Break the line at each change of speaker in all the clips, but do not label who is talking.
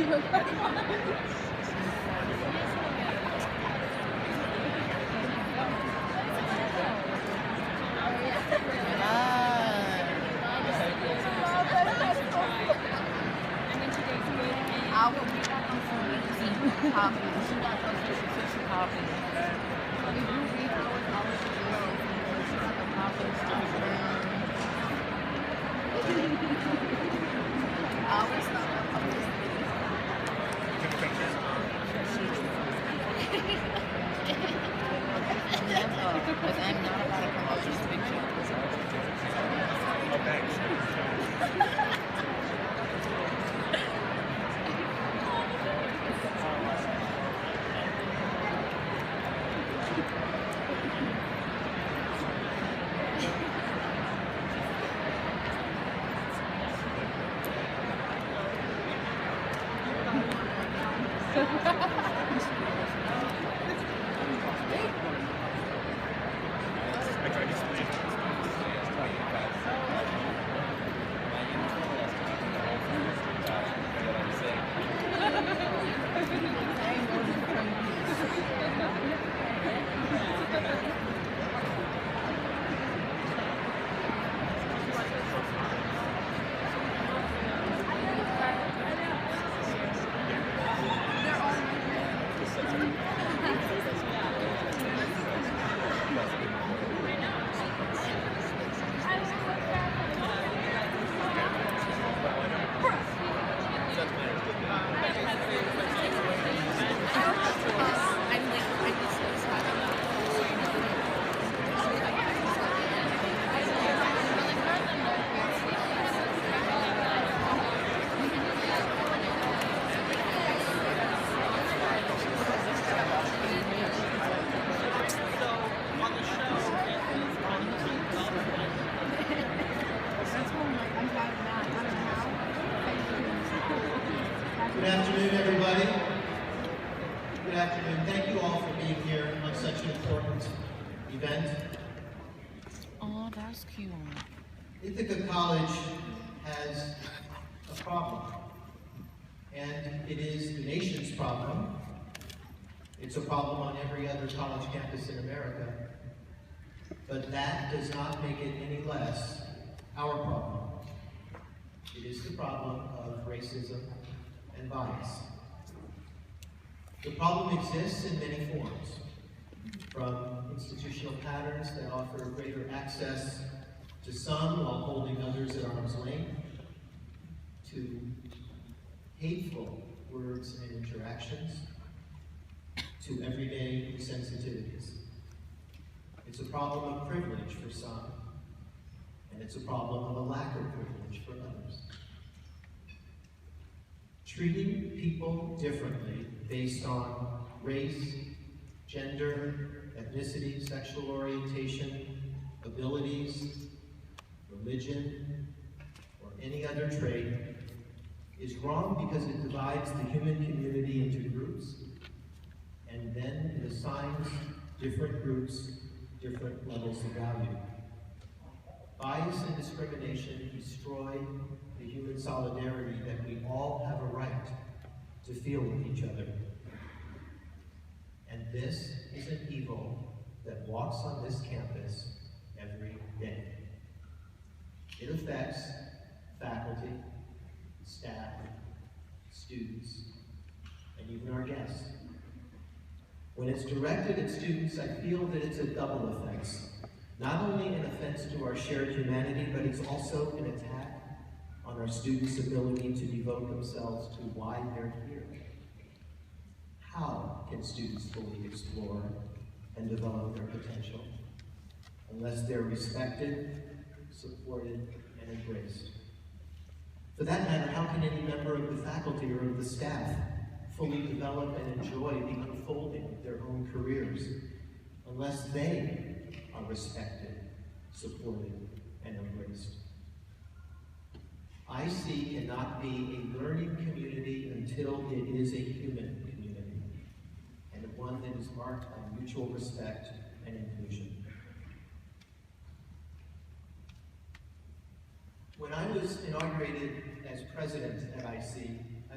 I will be back on some easy coffee. She got those tissue coffee. If you read hours ago, I always thought because I'm not about to come out this picture.
Oh, thanks.
Good afternoon, everybody. Good afternoon. Thank you all for being here on such an important event.
Oh, that's cute.
Ithaca College has a problem, and it is the nation's problem. It's a problem on every other college campus in America, but that does not make it any less our problem. It is the problem of racism and bias. The problem exists in many forms, from institutional patterns that offer greater access to some while holding others at arm's length, to hateful words and interactions, to everyday sensitivities. It's a problem of privilege for some, and it's a problem of a lack of privilege for others. Treating people differently based on race, gender, ethnicity, sexual orientation, abilities, religion, or any other trait is wrong because it divides the human community into groups, and then it assigns different groups different levels of value. Bias and discrimination destroy the human solidarity that we all have a right to feel with each other. And this is an evil that walks on this campus every day. It affects faculty, staff, students, and even our guests. When it's directed at students, I feel that it's a double offense. Not only an offense to our shared humanity, but it's also an attack on our students' ability to devote themselves to why they're here. How can students fully explore and develop their potential unless they're respected, supported, and embraced? For that matter, how can any member of the faculty or of the staff fully develop and enjoy the unfolding of their own careers unless they are respected, supported, and embraced? IC cannot be a learning community until it is a human community, and one that is marked by mutual respect and inclusion. When I was inaugurated as president at IC, I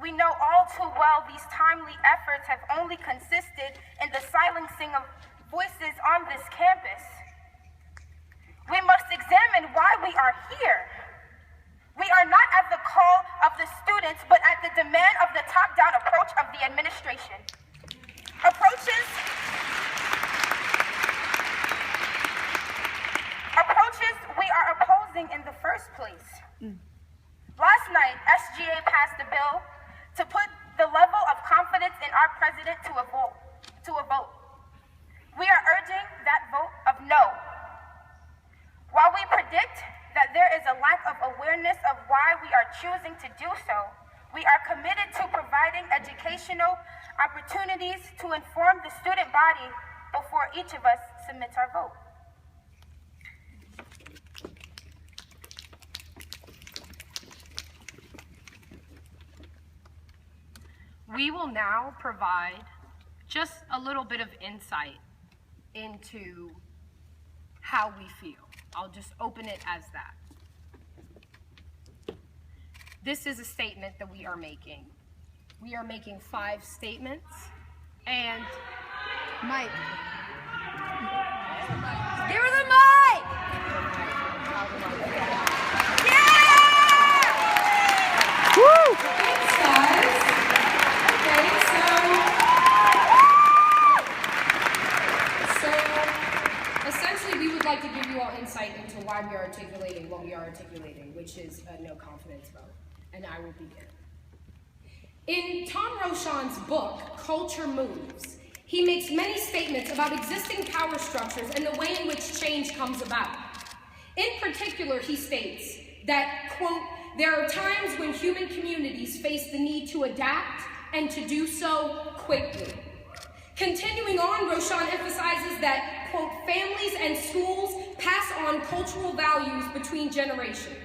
We know all too well these timely efforts have only consisted in the silencing of voices on this campus. We must examine why we are here. We are not at the call of the students, but at the demand of the top-down approach of the administration. Approaches we are opposing in the first place. Last night, SGA passed a bill to put the level of confidence in our president to a vote. We are urging that vote of no. While we predict that there is a lack of awareness of why we are choosing to do so, we are committed to providing educational opportunities to inform the student body before each of us submits our vote.
We will now provide just a little bit of insight into how we feel. I'll just open it as that. This is a statement that we are making. We are making 5 statements, and Mike.
Give her the mic! Yeah!
Woo!
Thanks, guys. Okay, so essentially we would like to give you all insight into why we are articulating what we are articulating, which is a no confidence vote. And I will begin. In Tom Rochon's book, Culture Moves, he makes many statements about existing power structures and the way in which change comes about. In particular, he states that, quote, there are times when human communities face the need to adapt and to do so quickly. Continuing on, Rochon emphasizes that, quote, families and schools pass on cultural values between generations.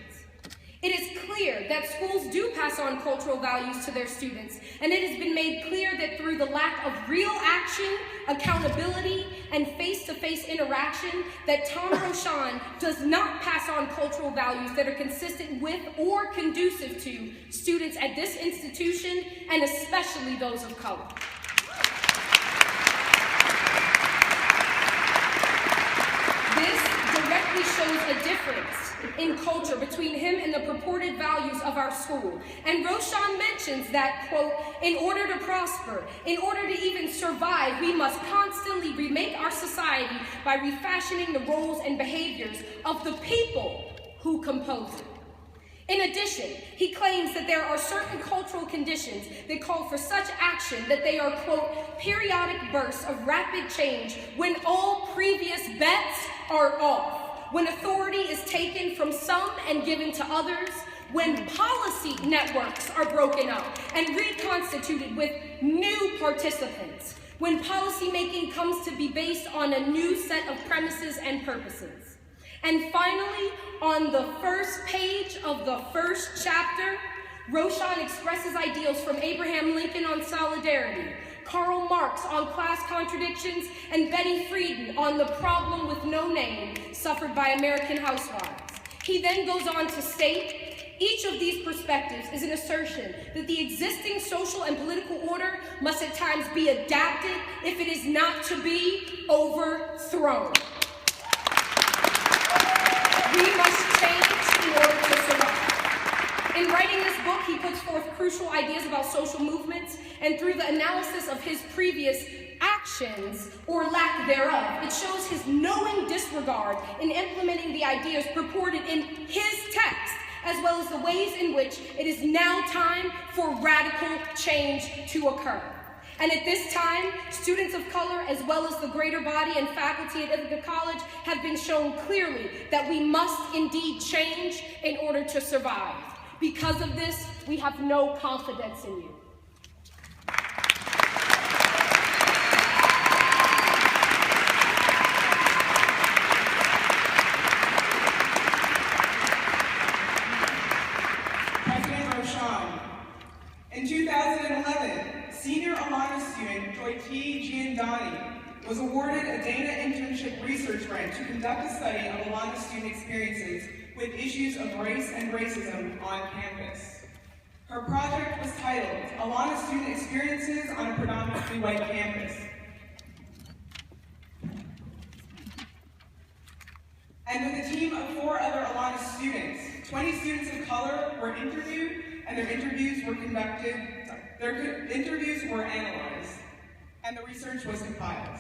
It is clear that schools do pass on cultural values to their students, and it has been made clear that through the lack of real action, accountability, and face-to-face interaction, that Tom Rochon does not pass on cultural values that are consistent with or conducive to students at this institution, and especially those of color. This directly shows a difference in culture between him and the purported values of our school. And Rochon mentions that, quote, in order to prosper, in order to even survive, we must constantly remake our society by refashioning the roles and behaviors of the people who compose it. In addition, he claims that there are certain cultural conditions that call for such action that they are, quote, periodic bursts of rapid change when all previous bets are off, when authority is taken from some and given to others, when policy networks are broken up and reconstituted with new participants, when policymaking comes to be based on a new set of premises and purposes. And finally, on the first page of the first chapter, Rochon expresses ideals from Abraham Lincoln on solidarity, Karl Marx on class contradictions, and Betty Friedan on the problem with no name suffered by American housewives. He then goes on to state, each of these perspectives is an assertion that the existing social and political order must at times be adapted if it is not to be overthrown. We must change in order to survive. In writing this book, he puts forth crucial ideas about social movements, and through the analysis of his previous actions, or lack thereof, it shows his knowing disregard in implementing the ideas purported in his text, as well as the ways in which it is now time for radical change to occur. And at this time, students of color, as well as the greater body and faculty at Ithaca College, have been shown clearly that we must indeed change in order to survive. Because of this, we have no confidence in you.
President Rochon. In 2011, senior honors student Joy T. Giandani was awarded a Dana Internship Research Grant to conduct a study of Alana student experiences with issues of race and racism on campus. Her project was titled, Alana Student Experiences on a Predominantly White Campus. And with a team of 4 other Alana students, 20 students of color were interviewed, and their interviews were analyzed, and the research was compiled.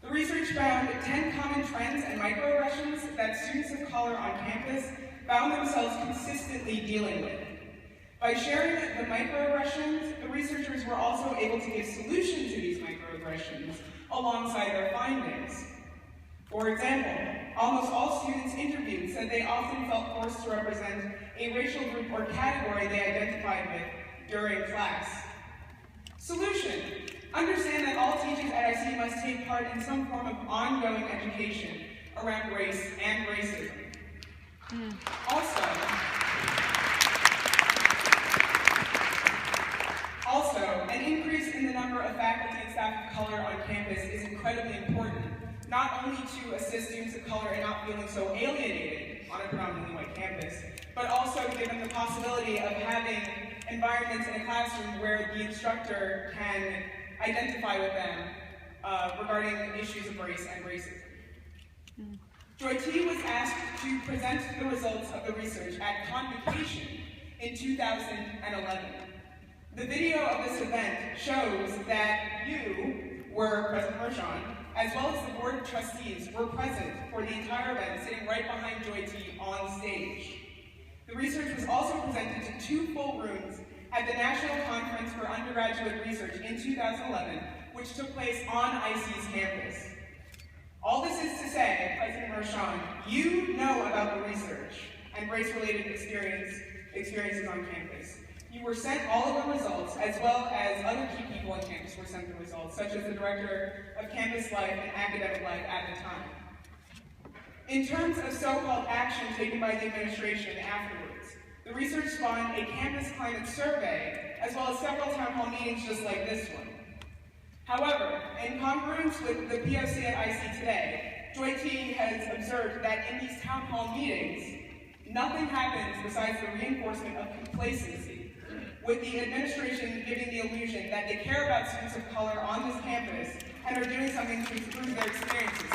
The research found 10 common trends and microaggressions that students of color on campus found themselves consistently dealing with. By sharing the microaggressions, the researchers were also able to give solutions to these microaggressions alongside their findings. For example, almost all students interviewed said they often felt forced to represent a racial group or category they identified with during class. Solution: understand that all teachers at IC must take part in some form of ongoing education around race and racism. Also, an increase in the number of faculty and staff of color on campus is incredibly important, not only to assist students of color in not feeling so alienated on a predominantly white campus, but also give them the possibility of having environments in a classroom where the instructor can identify with them regarding issues of race and racism. Joy T was asked to present the results of the research at Convocation in 2011. The video of this event shows that you were President Mershon, as well as the Board of Trustees were present for the entire event, sitting right behind Joy T on stage. The research was also presented to 2 full rooms at the National Conference for Undergraduate Research in 2011, which took place on IC's campus. All this is to say, President Mershon, you know about the research and race-related experiences on campus. You were sent all of the results, as well as other key people on campus were sent the results, such as the Director of Campus Life and Academic Life at the time. In terms of so-called action taken by the administration afterwards, the research spawned a campus climate survey, as well as several town hall meetings just like this one. However, in congruence with the POC at IC today, Joy T has observed that in these town hall meetings, nothing happens besides the reinforcement of complacency, with the administration giving the illusion that they care about students of color on this campus and are doing something to improve their experiences.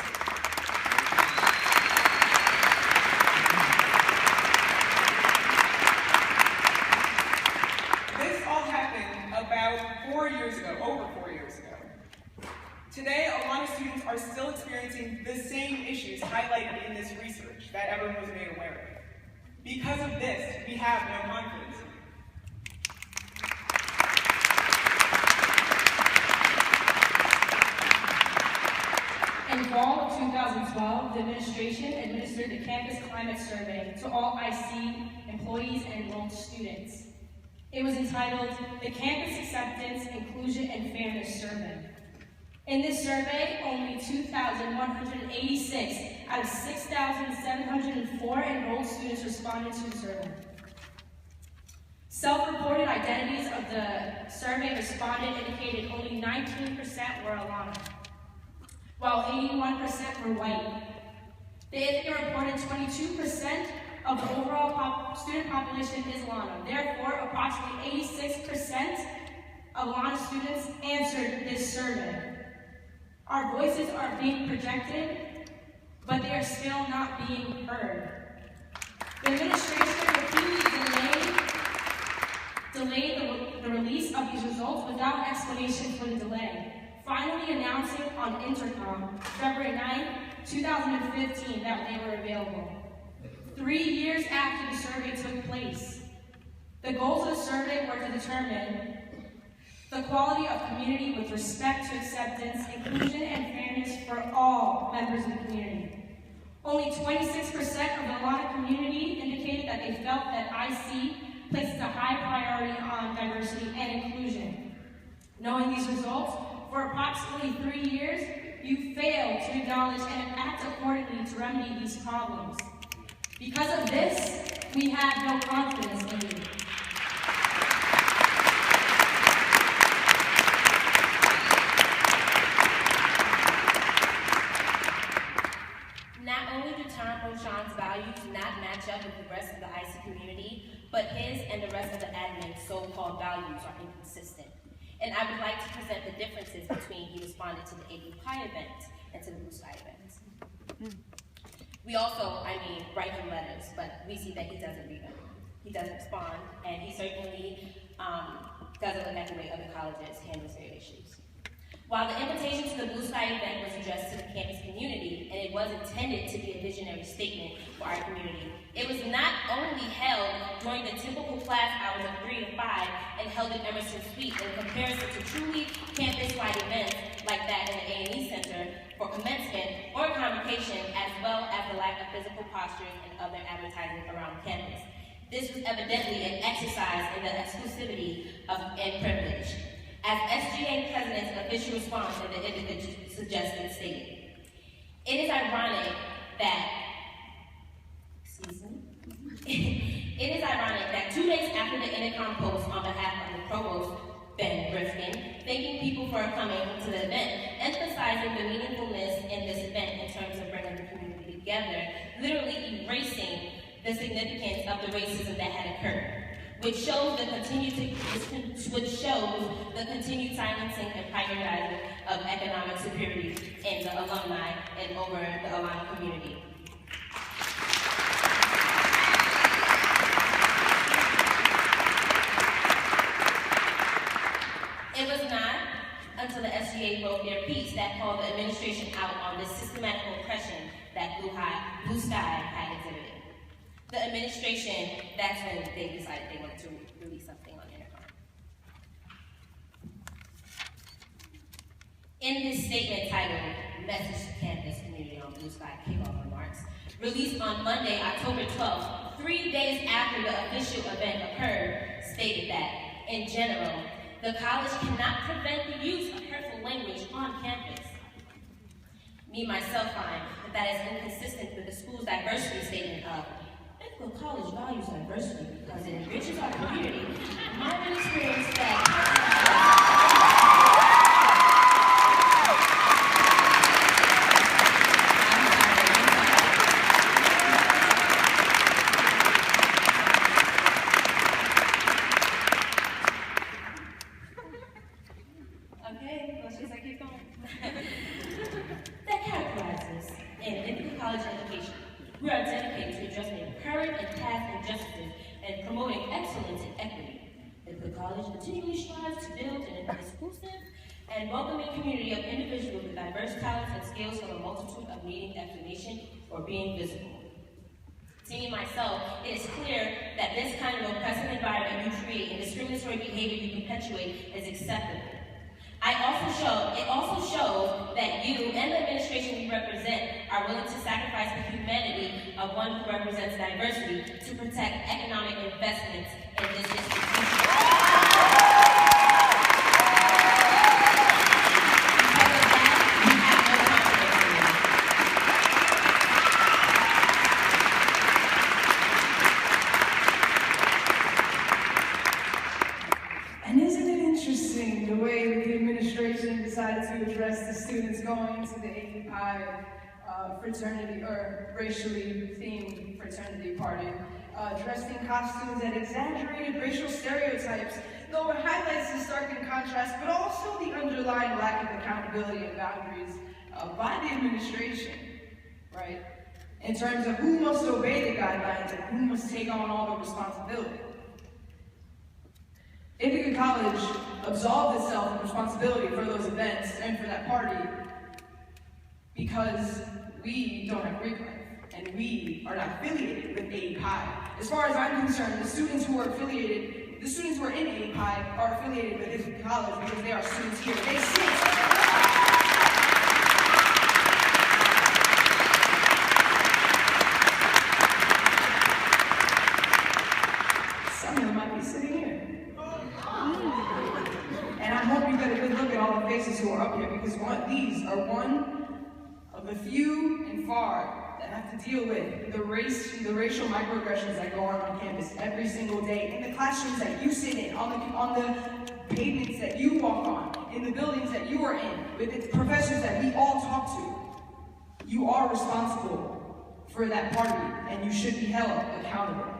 This all happened about 4 years ago, over 4 years ago. Today, Alana students are still experiencing the same issues highlighted in this research that everyone was made aware of. Because of this, we have no confidence.
In fall of 2012, the administration administered the Campus Climate Survey to all IC employees and enrolled students. It was entitled the Campus Acceptance, Inclusion, and Fairness Survey. In this survey, only 2,186 out of 6,704 enrolled students responded to the survey. Self-reported identities of the survey respondent indicated only 19% were Alana, while 81% were white. The Ithaca reported 22% of the overall student population is Alana. Therefore, approximately 86% of Alana students answered this survey. Our voices are being projected, but they are still not being heard. The administration repeatedly delayed the release of these results without explanation for the delay, finally announcing on Intercom, February 9, 2015, that they were available. 3 years after the survey took place. The goals of the survey were to determine the quality of community with respect to acceptance, inclusion, and fairness for all members of the community. Only 26% of the Alana community indicated that they felt that IC places a high priority on diversity and inclusion. Knowing these results, for approximately 3 years, you failed to acknowledge and act accordingly to remedy these problems. Because of this, we have no confidence in you.
Not only do Tom Rochon's values not match up with the rest of the IC community, but but his and the rest of the admin's so-called values are inconsistent. And I would like to present the differences between he responded to the AE Pi event and to the Blue Sky event. We also, write him letters, but we see that he doesn't read them. He doesn't respond, and he certainly doesn't look at the way other colleges handle their issues. While the invitation to the Blue Sky event was addressed to the campus community, and it was intended to be a visionary statement for our community, it was not only held during the typical class hours of 3 to 5 and held in Emerson Suite in comparison to truly campus-wide events like that in the A&E Center for commencement or convocation, as well as the lack of physical posturing and other advertising around campus. This was evidently an exercise in the exclusivity and privilege. As SGA President's official response in the individual suggested stated, it is ironic that, it is ironic that 2 days after the Intercom post on behalf of the Provost, Ben Rifkin, thanking people for coming to the event, emphasizing the meaningfulness in this event in terms of bringing the community together, literally erasing the significance of the racism that had occurred, which shows the continued silencing and prioritizing of economic superiority in the alumni and over the alumni community. It was not until the SGA wrote their piece that called the administration out on this systematic oppression that Blue Sky had exhibited. The administration, that's when they decided they wanted to release something on Intercom. In this statement titled, Message to Campus Community on Blue Sky Kickoff Remarks, released on Monday, October 12th, 3 days after the official event occurred, stated that, in general, the college cannot prevent the use of hurtful language on campus. Me, myself, find that is inconsistent with the school's diversity statement of, the college values diversity because it enriches our community. My experience that okay, let's just keep going. That characterizes in Ithaca College education. We are dedicated to addressing current and past injustices and promoting excellence and equity. The college continually strives to build an inclusive and welcoming community of individuals with diverse talents and skills from a multitude of needing explanation or being visible. To me, myself, it is clear that this kind of oppressive environment you create and discriminatory behavior you perpetuate is acceptable. It also shows that you and the administration you represent are willing to sacrifice the humanity of one who represents diversity to protect economic investments in this institution. Because of that, you have no
confidence in me. And isn't it interesting the way the administration decided to address the students going to the AE Pi fraternity or racially themed fraternity party, dressed in costumes that exaggerated racial stereotypes, though it highlights the stark contrast, but also the underlying lack of accountability and boundaries by the administration, right? In terms of who must obey the guidelines and who must take on all the responsibility. Ithaca College absolved itself of responsibility for those events and for that party because we don't have Greek life and we are not affiliated with AE Pi. As far as I'm concerned, the students who are in AE Pi are affiliated with Ithaca College because they are students here. They sit. Who are up here because these are one of the few and far that have to deal with the racial microaggressions that go on campus every single day, in the classrooms that you sit in, on the pavements that you walk on, in the buildings that you are in, with the professors that we all talk to. You are responsible for that party, and you should be held accountable.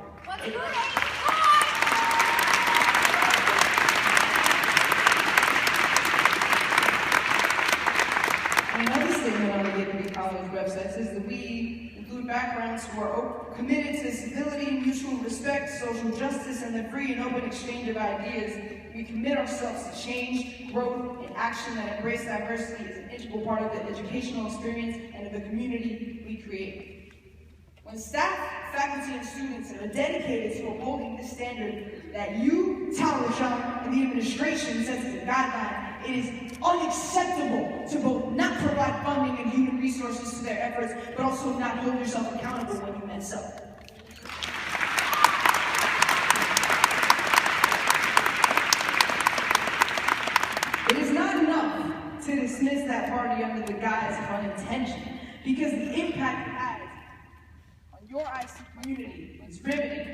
college website says that we include backgrounds who are committed to civility, mutual respect, social justice, and the free and open exchange of ideas. We commit ourselves to change, growth, and action that embrace diversity as an integral part of the educational experience and of the community we create. When staff, faculty, and students are dedicated to upholding this standard that you, Roshan, and the administration sets as a guideline, it is unacceptable to both not provide funding and human resources to their efforts, but also not hold yourself accountable when you mess up. It is not enough to dismiss that party under the guise of unintention, because the impact it has on your IC community is riveting.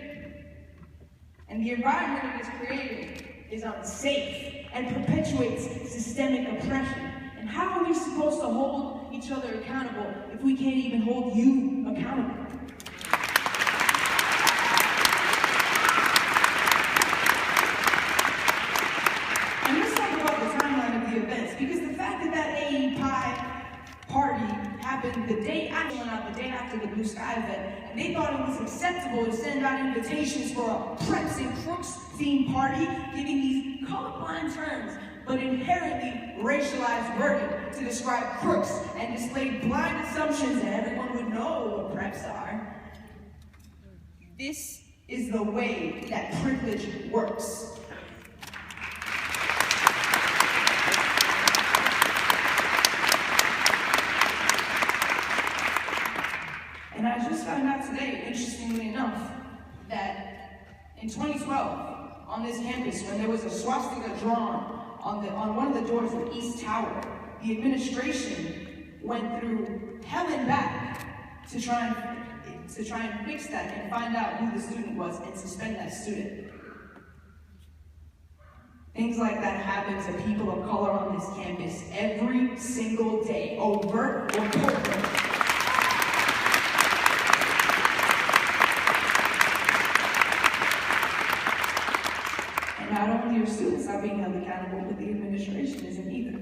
And the environment it is creating is unsafe and perpetuates systemic oppression. And how are we supposed to hold each other accountable if we can't even hold you accountable? And let's talk about the timeline of the events, because the fact that that AE Pi party happened the day after the Blue Sky event, and they thought it was acceptable to send out invitations for a Preps and Crooks themed party, giving these colorblind terms, but inherently racialized wording to describe crooks and displayed blind assumptions that everyone would know what preps are. This is the way that privilege works. And I just found out today, interestingly enough, that in 2012, on this campus, when there was a swastika drawn on one of the doors of East Tower, the administration went through hell and back to try and fix that and find out who the student was and suspend that student. Things like that happen to people of color on this campus every single day, overt or covert. Not only are students not being held accountable, but the administration isn't either.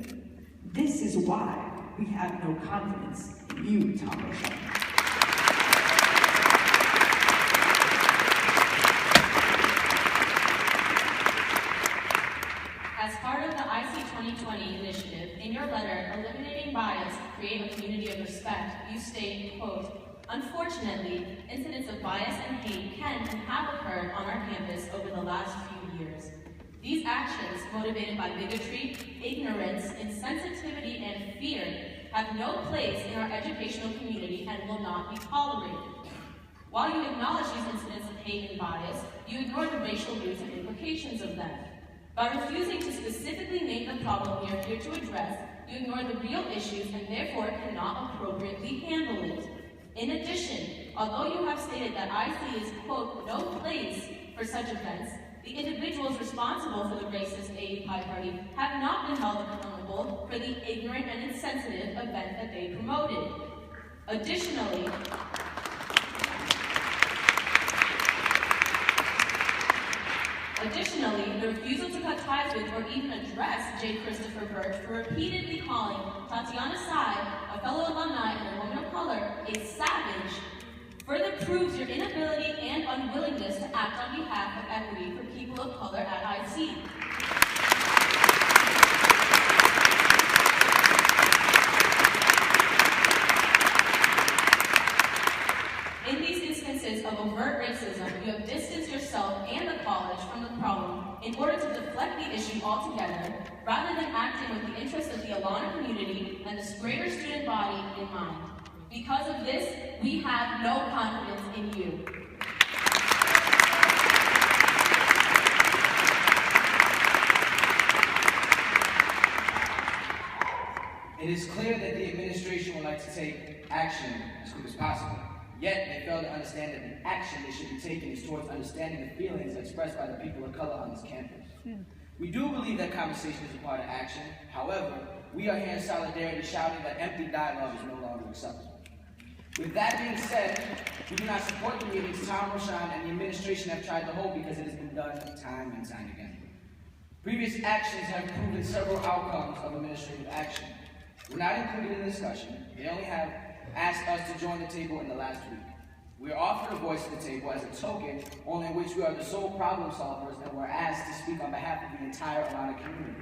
This is why we have no confidence in you, Thomas.
As part of the IC 2020 initiative, in your letter, Eliminating Bias, Create a Community of Respect, you state, quote, "Unfortunately, incidents of bias and hate can and have occurred on our campus over the last few years. These actions, motivated by bigotry, ignorance, insensitivity, and fear, have no place in our educational community and will not be tolerated. While you acknowledge these incidents of hate and bias, you ignore the racial roots and implications of them. By refusing to specifically name the problem we are here to address, you ignore the real issues and therefore cannot appropriately handle it. In addition, although you have stated that IC is, quote, no place for such events, the individuals responsible for the racist AE Pi party have not been held accountable for the ignorant and insensitive event that they promoted. Additionally, the refusal to cut ties with or even address J. Christopher Birch for repeatedly calling Tatiana Sai, a fellow alumni and a woman of color, a savage, further proves your inability and unwillingness to act on behalf of equity for people of color at IC. In these instances of overt racism, you have distanced yourself and the college from the problem in order to deflect the issue altogether, rather than acting with the interests of the Alana community and this greater student body in mind. Because of this, we have no confidence in you.
It is clear that the administration would like to take action as quick as possible. Yet, they fail to understand that the action they should be taking is towards understanding the feelings expressed by the people of color on this campus. We do believe that conversation is a part of action. However, we are here in solidarity shouting that empty dialogue is no longer acceptable. With that being said, we do not support the meetings Tom Roshan and the administration have tried to hold because it has been done time and time again. Previous actions have proven several outcomes of administrative action. were not included in the discussion. They only have asked us to join the table in the last week. We are offered a voice at the table as a token, only in which we are the sole problem solvers and we're asked to speak on behalf of the entire Atlanta community.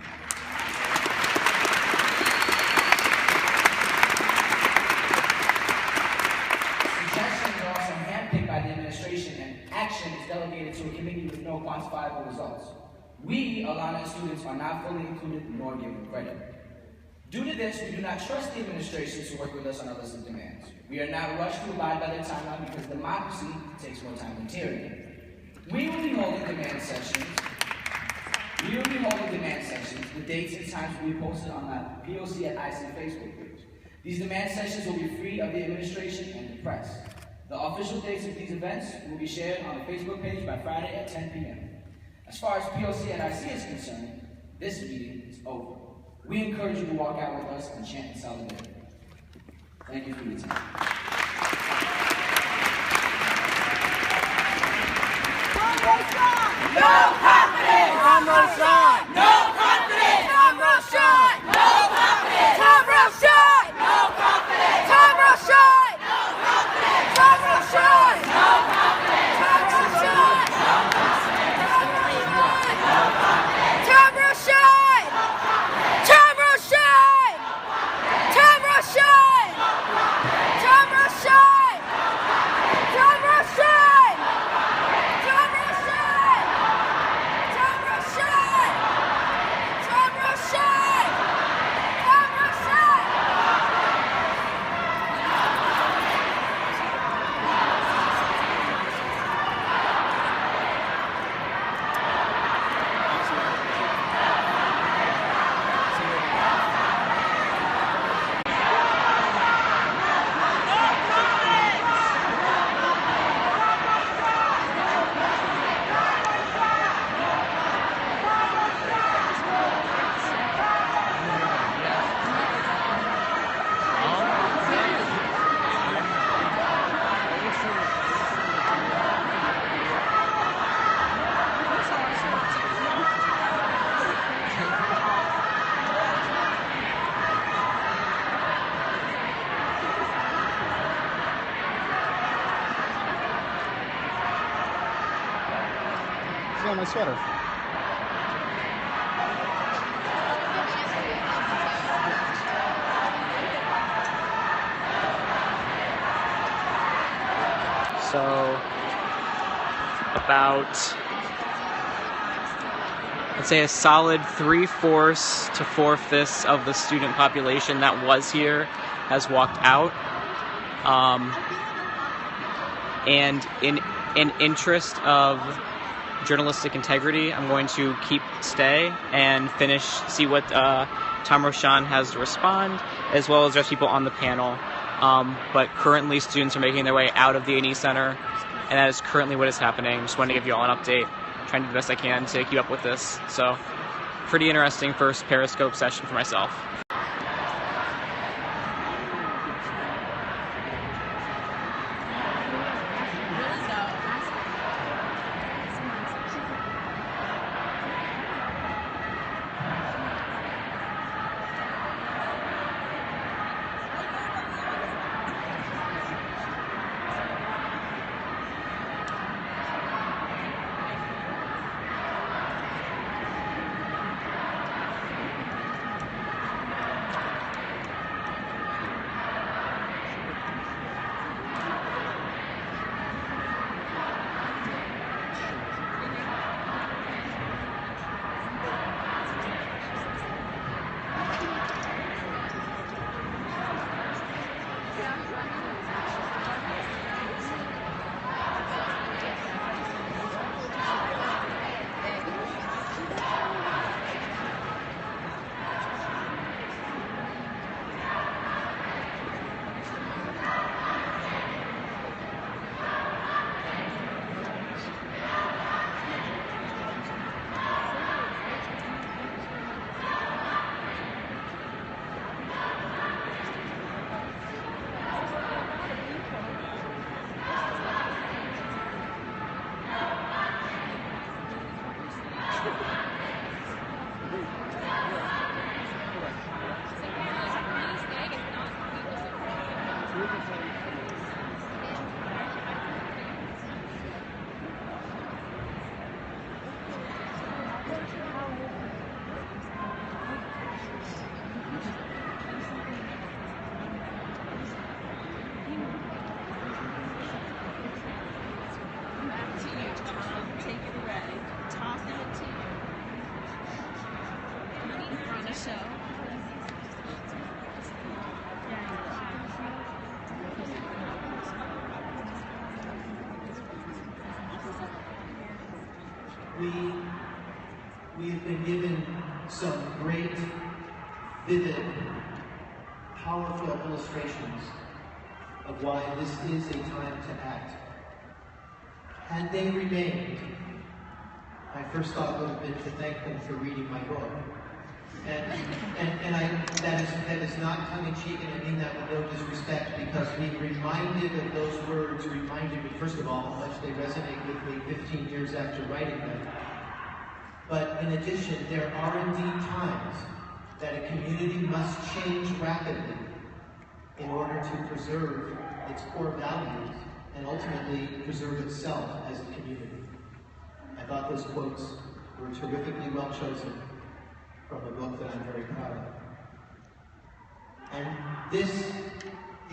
Suggestions are also handpicked by the administration and action is delegated to a committee with no quantifiable results. We, Atlanta students, are not fully included nor given credit. Due to this, we do not trust the administration to work with us on our list of demands. We are not rushed to abide by their timeline because democracy takes more time than tyranny. We will be holding demand sessions. The dates and times will be posted on the POC at IC Facebook page. These demand sessions will be free of the administration and the press. The official dates of these events will be shared on the Facebook page by Friday at 10 p.m. As far as POC at IC is concerned, this meeting is over. We encourage you to walk out with us and chant in solidarity. Thank you for your time.
No confidence! Tom Roshan! No confidence! Tom Roshan! No confidence! Tom Roshan! No confidence! Tom Roshan! No confidence! Tom Roshan! No confidence! Tom Roshan! No confidence! Tom Roshan! Tom Roshan! Tom Roshan! Tom Roshan! Tom Roshan! Tom Roshan! Tom Roshan! Tom Roshan! Tom Roshan!
See on my sweater. So, about, I'd say a solid 3/4 to 4/5 of the student population that was here has walked out. And in interest of journalistic integrity, I'm going to stay and see what Tom Roshan has to respond, as well as there's people on the panel. But currently students are making their way out of the A&E Center, and that is currently what is happening. Just wanted to give you all an update. I'm trying to do the best I can to keep up with this. So, pretty interesting first Periscope session for myself.
We have been given some great, vivid, powerful illustrations of why this is a time to act. Had they remained, my first thought would have been to thank them for reading my book. That is not tongue-in-cheek, and I mean that with no disrespect, because being reminded of those words reminded me, first of all, how much they resonate with me 15 years after writing them. But in addition, there are indeed times that a community must change rapidly in order to preserve its core values and ultimately preserve itself as a community. I thought those quotes were terrifically well chosen from a book that I'm very proud of. And this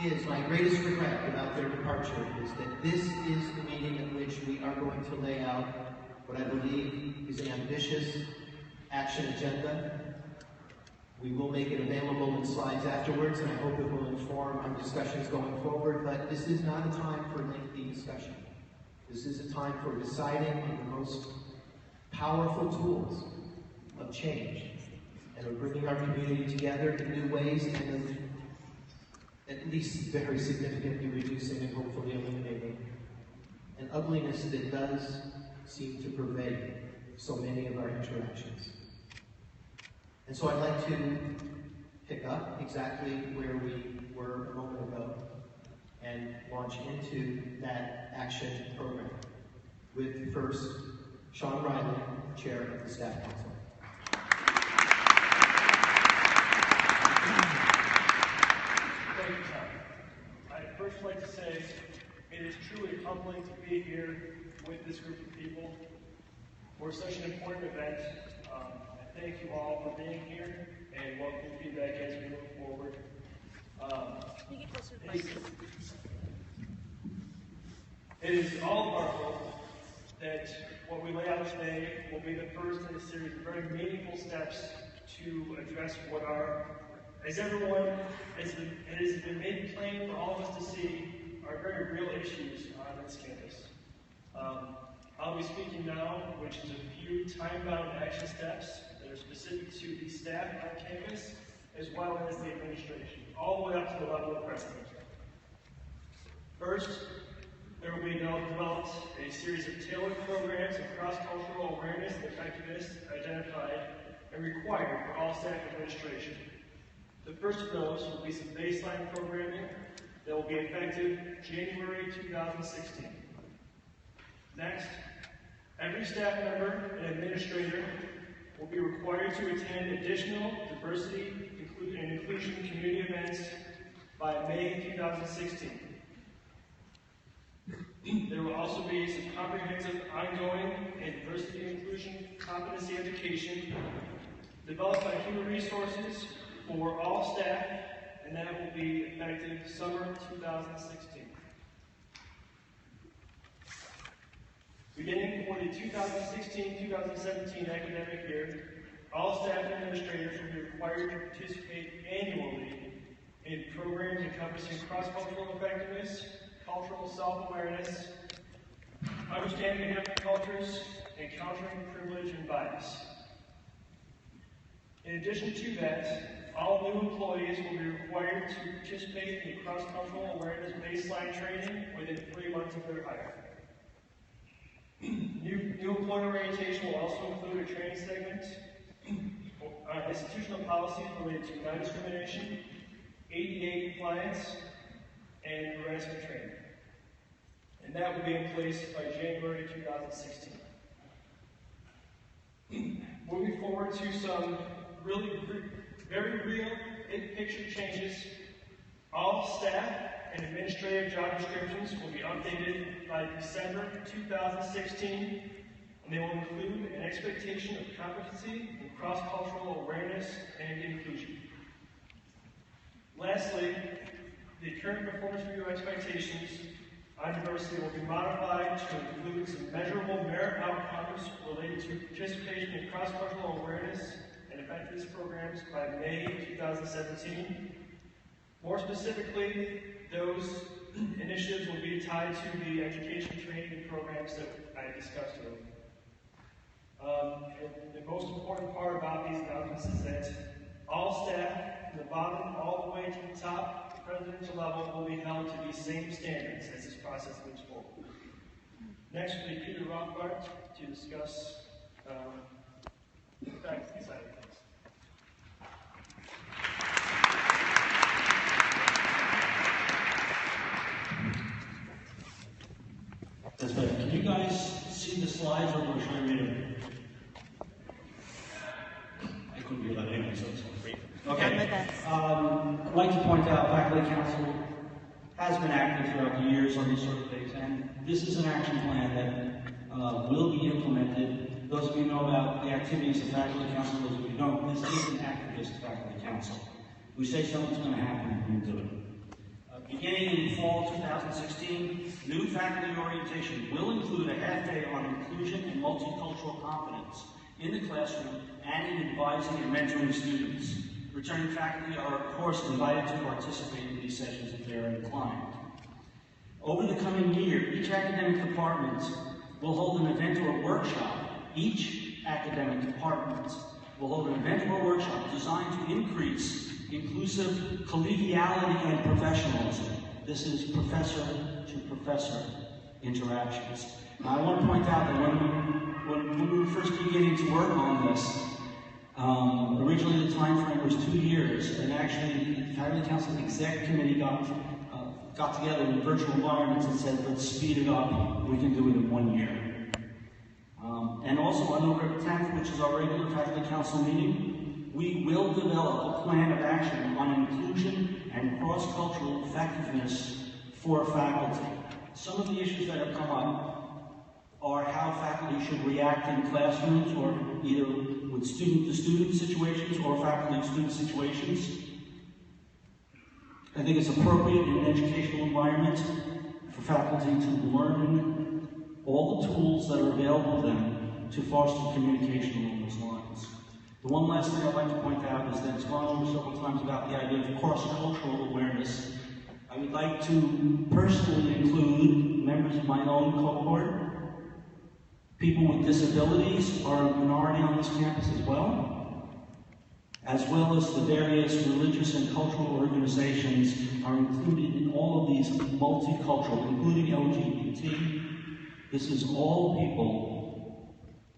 is my greatest regret about their departure, is that this is the meeting at which we are going to lay out what I believe is an ambitious action agenda. We will make it available in slides afterwards, and I hope it will inform our discussions going forward, but this is not a time for lengthy discussion. This is a time for deciding on the most powerful tools of change and of bringing our community together in new ways, and of at least very significantly reducing and hopefully eliminating an ugliness that does seem to pervade so many of our interactions. And so I'd like to pick up exactly where we were a moment ago and launch into that action program with first Sean Riley, Chair of the Staff Council.
Thank you, Tom. I'd first like to say it is truly humbling to be here with this group of people for such an important event. I thank you all for being here and welcome feedback as we move forward. It is all of our hope that what we lay out today will be the first in a series of very meaningful steps to address what are, as everyone has been made plain for all of us to see, are very real issues on this campus. I'll be speaking now, which is a few time-bound action steps that are specific to the staff on campus, as well as the administration, all the way up to the level of president. First, there will be developed a series of tailored programs of cross-cultural awareness and effectiveness identified and required for all staff administration. The first of those will be some baseline programming that will be effective January 2016. Next, every staff member and administrator will be required to attend additional diversity and inclusion community events by May 2016. There will also be some comprehensive ongoing and diversity and inclusion competency education developed by Human Resources for all staff, and that will be effective summer 2016. Beginning for the 2016-2017 academic year, all staff administrators will be required to participate annually in programs encompassing cross-cultural effectiveness, cultural self-awareness, understanding different cultures, and countering privilege and bias. In addition to that, all new employees will be required to participate in cross-cultural awareness baseline training within 3 months of their hire. New employee orientation will also include a training segment on institutional policies related to non-discrimination, ADA compliance, and harassment training. And that will be in place by January 2016. Moving forward to some really very real big picture changes, all staff and administrative job descriptions will be updated by December 2016, and they will include an expectation of competency in cross-cultural awareness and inclusion. Lastly, the current performance review expectations on diversity will be modified to include some measurable merit outcomes related to participation in cross-cultural awareness and effectiveness programs by May 2017. More specifically, those initiatives will be tied to the education training programs that I discussed earlier. And the most important part about these announcements is that all staff, from the bottom all the way to the top, the presidential level, will be held to these same standards as this process moves forward. Next will be Peter Rothbart to discuss the faculty side of things.
That's better. Can you guys see the slides, or should I read them? I couldn't hear that anyway, so it's great. Okay. I'd like to point out Faculty Council has been active throughout the years on these sort of things, and this is an action plan that will be implemented. Those of you know about the activities of Faculty Council, those of you don't, this is an activist Faculty Council. We say something's going to happen, we do it. Beginning in fall 2016, new faculty orientation will include a half day on inclusion and multicultural competence in the classroom and in advising and mentoring students. Returning faculty are, of course, invited to participate in these sessions if they are inclined. Over the coming year, each academic department will hold an event or a workshop. Each academic department will hold an event or a workshop designed to increase inclusive collegiality and professionalism. This is professor-to-professor interactions. Now, I want to point out that when we were first beginning to work on this, originally the time frame was 2 years, and actually the Faculty Council Exec Committee got together in virtual environments and said, let's speed it up, we can do it in 1 year. And also on November 10th, which is our regular Faculty Council meeting, we will develop a plan of action on inclusion and cross-cultural effectiveness for faculty. Some of the issues that have come up are how faculty should react in classrooms, or either with student-to-student situations or faculty-to-student situations. I think it's appropriate in an educational environment for faculty to learn all the tools that are available to them to foster communication along those lines. The one last thing I'd like to point out is that it's gone over several times about the idea of cross-cultural awareness. I would like to personally include members of my own cohort. People with disabilities are a minority on this campus as well as the various religious and cultural organizations are included in all of these multicultural, including LGBT. This is all people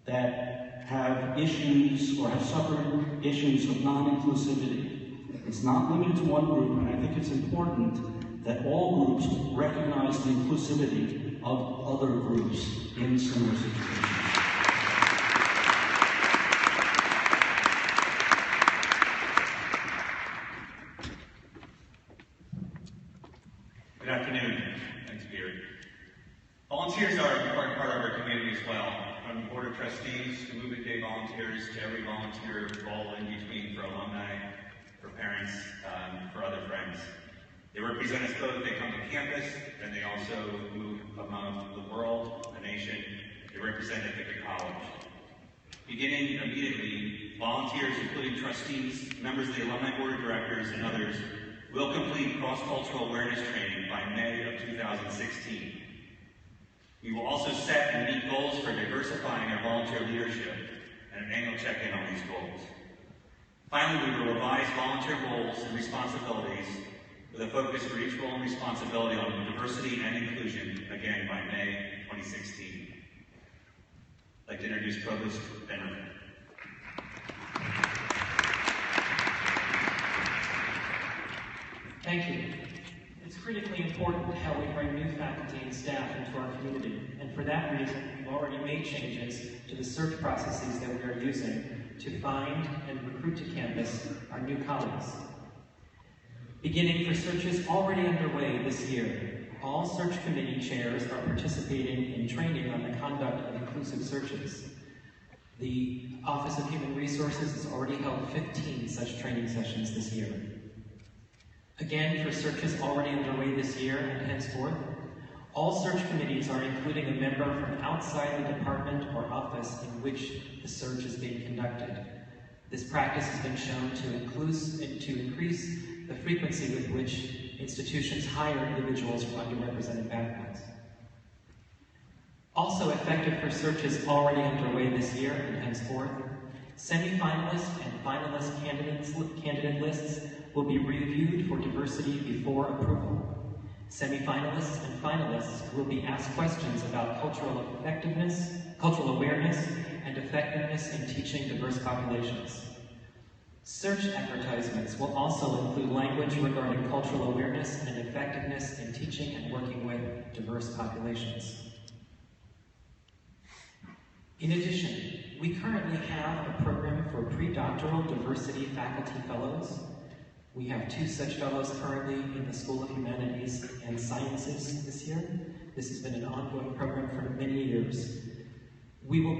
that have issues or have suffered issues of non-inclusivity. It's not limited to one group, and I think it's important that all groups recognize the inclusivity of other groups in similar situations.
Good afternoon. Thanks, Gary. Volunteers are an important part of our community as well. From the Board of Trustees to Movement Day volunteers to every volunteer role in between, for alumni, for parents, for other friends. They represent us both. They come to campus, and they also move among the world, the nation. They represent Ithaca College. Beginning immediately, volunteers, including trustees, members of the Alumni Board of Directors, and others, will complete cross-cultural awareness training by May of 2016. We will also set and meet goals for diversifying our volunteer leadership and an annual check-in on these goals. Finally, we will revise volunteer roles and responsibilities with a focus for each role and responsibility on diversity and inclusion, again by May 2016. I'd like to introduce Provost Benner.
Thank you. It's critically important how we bring new faculty and staff into our community, and for that reason, we've already made changes to the search processes that we are using to find and recruit to campus our new colleagues. Beginning for searches already underway this year, all search committee chairs are participating in training on the conduct of inclusive searches. The Office of Human Resources has already held 15 such training sessions this year. Again, for searches already underway this year and henceforth, all search committees are including a member from outside the department or office in which the search is being conducted. This practice has been shown to increase the frequency with which institutions hire individuals from underrepresented backgrounds. Also effective for searches already underway this year and henceforth, semi-finalist and finalist candidate lists will be reviewed for diversity before approval. Semi-finalists and finalists will be asked questions about cultural awareness, and effectiveness in teaching diverse populations. Search advertisements will also include language regarding cultural awareness and effectiveness in teaching and working with diverse populations. In addition, we currently have a program for pre-doctoral diversity faculty fellows. We have 2 such fellows currently in the School of Humanities and Sciences this year. This has been an ongoing program for many years. We will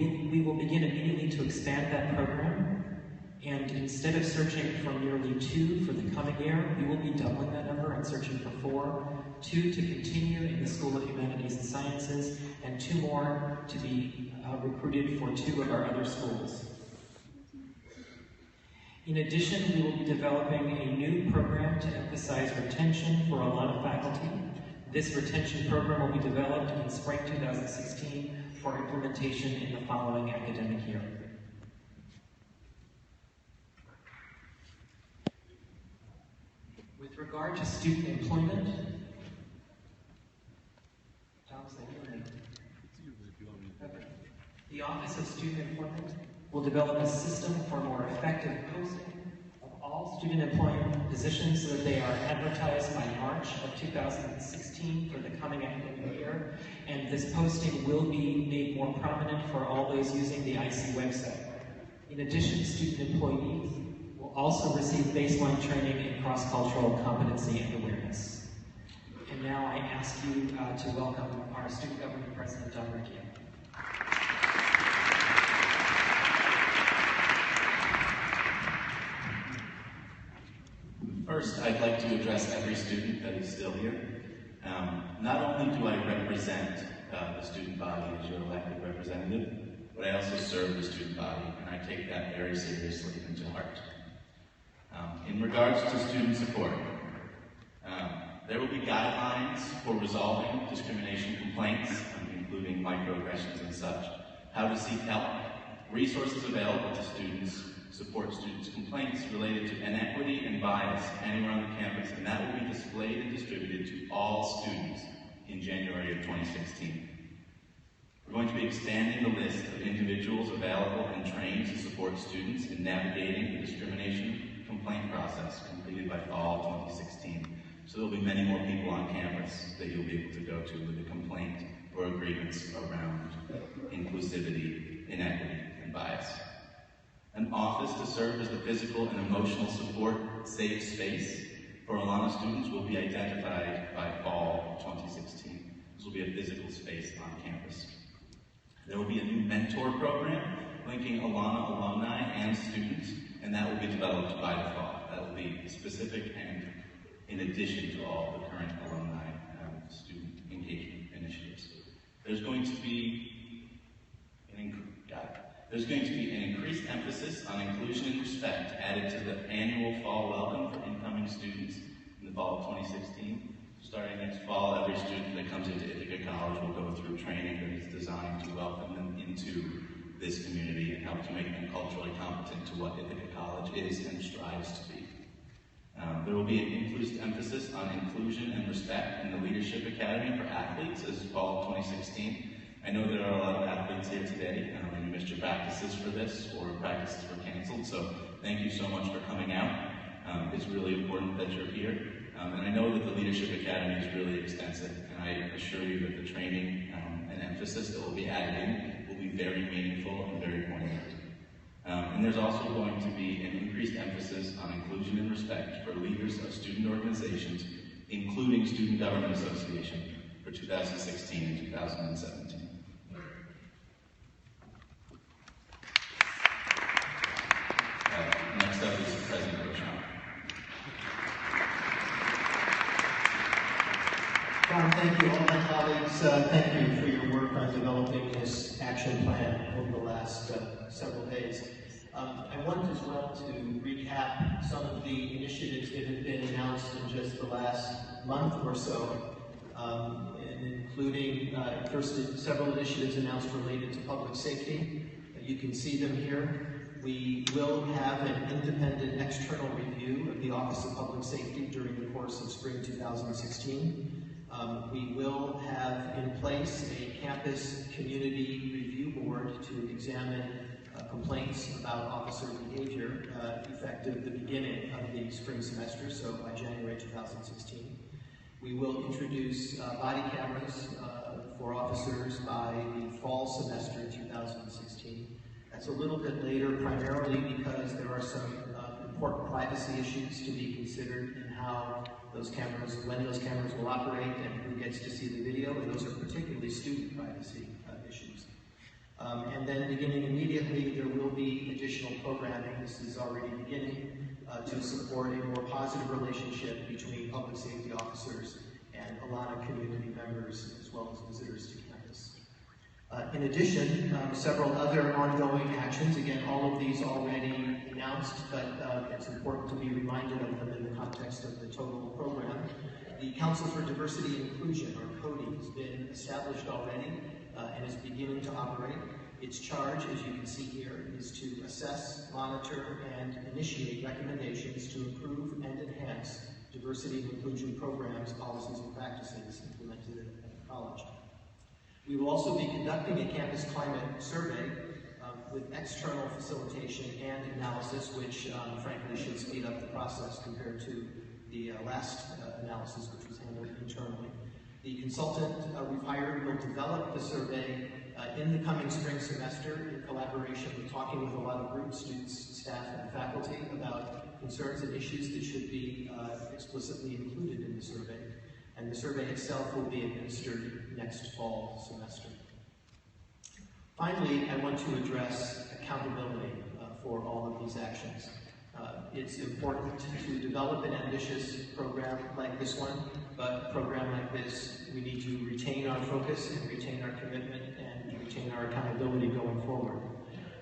begin immediately to expand that program, and instead of searching for merely 2 for the coming year, we will be doubling that number and searching for 4, 2 to continue in the School of Humanities and Sciences, and 2 more to be recruited for 2 of our other schools. In addition, we will be developing a new program to emphasize retention for Alana faculty. This retention program will be developed in spring 2016 for implementation in the following academic year. With regard to student employment, the Office of Student Employment will develop a system for more effective posting of all student employment positions so that they are advertised by March of 2016 for the coming academic year, and this posting will be made more prominent for all those using the IC website. In addition, student employees will also receive baseline training in cross-cultural competency and awareness. And now I ask you to welcome our Student Government President, Don Riccio.
First, I'd like to address every student that is still here. Not only do I represent the student body as your elected representative, but I also serve the student body, and I take that very seriously and to heart. In regards to student support, there will be guidelines for resolving discrimination complaints, including microaggressions and such, how to seek help, resources available to students, support students' complaints related to inequity and bias anywhere on the campus, and that will be displayed and distributed to all students in January of 2016. We're going to be expanding the list of individuals available and trained to support students in navigating the discrimination complaint process completed by fall 2016. So there'll be many more people on campus that you'll be able to go to with a complaint or a grievance around inclusivity, inequity, and bias. An office to serve as the physical and emotional support safe space for Alana students will be identified by fall 2016. This will be a physical space on campus. There will be a new mentor program linking Alana alumni and students, and that will be developed by the fall. That will be specific and in addition to all the current alumni student engagement initiatives. There's going to be an increased emphasis on inclusion and respect added to the annual fall welcome for incoming students in the fall of 2016. Starting next fall, every student that comes into Ithaca College will go through training that is designed to welcome them into this community and help to make them culturally competent to what Ithaca College is and strives to be. There will be an increased emphasis on inclusion and respect in the Leadership Academy for athletes as fall 2016. I know there are a lot of athletes here today, and you missed your practices for this, or practices were canceled, so thank you so much for coming out. It's really important that you're here. And I know that the Leadership Academy is really extensive, and I assure you that the training and emphasis that will be added in will be very meaningful and very poignant. And there's also going to be an increased emphasis on inclusion and respect for leaders of student organizations, including Student Government Association, for 2016 and 2017. Next up is President Rochon.
John, thank you. All my colleagues, thank you for your work on developing this action plan over the last several days. I want as well to recap some of the initiatives that have been announced in just the last month or so, including first several initiatives announced related to public safety. You can see them here. We will have an independent external review of the Office of Public Safety during the course of spring 2016. We will have in place a campus community review board to examine complaints about officer behavior effective the beginning of the spring semester, so by January 2016. We will introduce body cameras for officers by the fall semester 2016. That's a little bit later, primarily because there are some important privacy issues to be considered in how those cameras, when those cameras will operate and who gets to see the video, and those are particularly student privacy issues. And then beginning immediately, there will be additional programming, this is already beginning, to support a more positive relationship between public safety officers and a lot of community members as well as visitors to campus. In addition, several other ongoing actions, again, all of these already announced, but it's important to be reminded of them in the context of the total program. The Council for Diversity and Inclusion, or CODI, has been established already and is beginning to operate. Its charge, as you can see here, is to assess, monitor, and initiate recommendations to improve and enhance diversity and inclusion programs, policies, and practices implemented at the college. We will also be conducting a campus climate survey with external facilitation and analysis, which frankly should speed up the process compared to the last analysis, which was handled internally. The consultant we've hired will develop the survey in the coming spring semester in collaboration with talking with a lot of groups, students, staff, and faculty about concerns and issues that should be explicitly included in the survey. And the survey itself will be administered next fall semester. Finally, I want to address accountability for all of these actions. It's important to develop an ambitious program like this one, but a program like this, we need to retain our focus and retain our commitment and retain our accountability going forward.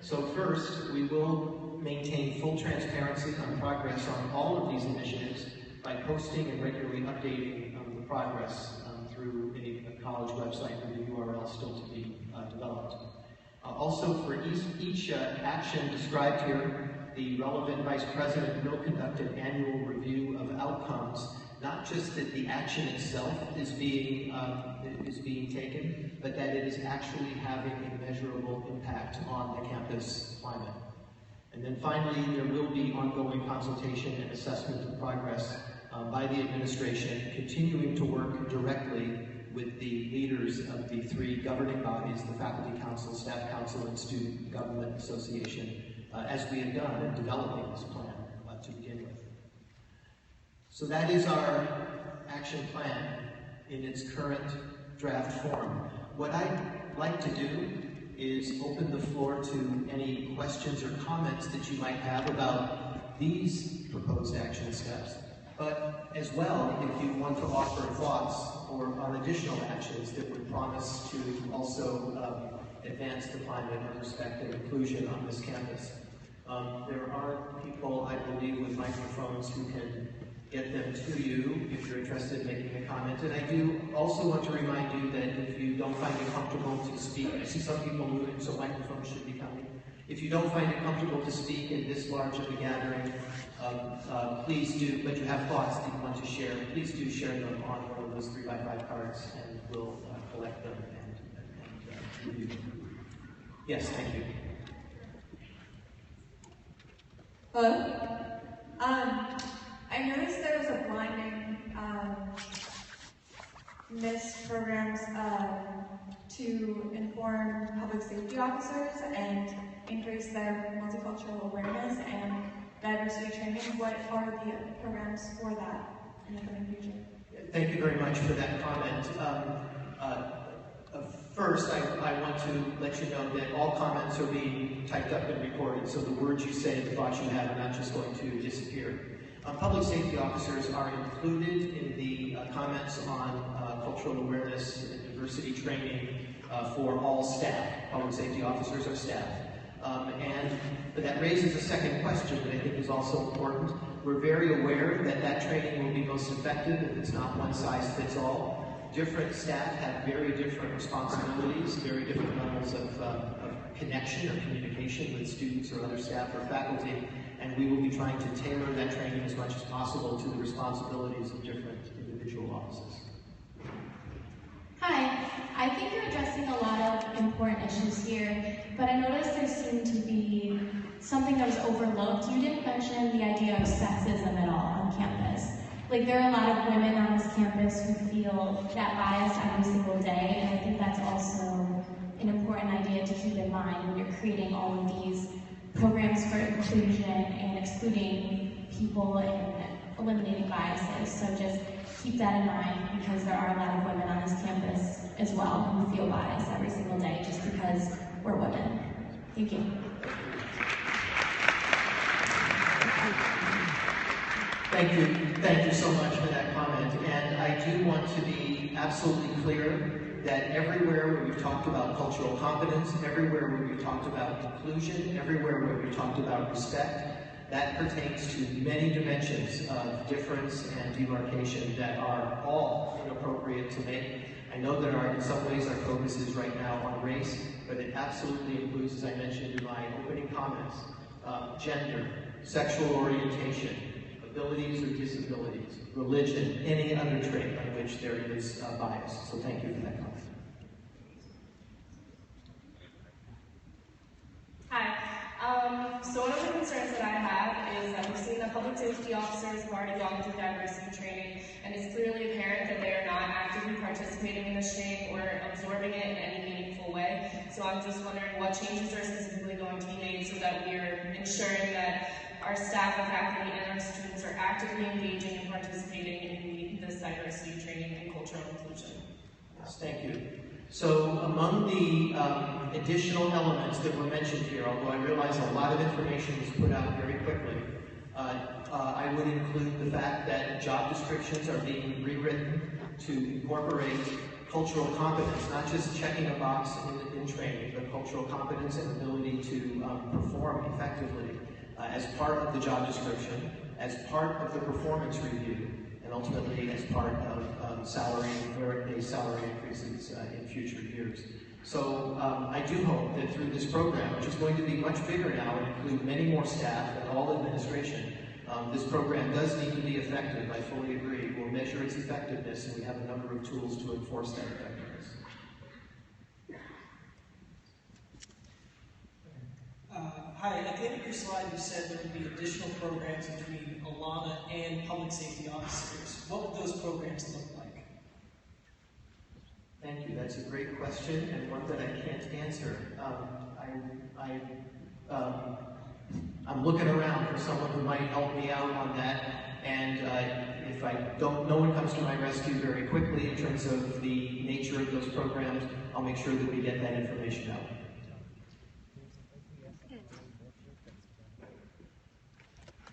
So first, we will maintain full transparency on progress on all of these initiatives by posting and regularly updating the progress through a college website with the URL still to be developed. Also, for each action described here, the relevant vice president will conduct an annual review of outcomes, not just that the action itself is being taken, but that it is actually having a measurable impact on the campus climate. And then finally, there will be ongoing consultation and assessment of progress by the administration, continuing to work directly with the leaders of the three governing bodies, the Faculty Council, Staff Council, and Student Government Association, as we have done in developing this plan to begin with. So that is our action plan in its current draft form. What I'd like to do is open the floor to any questions or comments that you might have about these proposed action steps, but as well, if you want to offer thoughts or on additional actions that would promise to also advance the climate of respect and inclusion on this campus. There are people, I believe, with microphones who can get them to you if you're interested in making a comment. And I do also want to remind you that if you don't find it comfortable to speak, I see some people moving, so microphones should be coming. If you don't find it comfortable to speak in this large of a gathering, please do, but you have thoughts that you want to share, please do share them on one of those 3x5 cards, and we'll collect them and review them. Yes, thank you.
Hello? I noticed there was a blinding
missed programs to inform public safety officers and increase their multicultural awareness and diversity training. What are the programs for that in the coming future?
Thank you very much for that comment. First, I want to let you know that all comments are being typed up and recorded, so the words you say and the thoughts you have are not just going to disappear. Public safety officers are included in the comments on cultural awareness and diversity training for all staff. Public safety officers are staff. But that raises a second question that I think is also important. We're very aware that that training will be most effective if it's not one size fits all. Different staff have very different responsibilities, very different levels of connection or communication with students or other staff or faculty, and we will be trying to tailor that training as much as possible to the responsibilities of different individual offices.
Hi, I think you're addressing a lot of important issues here, but I noticed there seemed to be something that was overlooked. You didn't mention the idea of sexism at all on campus. Like, there are a lot of women on this campus who feel that bias every single day, and I think that's also an important idea to keep in mind when you're creating all of these programs for inclusion and excluding people and eliminating biases. So just keep that in mind, because there are a lot of women on this campus as well who feel bias every single day just because we're women. Thank you.
Thank you so much for that comment. And I do want to be absolutely clear that everywhere where we've talked about cultural competence, everywhere where we've talked about inclusion, everywhere where we've talked about respect, that pertains to many dimensions of difference and demarcation that are all inappropriate to make. I know that in some ways our focus is right now on race, but it absolutely includes, as I mentioned in my opening comments, gender, sexual orientation, abilities or disabilities, religion, any other trait on which there is bias. So thank you for that comment.
Hi. So one of the concerns that I have is that we've seen that public safety officers have already gone through diversity training, and it's clearly apparent that they are not actively participating in this training or absorbing it in any meaningful way. So I'm just wondering what changes are specifically going to be made so that we're ensuring that our staff and faculty and our students are actively engaging and participating in this diversity training and cultural inclusion.
Yes, thank you. So among the additional elements that were mentioned here, although I realize a lot of information was put out very quickly, I would include the fact that job descriptions are being rewritten to incorporate cultural competence, not just checking a box in training, but cultural competence and ability to perform effectively as part of the job description, as part of the performance review, and ultimately as part of salary increases in future years. So I do hope that through this program, which is going to be much bigger now and include many more staff and all administration, this program does need to be effective. I fully agree. We'll measure its effectiveness, and we have a number of tools to enforce that effectiveness.
Hi, at the end of your slide you said there would be additional programs between Alana and public safety officers. What would those programs look like?
Thank you. That's a great question and one that I can't answer. I'm looking around for someone who might help me out on that, and if no one comes to my rescue very quickly in terms of the nature of those programs, I'll make sure that we get that information out.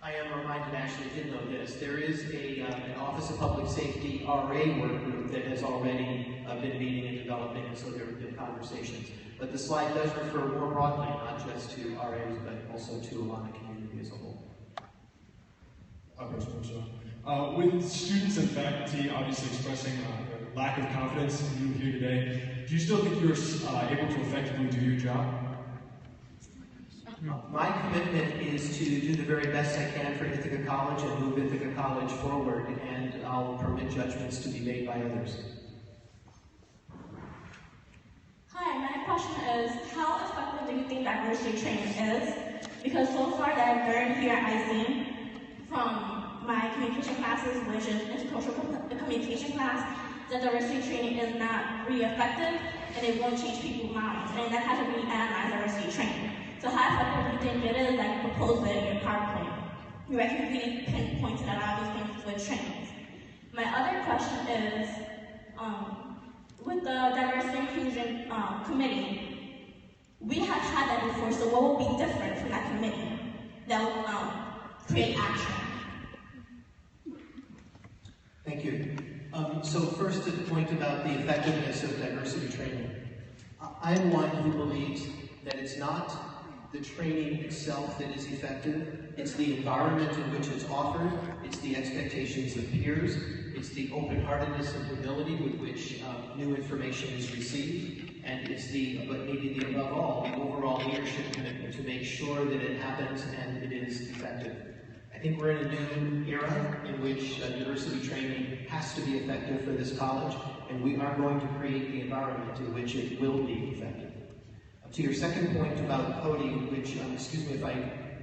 I am reminded, actually did know this, there is an Office of Public Safety RA work group that has already been meeting and developing, and so there have been conversations. But the slide does refer more broadly, not just to RAs, but also to Alana community as a whole.
With students and faculty obviously expressing a lack of confidence in you here today, do you still think you're able to effectively do your job?
My commitment is to do the very best I can for Ithaca College and move Ithaca College forward, and I'll permit judgments to be made by others.
Hi, my question is, how effective do you think diversity training is? Because so far that I've learned here at IC, from my communication classes, which is intercultural communication class, that diversity training is not really effective and it won't change people's minds, and that has to be analyzed diversity training. So how effective do you think it is, like proposed in your PowerPoint? You really pinpointed a lot of those things with trainings. My other question is, with the diversity inclusion committee, we have had that before, so what will be different from that committee that will create action?
Thank you. So first to the point about the effectiveness of diversity training. I'm one who believes that it's not the training itself that is effective, it's the environment in which it's offered, it's the expectations of peers, it's the open-heartedness and humility with which new information is received, and it's the, but maybe the above all, the overall leadership commitment to make sure that it happens and it is effective. I think we're in a new era in which diversity training has to be effective for this college, and we are going to create the environment in which it will be effective. To your second point about coding, which, excuse me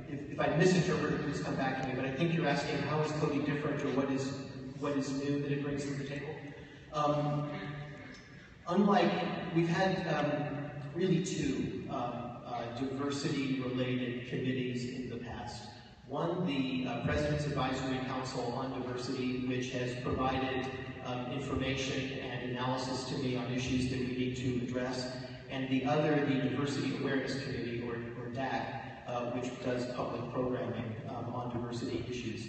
if I misinterpreted, please come back to me, but I think you're asking how is coding different or what is new that it brings to the table. We've had really two diversity-related committees in the past. One, the President's Advisory Council on Diversity, which has provided information and analysis to me on issues that we need to address, and the other, the Diversity Awareness Committee, or DAC, which does public programming on diversity issues.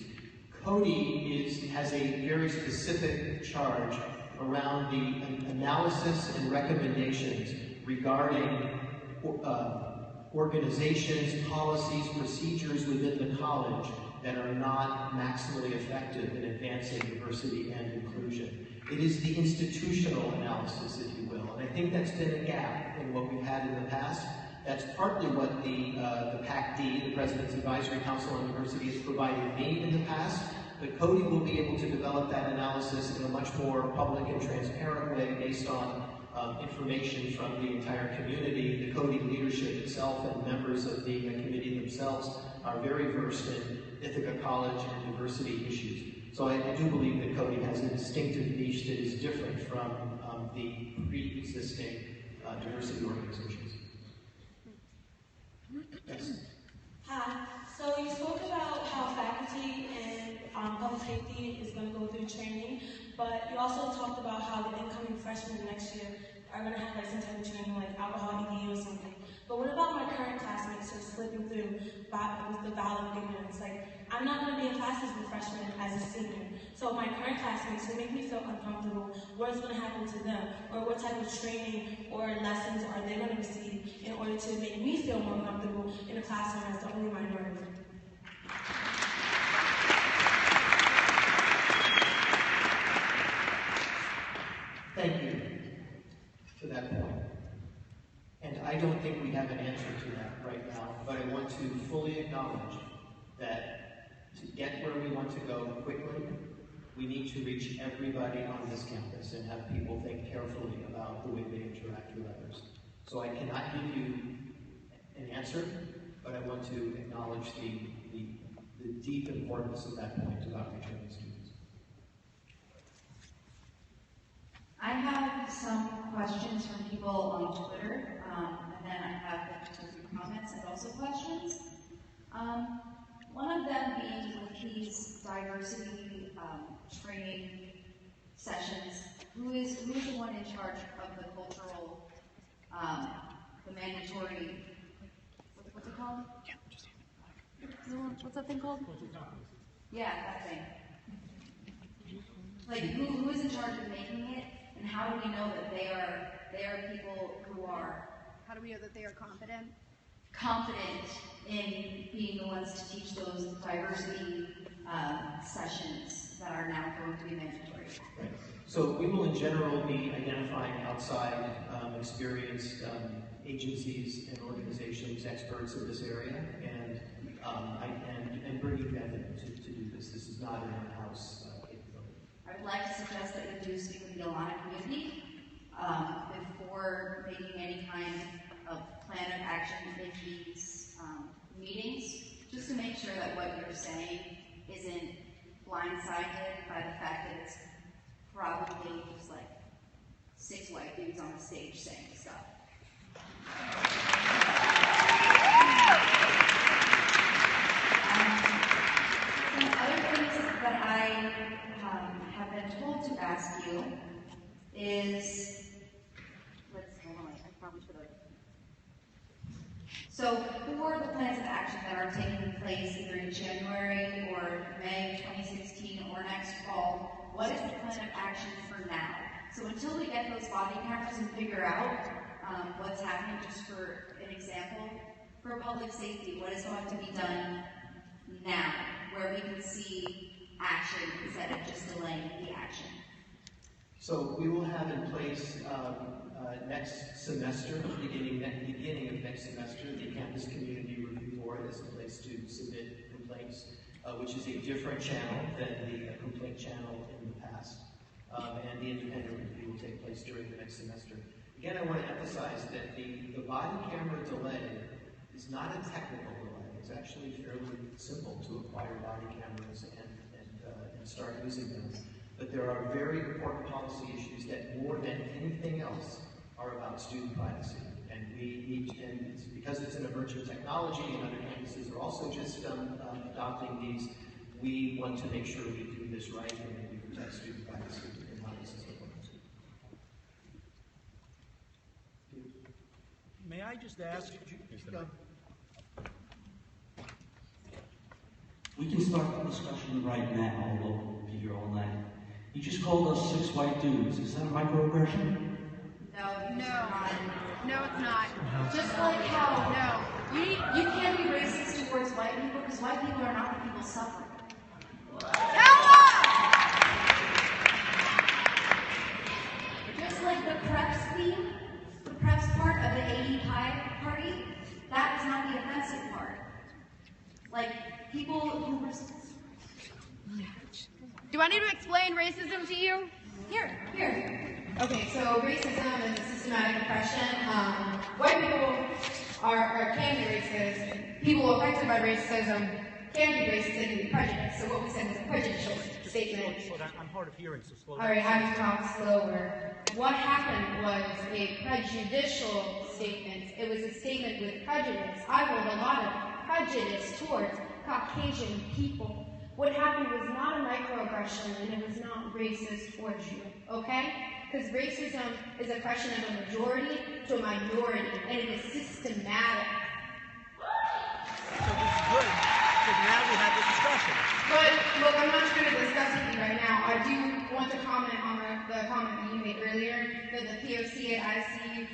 CODI has a very specific charge around the analysis and recommendations regarding organizations, policies, procedures within the college that are not maximally effective in advancing diversity and inclusion. It is the institutional analysis, if you will, and I think that's been a gap in what we've had in the past. That's partly what the PAC-D, the President's Advisory Council on Diversity, has provided me in the past, but CODI will be able to develop that analysis in a much more public and transparent way based on information from the entire community. The CODI leadership itself and members of the committee themselves are very versed in Ithaca College and diversity issues. So I do believe that CODI has a distinctive niche that is different from the pre-existing diversity organizations. Yes?
Hi. So you spoke about how faculty and public safety is going to go through training, but you also talked about how the incoming freshmen next year are going to have like some type of training, like alcohol, ED, or something. But what about my current classmates who are slipping through with the vow of ignorance? Like, I'm not going to be in classes with freshmen as a senior. So my current classmates who make me feel uncomfortable, what is going to happen to them? Or what type of training or lessons are they going to receive in order to make me feel more comfortable in a classroom as the only minority?
Thank you for that point. And I don't think we have an answer to that right now, but I want to fully acknowledge that to get where we want to go quickly, we need to reach everybody on this campus and have people think carefully about the way they interact with others. So I cannot give you an answer, but I want to acknowledge the deep importance of that point about returning students.
I have some questions from people on Twitter, and then I have some comments and also questions. One of them being with these diversity training sessions, who is the one in charge of the cultural, the mandatory, what's it called? What's that thing called? Yeah, that thing. Like, who is in charge of making it, and how do we know that they are people who are...
How do we know that they are confident?
Confident in being the ones to teach those diversity sessions that are now going to be mandatory.
Right. So we will in general be identifying outside experienced agencies and organizations, experts in this area, and bringing them in to do this. This is not an in-house capability.
I would like to suggest that you do speak with the Alana community before making any kind of plan of action in these meetings, just to make sure that what you're saying isn't blindsided by the fact that it's probably just like 6 white dudes on the stage saying stuff. Some other things that I have been told to ask you is, I probably should have. So for the plans of action that are taking place either in January or May 2016 or next fall, what is the plan of action for now? So until we get those body cameras and figure out what's happening, just for an example, for public safety, what is going to be done now, where we can see action instead of just delaying the action?
So we will have in place next semester, beginning of next semester, the Campus Community Review Board is a place to submit complaints, which is a different channel than the complaint channel in the past. And the independent review will take place during the next semester. Again, I want to emphasize that the body camera delay is not a technical delay. It's actually fairly simple to acquire body cameras and start using them. But there are very important policy issues that, more than anything else, are about student privacy. And we need, and because it's an emerging technology and other campuses are also just adopting these, we want to make sure we do this right and that we protect student privacy and how this is implemented.
May I just ask, we can start the discussion right now, we'll be here all night. You just called us 6 white dudes. Is that a microaggression?
No, it's not.
Just like how you can't be racist towards white people because white people are not the people suffering. Just like the preps theme, the preps part of the 80 pie party, that is not the offensive part. Like people who were.
Do I need to explain racism to you?
Here.
Okay, so racism is a systematic oppression. White people can be racist. People affected by racism can be racist and be prejudiced. So what we said was a prejudicial statement.
Slow down. I'm hard of hearing, so slow down.
All right, I have to talk slower. What happened was a prejudicial statement. It was a statement with prejudice. I hold a lot of prejudice towards Caucasian people. What happened was not a microaggression, and it was not racist towards you, okay? Because racism is oppression of a majority to a minority, and it is systematic.
So this is good, because now we have the discussion.
But, look, I'm not trying to discuss with you right now. I do want to comment on the comment that you made earlier, that the POC at IC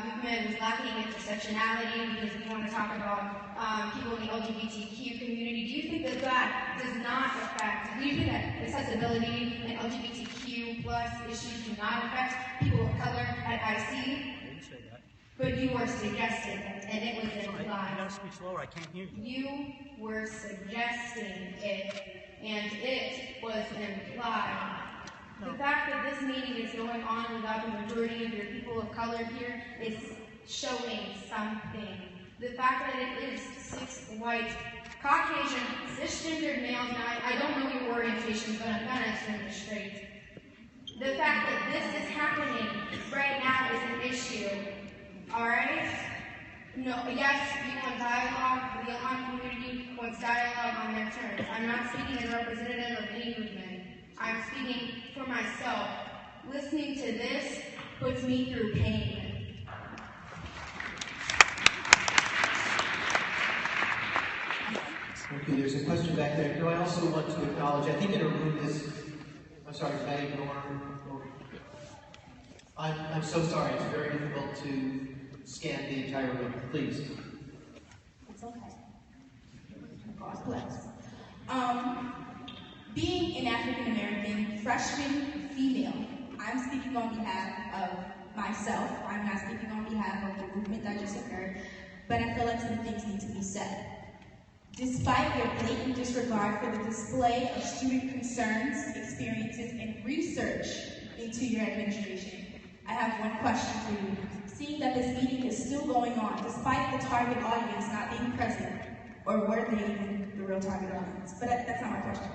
movement was lacking intersectionality because we want to talk about people in the LGBTQ community. Do you think that that does not affect, do you think that accessibility and LGBTQ plus issues do not affect people of color at IC?
I didn't say that.
But you were suggesting it, and it was implied.
You gotta speak slower, I can't hear you.
You were suggesting it, and it was implied. No. The fact that this meeting is going on without the majority of your people of color here is showing something. The fact that it is 6 white, Caucasian, cisgendered males, now I don't know your orientation, but I'm gonna assume you're straight. The fact that this is happening right now is an issue. Alright? No, yes, you want dialogue, the Ilhan community wants dialogue on their terms. I'm not speaking as representative of any movement. I'm speaking for myself. Listening to this puts me through pain.
Okay, there's a question back there. Do I also want to acknowledge, I think in a room this, I'm sorry, did I ignore? I'm so sorry, it's very difficult to scan the entire room. Please.
It's okay. God bless. Being an African American freshman female, I'm speaking on behalf of myself. I'm not speaking on behalf of the movement that just occurred, but I feel like some things need to be said. Despite your blatant disregard for the display of student concerns, experiences, and research into your administration, I have one question for you. Seeing that this meeting is still going on, despite the target audience not being present, or were they even the real target audience? But that's not my question.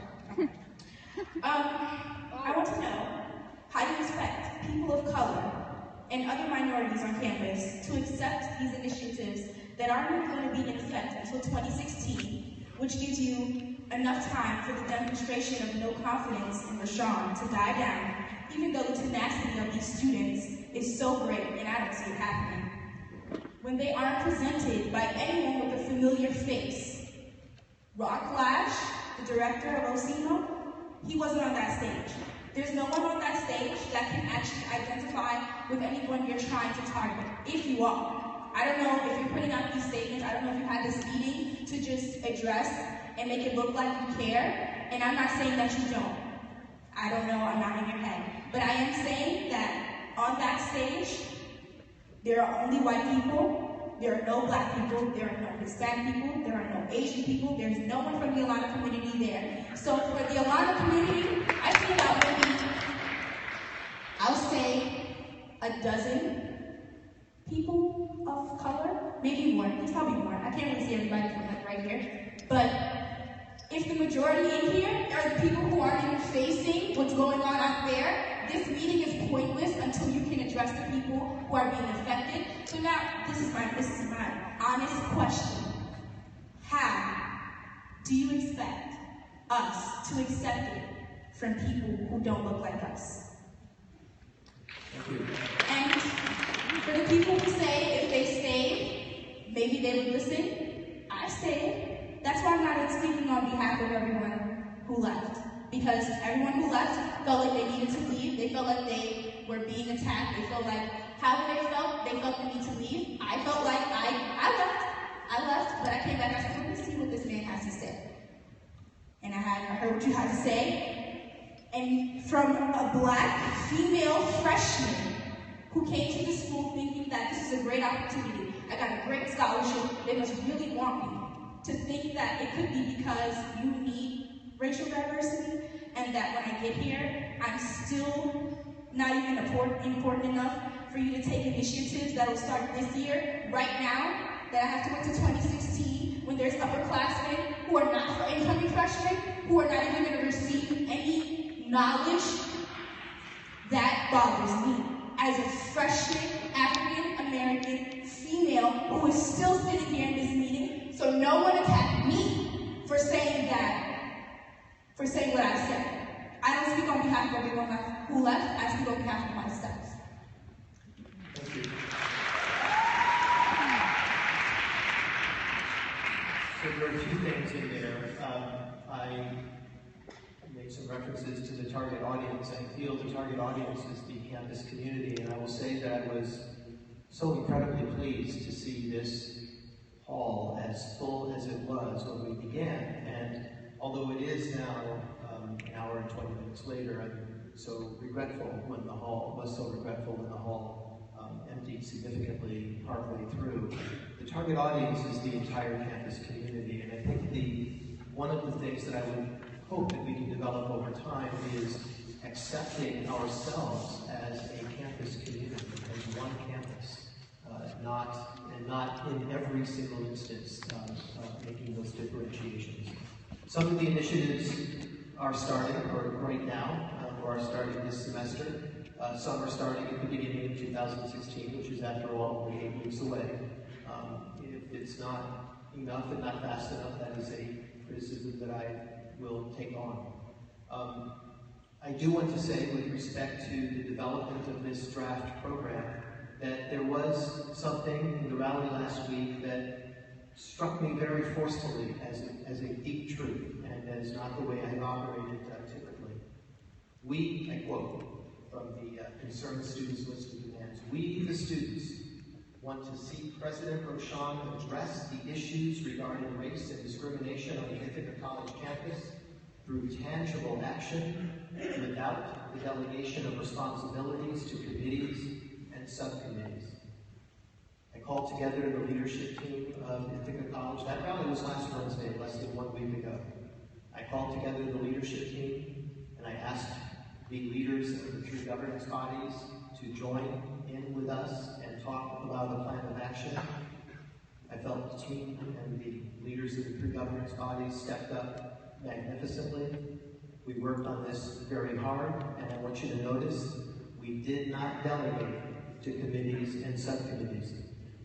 I want to know, How do you expect people of color and other minorities on campus to accept these initiatives that aren't going to be in effect until 2016, which gives you enough time for the demonstration of no confidence in Rashawn to die down, even though the tenacity of these students is so great and I don't see it happening? When they aren't presented by anyone with a familiar face. Rock Lash, the director of Osino, he wasn't on that stage. There's no one on that stage that can actually identify with anyone you're trying to target, if you are. I don't know if you're putting out these statements, I don't know if you had this meeting to just address and make it look like you care, and I'm not saying that you don't. I don't know, I'm not in your head. But I am saying that on that stage, there are only white people, there are no black people, there are no Hispanic people, there are no Asian people, there's no one from the Alana community there. So for the Alana community, I feel about maybe, I'll say, a dozen people of color, maybe more, there's probably more. I can't really see everybody from like right here. But if the majority in here are the people who aren't even facing what's going on out there, this meeting is pointless until you can address the people who are being affected. So now, this is my honest question. How do you expect us to accept it from people who don't look like us? And for the people who say if they stayed, maybe they would listen, I stayed. That's why I'm not speaking on behalf of everyone who left. Because everyone who left felt like they needed to leave. They felt like they were being attacked. They felt like, however they felt the need to leave. I felt like I left, but I came back and I said, let me see what this man has to say. And I heard what you had to say. And from a black female freshman who came to the school thinking that this is a great opportunity, I got a great scholarship, they must really want me, to think that it could be because you need racial diversity, and that when I get here, I'm still not even important enough for you to take initiatives that will start this year, right now, that I have to wait to 2016, when there's upperclassmen who are not for incoming freshmen, who are not even going to receive any knowledge. That bothers me. As a freshman, African-American female who is still sitting here in this meeting, so no one attacked me for saying what I said. I don't speak on behalf of everyone who left, I speak on behalf of myself.
Thank you. So there are a few things in there. I made some references to the target audience. I feel the target audience is the campus community, and I will say that I was so incredibly pleased to see this hall as full as it was when we began. And although it is now an hour and 20 minutes later, I'm so regretful when the hall emptied significantly partway through. The target audience is the entire campus community, and I think one of the things that I would hope that we can develop over time is accepting ourselves as a campus community, as one campus, not in every single instance making those differentiations. Some of the initiatives are starting, or right now, or are starting this semester. Some are starting at the beginning of 2016, which is, after all, only 8 weeks away. If it's not enough and not fast enough, that is a criticism that I will take on. I do want to say, with respect to the development of this draft program, that there was something in the rally last week that struck me very forcefully as a deep truth, and that is not the way I have operated typically. We, I quote from the Concerned Students List of Demands, we, the students, want to see President Rochon address the issues regarding race and discrimination on the Ithaca College campus through tangible action without the delegation of responsibilities to committees and subcommittees. I called together the leadership team of Ithaca College. That rally was last Wednesday, less than 1 week ago. I called together the leadership team, and I asked the leaders of the 3 governance bodies to join in with us and talk about a plan of action. I felt the team and the leaders of the 3 governance bodies stepped up magnificently. We worked on this very hard, and I want you to notice we did not delegate to committees and subcommittees.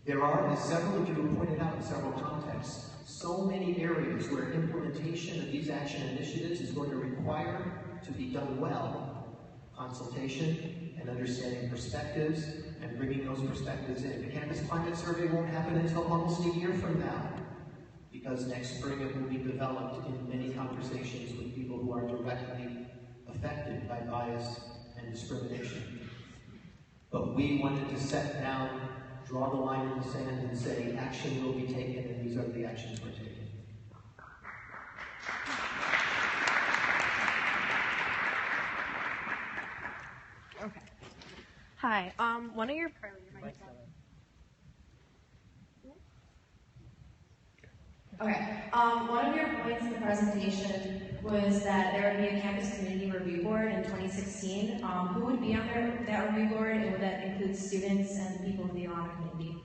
There are, as several of you have pointed out in several contexts, so many areas where implementation of these action initiatives is going to require to be done well, consultation and understanding perspectives and bringing those perspectives in. The campus climate survey won't happen until almost a year from now, because next spring it will be developed in many conversations with people who are directly affected by bias and discrimination. But we wanted to set down, draw the line in the sand and say action will be taken, and these are the actions we're taking.
Okay. Hi. One of your
Okay. One of your points in the presentation was that there would be a campus community review board in 2016. Who would be on that review board, and would that include students and people in the Ithaca community?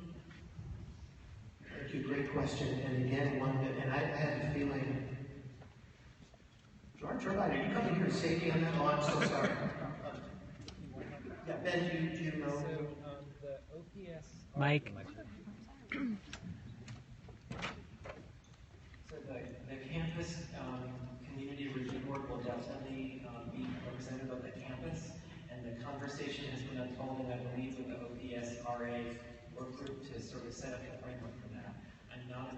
Thank you. Great question. And again, one that, and I had a feeling, George, are you coming here to save me on that? Oh, I'm so sorry. Yeah, Ben, do you know?
So, the OPS...
Mike.
So the campus community review board will definitely be representative of the campus, and the conversation has been unfolding, I believe, with the OPS RA work group to sort of set up the framework for that. I'm not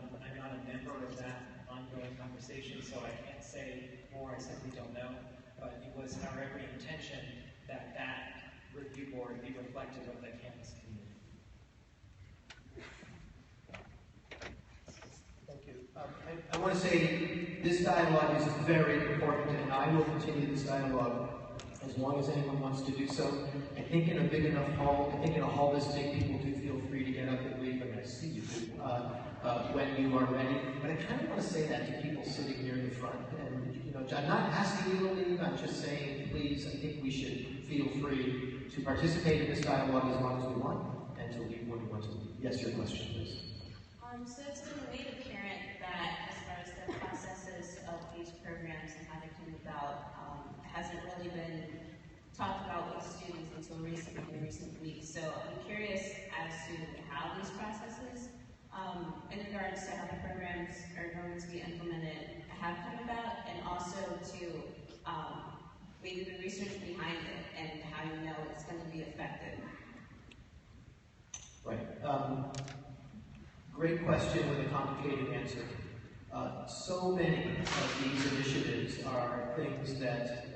a member of that ongoing conversation, so I can't say more. I simply don't know. But it was our every intention that that review board be reflective of the campus community.
Thank you. I want to say this dialogue is very important, and I will continue this dialogue as long as anyone wants to do so. I think in a big enough hall, I think in a hall this big, people do feel free to get up and leave, and I see you when you are ready. But I kind of want to say that to people sitting near the front. And you know, I'm not asking you to leave. I'm just saying, please, I think we should feel free to participate in this dialogue as long as we want, and to leave when we want to leave. Yes, your question, please.
So it's been made apparent that as far as the processes of these programs and how they came about, hasn't really been talked about with students until in recent weeks. So I'm curious as to how these processes, in regards to how the programs are going to be implemented, have come about, and also to maybe the research behind it and how you know it's going to be effective.
Right. Great question with a complicated answer. So many of these initiatives are things that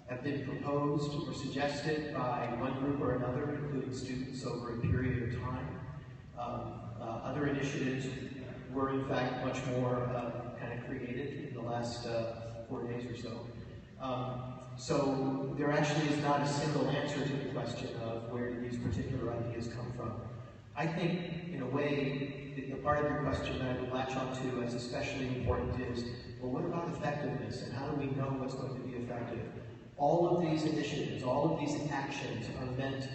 have been proposed or suggested by one group or another, including students, over a period of time. Other initiatives were, in fact, much more kind of created in the last 4 days or so. So there actually is not a single answer to the question of where do these particular ideas come from. I think, in a way, the part of your question that I would latch onto as especially important is, well, what about effectiveness, and how do we know what's going to be effective? All of these initiatives, all of these actions are meant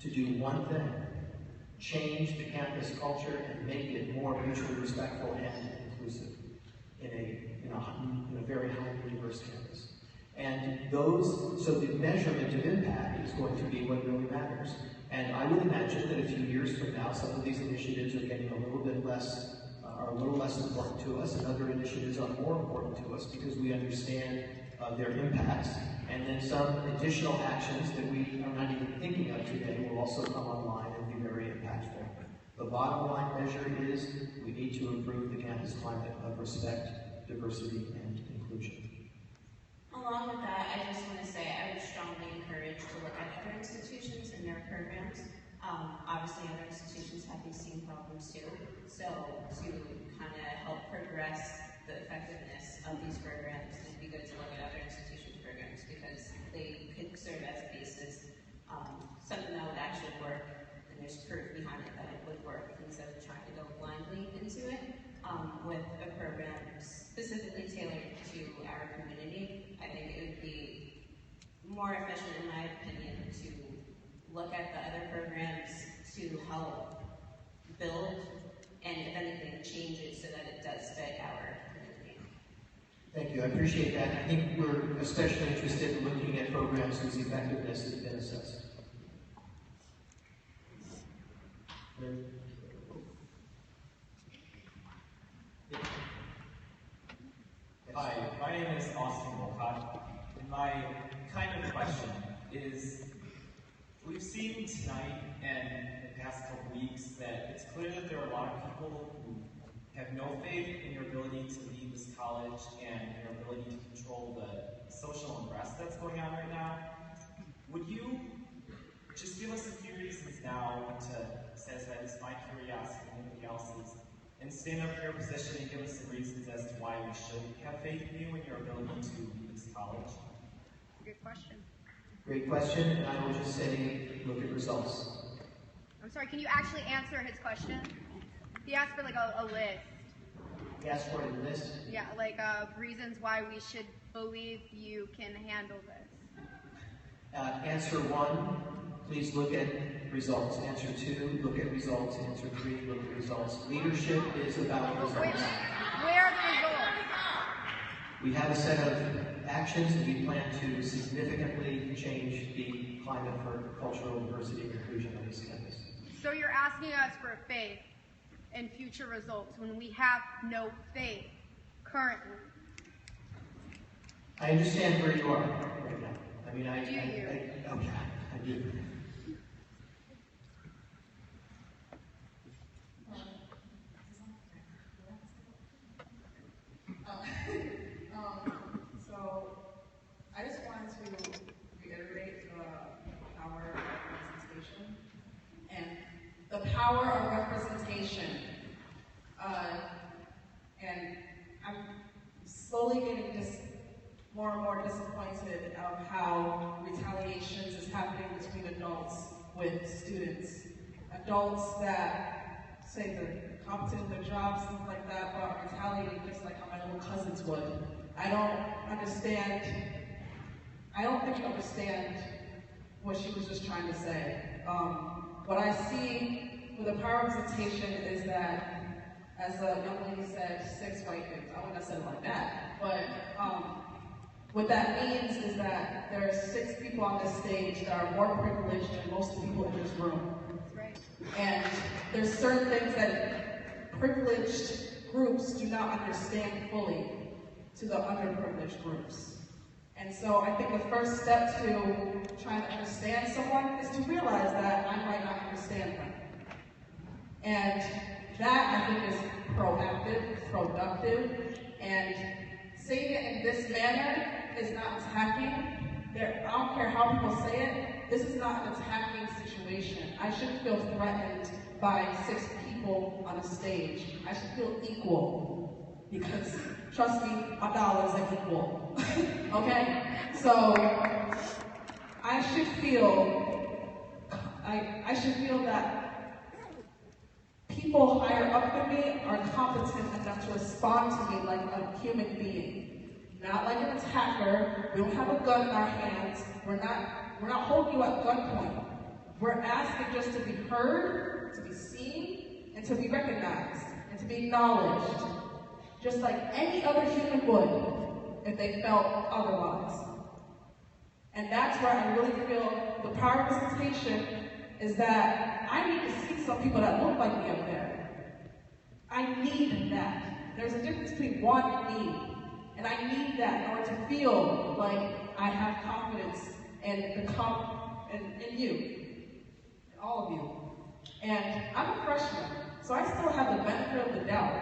to do one thing: change the campus culture and make it more mutually respectful and inclusive in a very highly diverse campus. And so the measurement of impact is going to be what really matters. And I would imagine that a few years from now, some of these initiatives are getting a little bit less, are a little less important to us, and other initiatives are more important to us because we understand their impacts. And then some additional actions that we are not even thinking of today will also come online and be very impactful. The bottom line measure is we need to improve the campus climate of respect, diversity, and inclusion.
Along with that, I just want to say I would strongly encourage to look at other institutions and their programs. Obviously, other institutions have these same problems too. So to kind of help progress the effectiveness of these programs, it'd be good to look at other institutions' programs because they could serve as a basis, something that would actually work, and there's proof behind it that it would work instead of trying to go blindly into it with a program specifically tailored to our community. I think it would be more efficient, in my opinion, to look at the other programs to help build and, if anything, change it so that it does fit our community.
Thank you, I appreciate that. I think we're especially interested in looking at programs whose effectiveness has been assessed.
Hi, my name is Austin Wolcott, and my kind of question is, we've seen tonight and the past couple weeks that it's clear that there are a lot of people who have no faith in your ability to lead this college and your ability to control the social unrest that's going on right now. Would you just give us a few reasons now to satisfy this my curiosity and anybody else's, and stand up for your position and give us some reasons as to why we should have faith in you and your ability to lead this college?
Good question.
Great question, and I will just say, look at results.
I'm sorry, can you actually answer his question? He asked for like a list.
He asked for a list?
Yeah, like reasons why we should believe you can handle this.
Answer 1, please look at results. Answer 2, look at results. Answer 3, look at results. Leadership is about results.
Where are the results?
We have a set of actions, and we plan to significantly change the climate for cultural diversity and inclusion on this campus.
So you're asking us for faith in future results when we have no faith currently.
I understand where you are right now. I mean, I do.
So, I just wanted to reiterate the power of representation and the power of representation. And I'm slowly getting more and more disappointed of how retaliations is happening between adults with students. Adults that say they're competent in their jobs, things like that, but are retaliating just like how my little cousins would. I don't think you understand what she was just trying to say. What I see with the power representation is that, as a young lady said, 6 white kids. I wouldn't have said it like that, but what that means is that there are 6 people on this stage that are more privileged than most of the people in this room. And there's certain things that privileged groups do not understand fully to the underprivileged groups. And so I think the first step to trying to understand someone is to realize that I might not understand them. And that, I think, is proactive, productive, and saying it in this manner is not attacking. I don't care how people say it, this is not an attacking situation. I shouldn't feel threatened by 6 people on a stage. I should feel equal, because trust me, my dollars are equal. Okay? So I should feel that people higher up than me are competent enough to respond to me like a human being. Not like an attacker. We don't have a gun in our hands. We're not holding you at gunpoint. We're asking just to be heard, to be seen, and to be recognized, and to be acknowledged. Just like any other human would if they felt otherwise. And that's where I really feel the power of representation is that I need to see some people that look like me up there. I need that. There's a difference between want and need. And I need that in order to feel like I have confidence in you, in all of you. And I'm a freshman, so I still have the benefit of the doubt.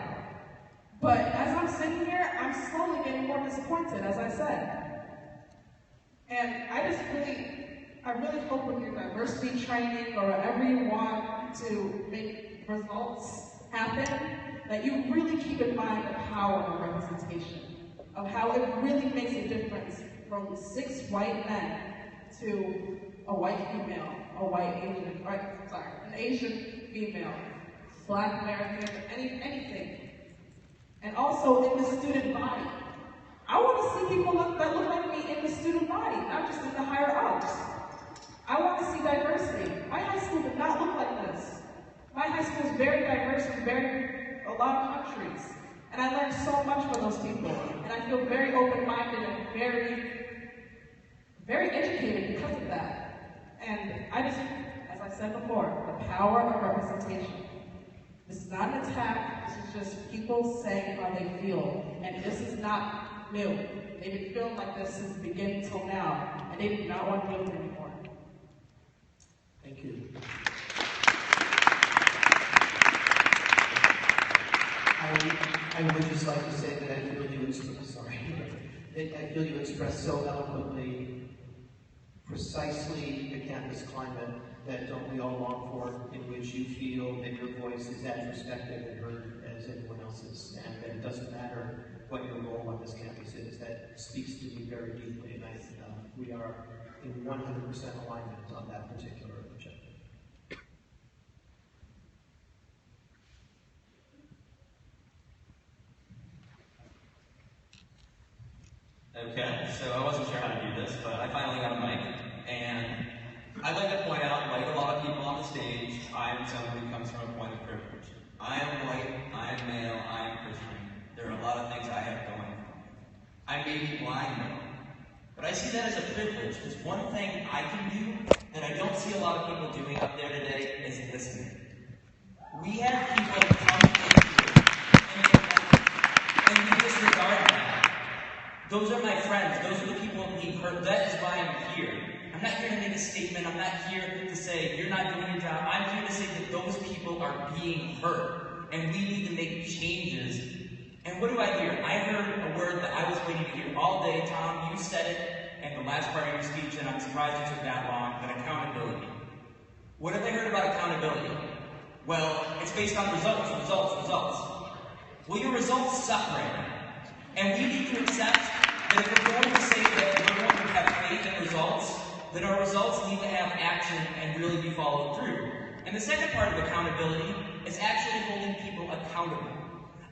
But as I'm sitting here, I'm slowly getting more disappointed, as I said. And I really hope with your diversity training or whatever you want to make results happen, that you really keep in mind the power of representation, of how it really makes a difference from 6 white men to a white female, an Asian female, Black American, anything. And also in the student body. I want to see people that look like me in the student body, not just in the higher ups. I want to see diversity. My high school did not look like this. My high school is very diverse from a lot of countries. And I learned so much from those people. And I feel very open-minded and very educated because of that. And I just, as I said before, the power of representation. This is not an attack, this is just people saying how they feel. And this is not new. They've been feeling like this since the beginning till now, and they do not want to deal with it anymore.
Thank you. I would just like to say that I feel you express so eloquently precisely the campus climate that don't we all long for, in which you feel that your voice is as respected and heard as anyone else's, and that it doesn't matter what your role on this campus is. That speaks to me very deeply, and we are in 100% alignment on that particular objective.
Okay, so I wasn't sure how to do this, but I finally got a mic, and I'd like to point out, like a lot of people on the stage, I am someone who comes from a point of privilege. I am white, I am male, I am Christian. There are a lot of things I have going for me. I may be blind though, but I see that as a privilege, because one thing I can do that I don't see a lot of people doing up there today is listening. We have people come in here and we disregard that. Those are my friends. Those are the people being hurt. That is why I'm here. I'm not here to make a statement. I'm not here to say, you're not doing your job. I'm here to say that those people are being hurt. And we need to make changes. And what do I hear? I heard a word that I was waiting to hear all day. Tom, you said it in the last part of your speech, and I'm surprised it took that long, but accountability. What have I heard about accountability? Well, it's based on results. Well, your results suck right now. And we need to accept that if we're going to say that we're going to have faith in results, then our results need to have action and really be followed through. And the second part of accountability is actually holding people accountable.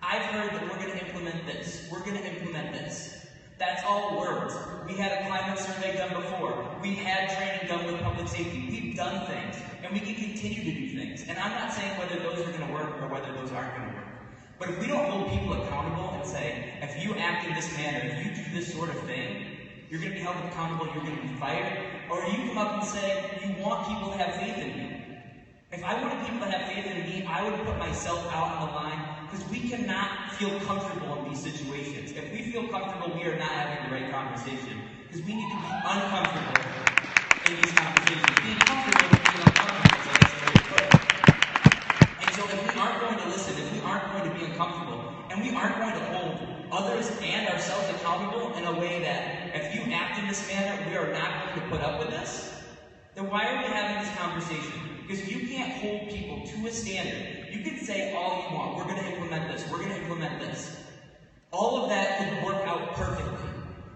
I've heard that we're going to implement this. We're going to implement this. That's all words. We had a climate survey done before. We had training done with public safety. We've done things, and we can continue to do things. And I'm not saying whether those are going to work or whether those aren't going to work. But if we don't hold people accountable and say, if you act in this manner, if you do this sort of thing, you're going to be held accountable, you're going to be fired, or you come up and say, you want people to have faith in you. If I wanted people to have faith in me, I would put myself out on the line, because we cannot feel comfortable in these situations. If we feel comfortable, we are not having the right conversation, because we need to be uncomfortable in these conversations. Being comfortable is being uncomfortable, so that's the way to put it. And so if we aren't going to listen, if we aren't going to be uncomfortable, and we aren't going to hold others and ourselves accountable in a way that if you act in this manner, we are not going to put up with this, then why are we having this conversation? Because you can't hold people to a standard. You can say all you want. We're going to implement this. We're going to implement this. All of that could work out perfectly.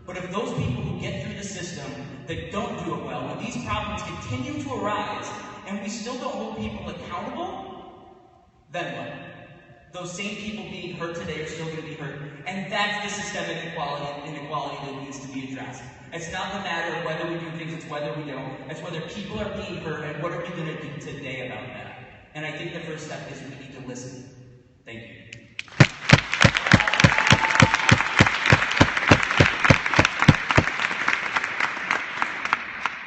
But if those people who get through the system that don't do it well, when these problems continue to arise, and we still don't hold people accountable, then what? Those same people being hurt today are still going to be hurt. And that's the systemic inequality that needs to be addressed. It's not the matter of whether we do things, it's whether we don't. It's whether people are being hurt, and what are we going to do today about that? And I think the first step is we need to listen. Thank you.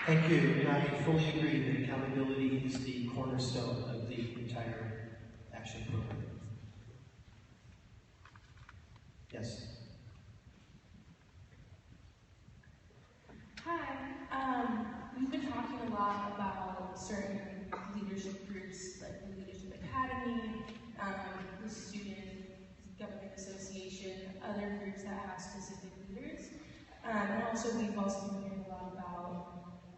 Thank you, and I fully agree that accountability is the cornerstone of the entire action program. Yes.
Hi. We've been talking a lot about certain leadership groups, like the Leadership Academy, the Student Government Association, other groups that have specific leaders. And also we've also been hearing a lot about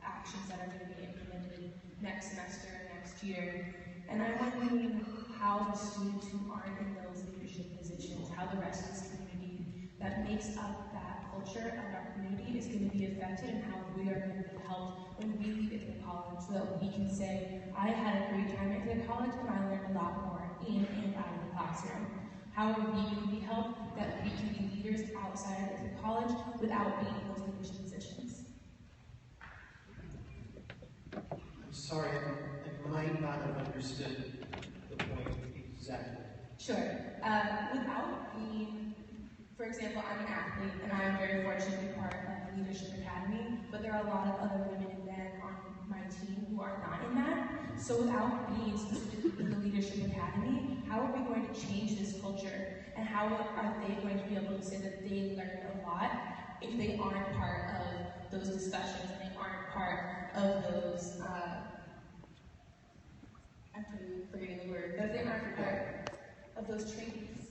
actions that are going to be implemented next semester, next year. And I'm wondering how the students who aren't in those leadership positions, how the rest of this community that makes up that culture of our community is going to be affected, and how we are going to help when we leave it in college, so that we can say, I had a great time at the college and I learned a lot more in and out of the classroom. How are we going to be helped that we can be leaders outside of the college without being in those leadership positions?
I'm sorry, I might not have understood the point exactly.
Sure. Without being, for example, I'm an athlete and I'm very fortunate to be part of Leadership Academy, but there are a lot of other women and men on my team who are not in that. So without being specifically in the Leadership Academy, how are we going to change this culture? And how are they going to be able to say that they learned a lot if they aren't part of those discussions and they aren't part of those, I'm forgetting the word, that they aren't part of those trainings?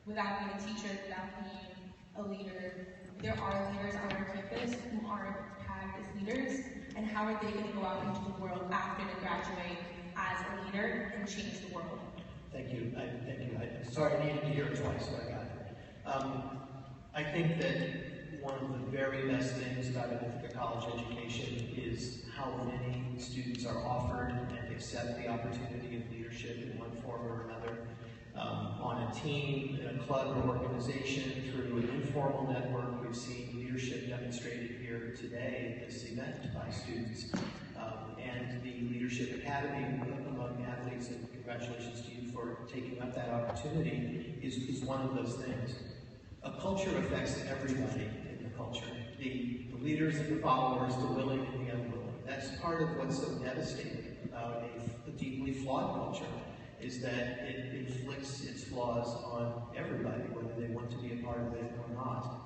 Without being a teacher, without being a leader, there are leaders on our campus who aren't tagged as leaders, and how are they going to go out into the world after they graduate as a leader and change the world?
Thank you. Thank you. I'm sorry I needed to hear it twice, but I got it. I think that one of the very best things about an Ithaca College education is how many students are offered and accept the opportunity of leadership in one form or another. On a team, in a club or organization, through an informal network, we've seen leadership demonstrated here today at this event by students. And the Leadership Academy among athletes, and congratulations to you for taking up that opportunity, is one of those things. A culture affects everybody in the culture. The leaders and the followers, the willing and the unwilling. That's part of what's so devastating about a deeply flawed culture, is that it inflicts its flaws on everybody, whether they want to be a part of it or not.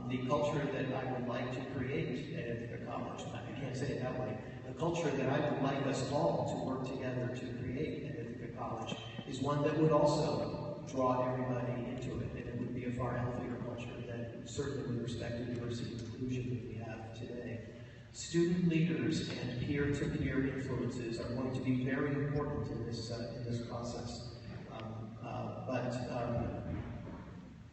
The culture that I would like to create at Ithaca College, I can't say it that way, the culture that I would like us all to work together to create at Ithaca College is one that would also draw everybody into it, and it would be a far healthier culture than certainly with respect to diversity and inclusion that we have today. Student leaders and peer-to-peer influences are going to be very important in this process.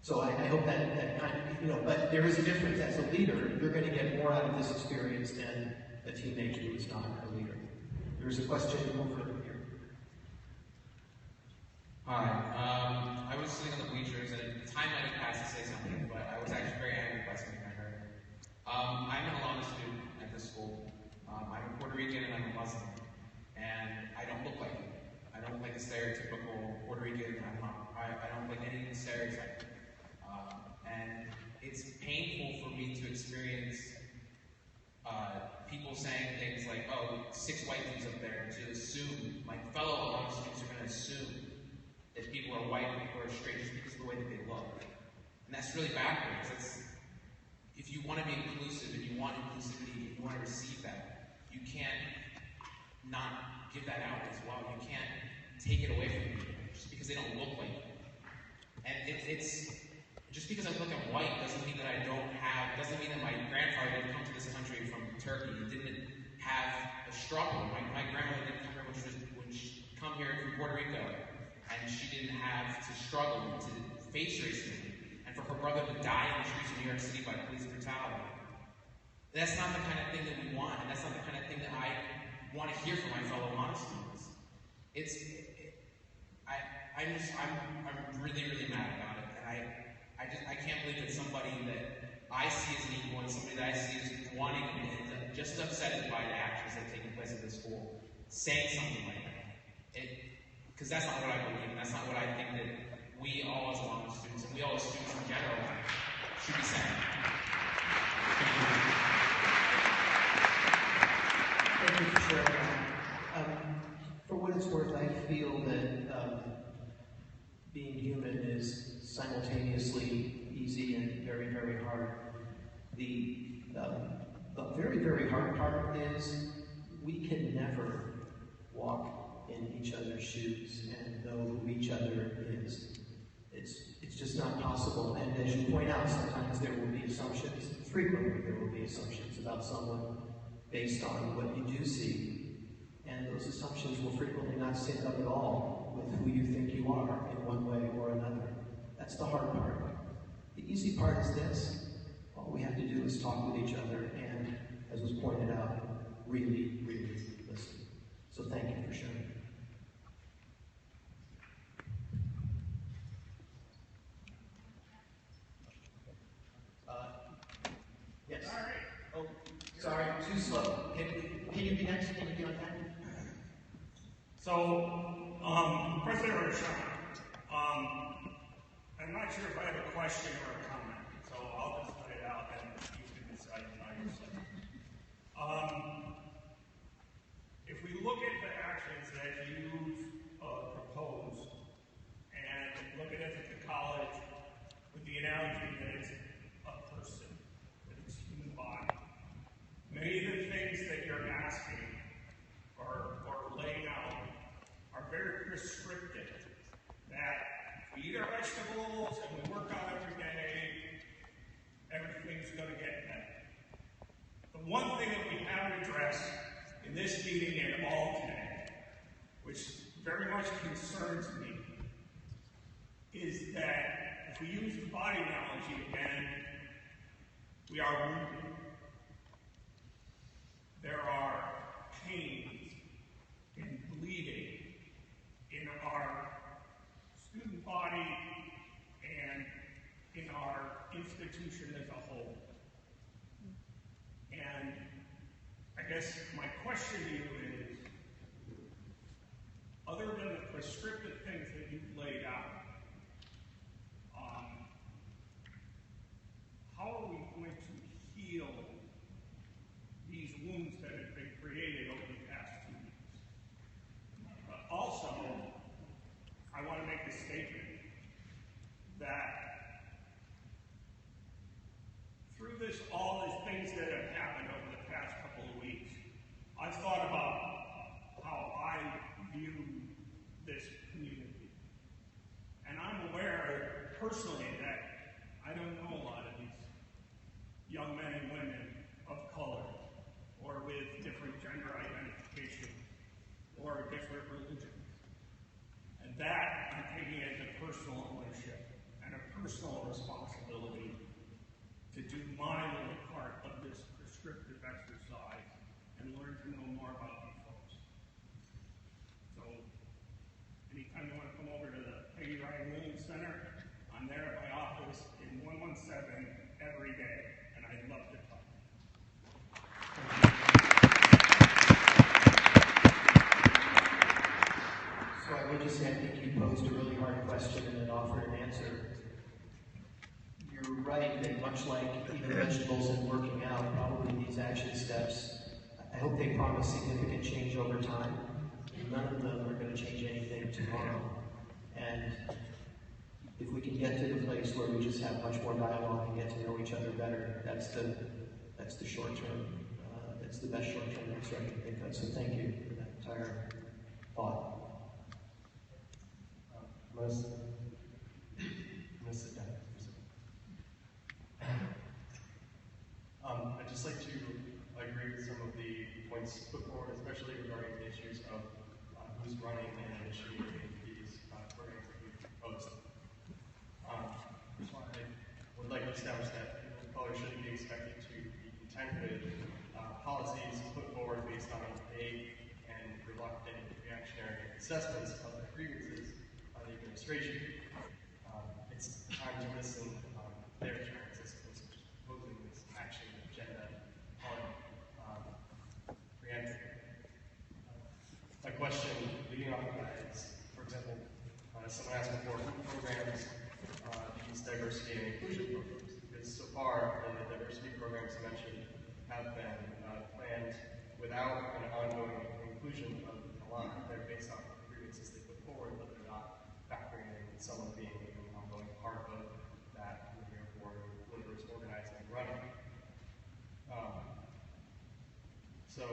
So I hope that kind of, but there is a difference. As a leader, you're going to get more out of this experience than a teenager who is not a leader. There's a question over here.
Hi, I was sitting on the bleachers, and time might have passed to say something, but I was actually very angry by something I heard. I'm an alumni student at this school. I'm a Puerto Rican and I'm a Muslim, and I don't look like it. I don't look like a stereotypical Puerto Rican. I don't like any stereotype. And it's painful for me to experience people saying things like, oh, 6 white dudes up there, to assume, my fellow alumni students are going to assume that people are white and people are straight just because of the way that they look. And that's really backwards. If you want to be inclusive and you want inclusivity and you want to receive that, you can't not give that out as well. You can't take it away from people just because they don't look like you. And it's just because I look at white doesn't mean that doesn't mean that my grandfather didn't come to this country from Turkey. He didn't have a struggle. My grandmother didn't come here when she come here from Puerto Rico, and she didn't have to struggle to face racism, and for her brother to die in the streets of New York City by police brutality. That's not the kind of thing that we want, and that's not the kind of thing that I want to hear from my fellow honor students. I'm really, really mad about it, and I can't believe that somebody that I see as an equal and somebody that I see as wanting and just as upset by the actions that are taking place at this school, saying something like that. Because that's not what I believe, and that's not what I think that we all as alumni students, and we all as students in general, should be saying.
Thank you for sharing that. For what it's worth, I feel that being human is simultaneously easy and very, very hard. The very, very hard part is we can never walk in each other's shoes and know who each other is. It's just not possible. And as you point out, sometimes there will be assumptions. Frequently there will be assumptions about someone based on what you do see. And those assumptions will frequently not sync up at all with who you think you are in one way or another. That's the hard part. The easy part is this. All we have to do is talk with each other and, as was pointed out, really, really listen. So thank you for sharing. Yes. Oh, sorry, too slow. Can you be next? Can you be on time?
So, President Rashad, I'm not sure if I have a question or a comment, so I'll just put it out and you can decide by yourself. If we look at the actions that you've proposed and look at it at the college with the analogy that it's a person, that it's human body, many of the things that you're asking or laying out are very prescriptive. That we eat our vegetables and we work out every day, everything's going to get better. The one thing that we haven't addressed in this meeting at all today, which very much concerns me, is that if we use the body analogy again, we are wounded. There are pains and bleeding in our student body and in our institution as a whole. And I guess my question to you is, other than the prescriptive things that you've laid out, how are we going to heal these wounds that have been created over the past 2 weeks? Also, I want to make a statement that through this, all these things that have happened over the past couple of weeks, I've thought about how I view this community. And I'm aware personally that I don't know a lot of these young men and women of color, or with different gender identification, or different religions. And that I'm taking as a personal ownership and a personal responsibility to do my little part of this prescriptive exercise and learn to know more about these folks. So, anytime you want to come over to the Peggy Ryan Williams Center, I'm there at my office in 117 every day, and I'd love to talk.
So I would just say, I think you posed a really hard question and then offered an answer. You're right that much like eating vegetables and working out, probably these action steps, I hope they promise significant change over time. None of them are going to change anything tomorrow. And if we can get to the place where we just have much more dialogue and get to know each other better, that's the short term. That's the best short term answer I can think of. So thank you for that entire thought.
I'm going to sit down. I'd just like to agree with some of the points put forward, especially regarding the issues of who's running and initiating these programs that we've proposed. I would like to establish that people of color shouldn't be expected to be content with policies put forward based on vague and reluctant reactionary assessments of the grievances by the administration. It's time to listen their terms as opposed to just proposing this action agenda on preempting. My question leading off of that is, for example, someone asked before who programs these diversity and inclusion programs, because so far the diversity programs mentioned have been planned without an ongoing inclusion of a lot. They're based on grievances they put forward, but they're not factoring in someone being an ongoing part of that, and therefore whoever is organizing and running. So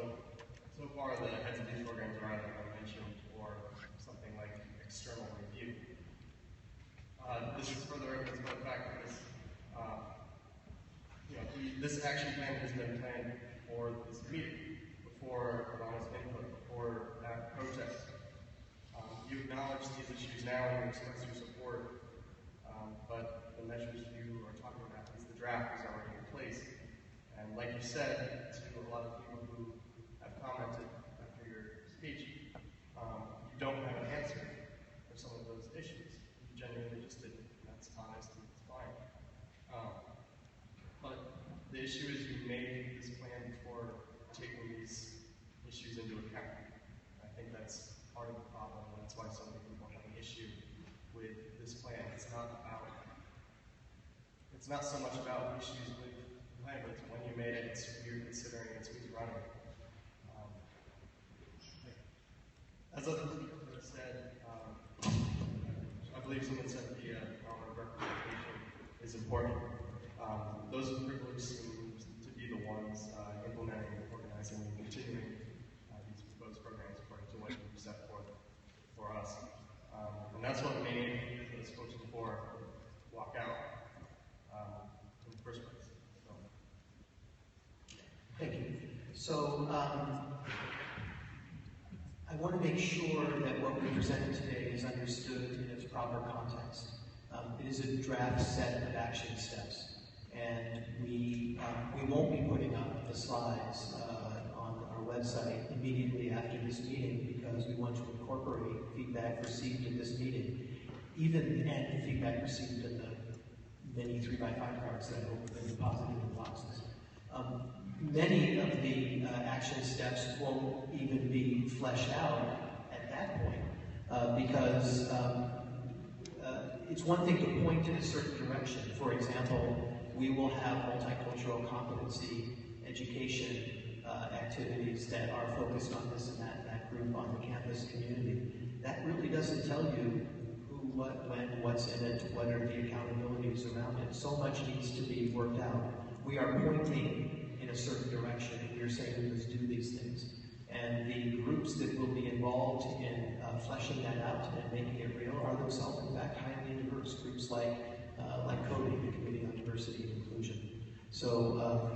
far the heads of these programs are either unmentioned or something like external review. This is further evidence by the fact that this action plan has been planned for this meeting, before Alana's input, before that protest. You acknowledge these issues now and you express your support, but the measures you are talking about, at least the draft, is already in place. And like you said to a lot of people who have commented after your speech, you don't have an answer for some of those issues. You genuinely just didn't. That's honest and it's fine. But the issue is you made this plan before taking these issues into account. I think that's part of the problem, and that's why so many people have an issue with this plan. It's not so much about issues with the plan, but when you made it, it's who you're considering, it's who's running. As other people have said, I believe someone said the power of representation is important. Those privileged seem to be the ones implementing, organizing, and continuing these proposed programs according to what you set forth for us. And that's what made those folks before walk out in the first place. So.
Thank you. So I want to make sure that what we presented today is understood in its proper context. It is a draft set of action steps, and we won't be putting up the slides on our website immediately after this meeting because we want to incorporate feedback received at this meeting, and feedback received in the many 3x5 cards that have been deposited in the boxes. Many of the action steps won't even be fleshed out at that point because it's one thing to point in a certain direction. For example, we will have multicultural competency education activities that are focused on this and that group on the campus community. That really doesn't tell you who, what, when, what's in it, what are the accountabilities around it. So much needs to be worked out. We are pointing in a certain direction, and we are saying we must do these things. And the groups that will be involved in fleshing that out and making it real are themselves, in fact, highly diverse. Groups like CODI, the Committee on Diversity and Inclusion. So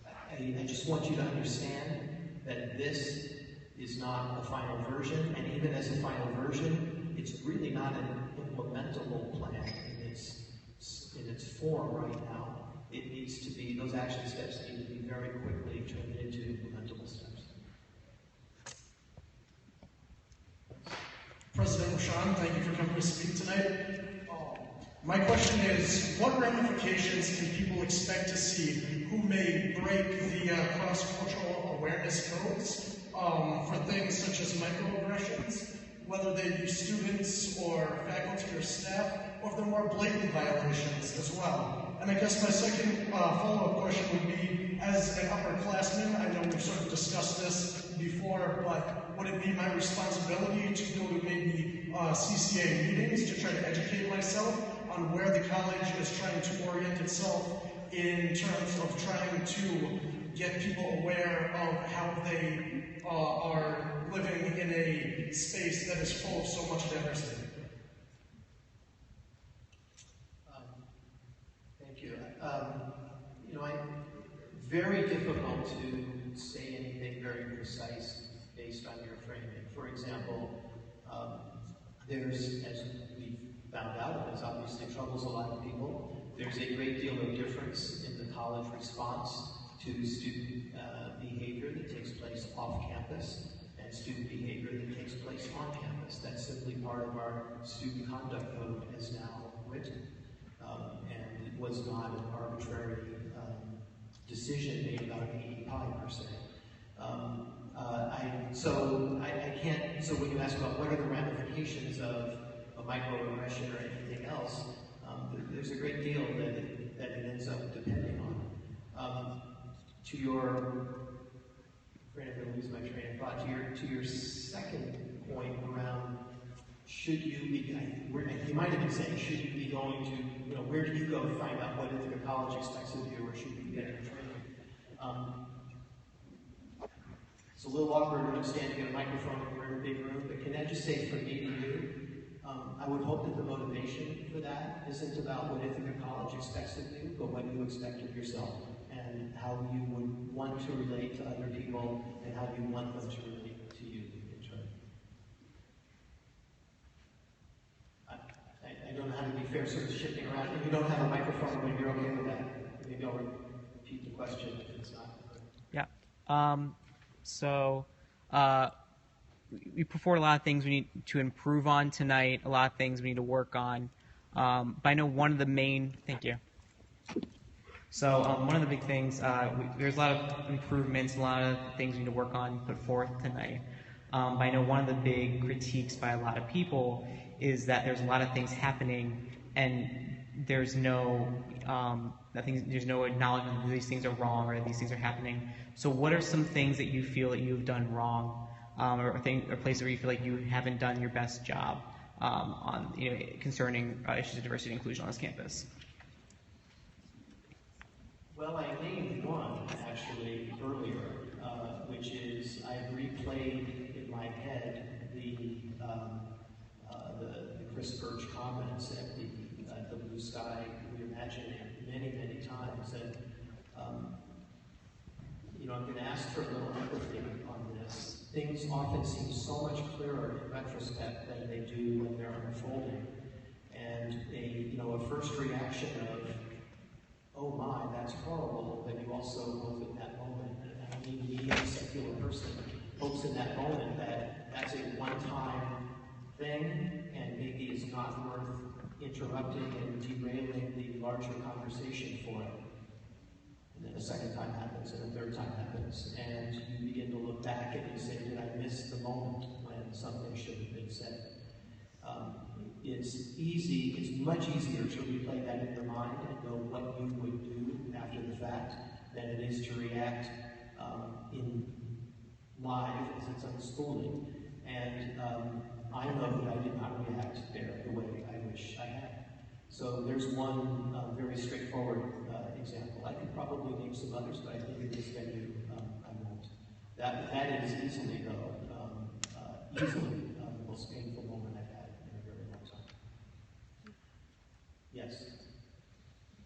I just want you to understand that this is not a final version, and even as a final version, it's really not an implementable plan in its form right now. It needs to be, those action steps need to be very quickly turned into implementable steps.
President Rashan, thank you for coming to speak tonight. My question is, what ramifications can people expect to see who may break the cross-cultural awareness codes for things such as microaggressions, whether they be students or faculty or staff, or if they're more blatant violations as well? And I guess my second follow-up question would be, as an upperclassman, I know we've sort of discussed this before, but would it be my responsibility to go to maybe CCA meetings to try to educate myself on where the college is trying to orient itself in terms of trying to get people aware of how they are living in a space that is full of so much diversity?
Thank you. Very difficult to say anything very precise based on your framing. For example, there's, as we've found out, and this obviously troubles a lot of people, there's a great deal of difference in the college response to student behavior that takes place off campus and student behavior that takes place on campus. That's simply part of our student conduct code as now written. And it was not an arbitrary decision made about AE Pi per se. So when you ask about what are the ramifications of a microaggression or anything else, there's a great deal that it ends up depending on. To your, I'm afraid I'm going to lose my train of thought, to your second point around should you be, you might have been saying, should you be going to, where do you go to find out what Ithaca College expects of you, or should you be getting training? It's a little awkward when I'm standing in a microphone and we're in a big room, but can I just say from me to you, I would hope that the motivation for that isn't about what Ithaca College expects of you, but what you expect of yourself, and how you would want to relate to other people, and how you want them to relate to you in turn. I don't know how to be fair, sort of shifting around. If you don't have a microphone, maybe you're okay with that. Maybe I'll repeat the question if it's not.
Yeah. We put forward a lot of things we need to improve on tonight, a lot of things we need to work on. But I know one of the main, thank you. So one of the big things, there's a lot of improvements, a lot of things we need to work on, put forth tonight. But I know one of the big critiques by a lot of people is that there's a lot of things happening, and there's no there's no acknowledgement that these things are wrong or these things are happening. So what are some things that you feel that you've done wrong, or places where you feel like you haven't done your best job on concerning issues of diversity and inclusion on this campus?
Well, I named one actually earlier, which is I've replayed in my head the Chris Birch comments at the Blue Sky Reimagining many times, and I'm going to ask for a little empathy on this. Things often seem so much clearer in retrospect than they do when they're unfolding, and a first reaction of, oh my, that's horrible, but you also hope in that moment, and I mean me as a secular person, hopes in that moment that that's a one-time thing and maybe is not worth interrupting and derailing the larger conversation for it. And then a second time happens, and a third time happens, and you begin to look back and you say, did I miss the moment when something should have been said? It's much easier to replay that in your mind and know what you would do after the fact than it is to react in live as it's unspooling. And I know that I did not react there the way I wish I had. So there's one very straightforward example. I could probably name some others, but I think in this venue I won't. That is easily, though, the most painful moment I've had in a very long time. Yes?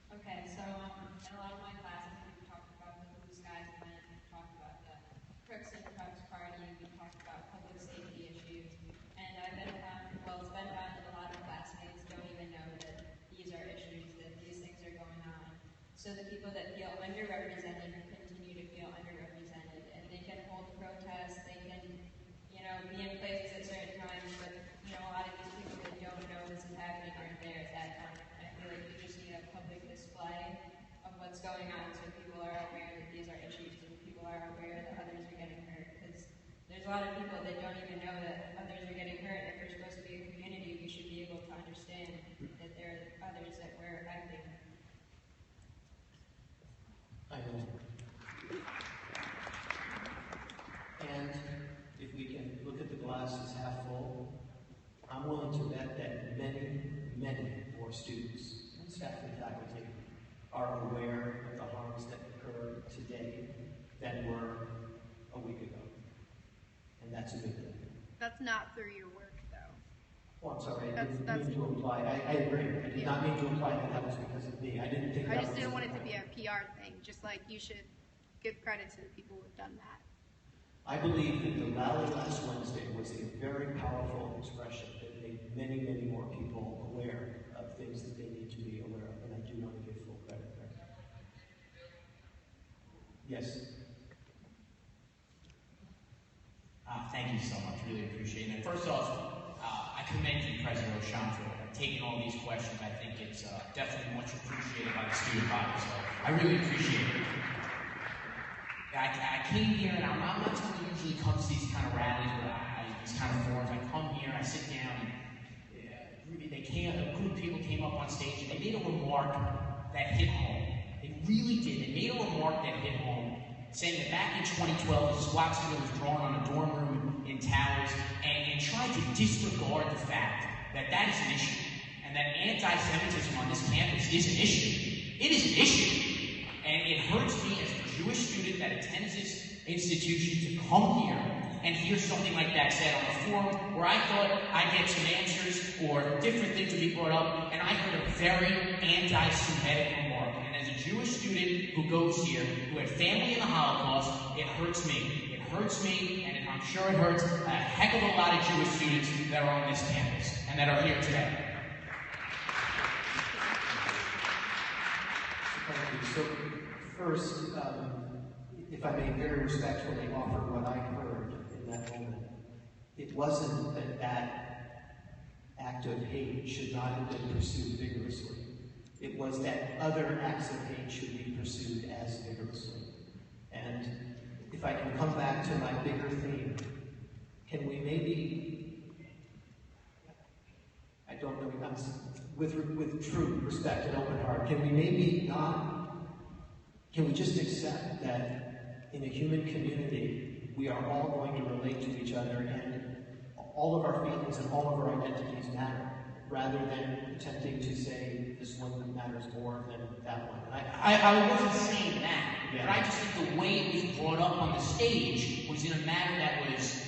Okay, so in a lot of my classes, we talked about the Blue Skies event, we talked about the Crooks and Trucks party, we talked about public safety issues, and it's been found that a lot of classmates don't even know that these are issues, that these things are going on. So the people that feel underrepresented continue to feel underrepresented, and they can hold protests, they can, be in places at certain times, but, a lot of these people that don't know this is happening aren't there at that time. And I feel like we just need a public display of what's going on so people are aware that these are issues and people are aware that others are getting hurt. Because there's a lot of people that don't even know that others are getting hurt. If we're supposed to be a community, we should be able to understand that there are others that we're affecting.
I know. And if we can look at the glass as half full, I'm willing to bet that many more students, staff and faculty, are aware of the harms that occur today than were a week ago. And that's a good thing.
That's not through your work, though.
Well, I'm sorry, I didn't mean to imply, I agree. I did not mean to imply that was because of me. I didn't think that was...
I just didn't want it to be a PR thing, just like you should give credit to the people who have done that.
I believe that the rally last Wednesday was a very powerful expression that made many more people aware of things that they need to be aware of, and I do want to give full credit there. Yes?
Thank you so much, really appreciate it. And first off, I commend you, President O'Shawn, for taking all these questions. I think it's definitely much appreciated by the student body, so I really appreciate it. I came here, and I'm not someone who usually comes to these kind of rallies, or these kind of forums. I come here, I sit down, and a group of people came up on stage, and they made a remark that hit home. They really did. They made a remark that hit home, saying that back in 2012, the squad signal was drawn on a dorm room in Towers, and tried to disregard the fact that that is an issue, and that anti-Semitism on this campus is an issue. It is an issue, and it hurts me as a Jewish student that attends this institution to come here and hear something like that said on a forum where I thought I'd get some answers or different things to be brought up, and I heard a very anti-Semitic remark. And as a Jewish student who goes here, who had family in the Holocaust, it hurts me. It hurts me, and I'm sure it hurts a heck of a lot of Jewish students that are on this campus and that are here today.
So first, if I may very respectfully offer what I heard in that moment, it wasn't that that act of hate should not have been pursued vigorously. It was that other acts of hate should be pursued as vigorously. And if I can come back to my bigger theme, can we maybe don't know, with true respect and open heart, can we maybe not, can we just accept that in a human community, we are all going to relate to each other and all of our feelings and all of our identities matter, rather than attempting to say this one matters more than that one.
I wasn't saying that,
Yeah.
but I just think the way it was brought up on the stage was in a manner that was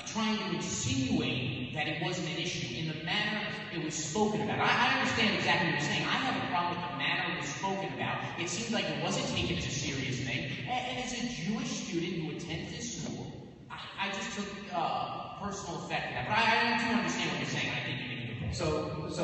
trying to insinuate that it wasn't an issue. In the manner it was spoken about. I understand exactly what you're saying. I have a problem with the manner it was spoken about. It seemed like it wasn't taken as a serious thing. And as a Jewish student who attends this school, I just took personal effect in that. But I do understand what you're saying. I think you make a good point.
So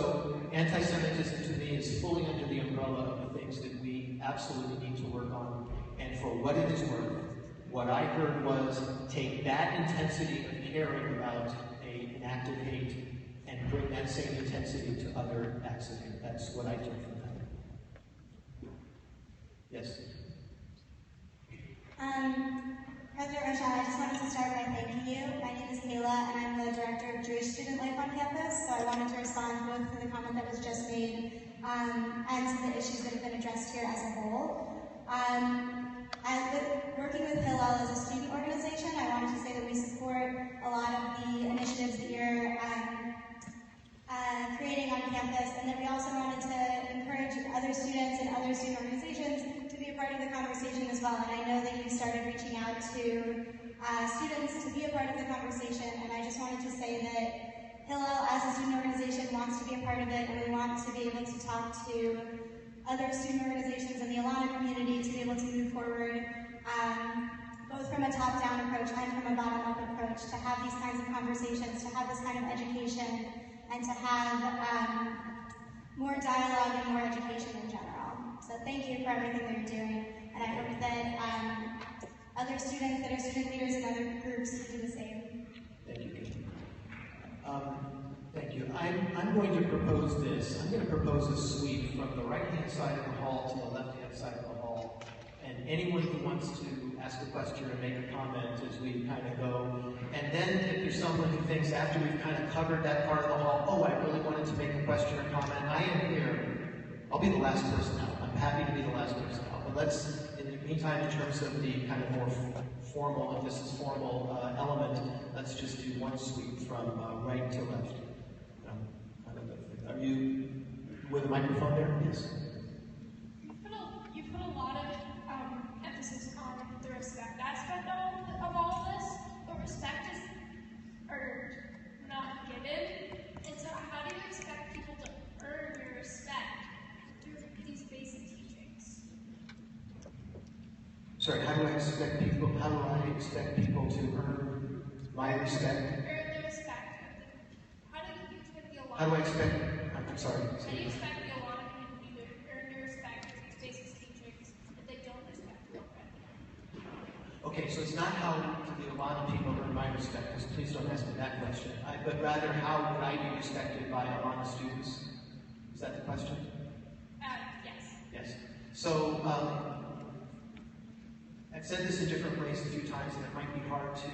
anti-Semitism to me is fully under the umbrella of the things that we absolutely need to work on. And for what it is worth, what I heard was take that intensity of caring about an act of hate and bring that same intensity to other acts of hate. That's what I took from that. Yes?
President Rashad, I just wanted to start by thanking you. My name is Kayla, and I'm the Director of Jewish Student Life on campus, so I wanted to respond both to the comment that was just made and to the issues that have been addressed here as a whole. Working with Hillel as a student organization, I wanted to say that we support a lot of the initiatives that you're creating on campus, and that we also wanted to encourage other students and other student organizations to be a part of the conversation as well. And I know that you started reaching out to students to be a part of the conversation, and I just wanted to say that Hillel as a student organization wants to be a part of it, and we want to be able to talk to other student organizations in the Alana community to be able to move forward, both from a top-down approach and from a bottom-up approach, to have these kinds of conversations, to have this kind of education, and to have more dialogue and more education in general. So thank you for everything that you're doing, and I hope that other students that are student leaders in other groups do the same.
Thank you. Thank you. I'm going to propose this. I'm going to propose a sweep from the right-hand side of the hall to the left-hand side of the hall. And anyone who wants to ask a question or make a comment as we kind of go. And then if there's someone who thinks after we've kind of covered that part of the hall, oh, I really wanted to make a question or comment, I am here. I'll be the last person out. I'm happy to be the last person out. But let's, in the meantime, in terms of the kind of more formal, if this is formal element, let's just do one sweep from right to left. Are you with a microphone there? Yes.
You put a lot of emphasis on the respect aspect of all of this, but respect is not given. And so how do you expect people to earn your respect through these basic teachings?
Sorry, how do I expect people to earn my respect?
Earn the respect.
How do I expect, I'm sorry.
How do you expect the Alana community to earn your respect through these basic teachings if they don't respect you already?
Okay, so it's not how do the Alana people earn my respect, because please don't ask me that question, but rather how would I be respected by Alana students? Is that the question?
Yes.
Yes. So, I've said this in different ways a few times, and it might be hard to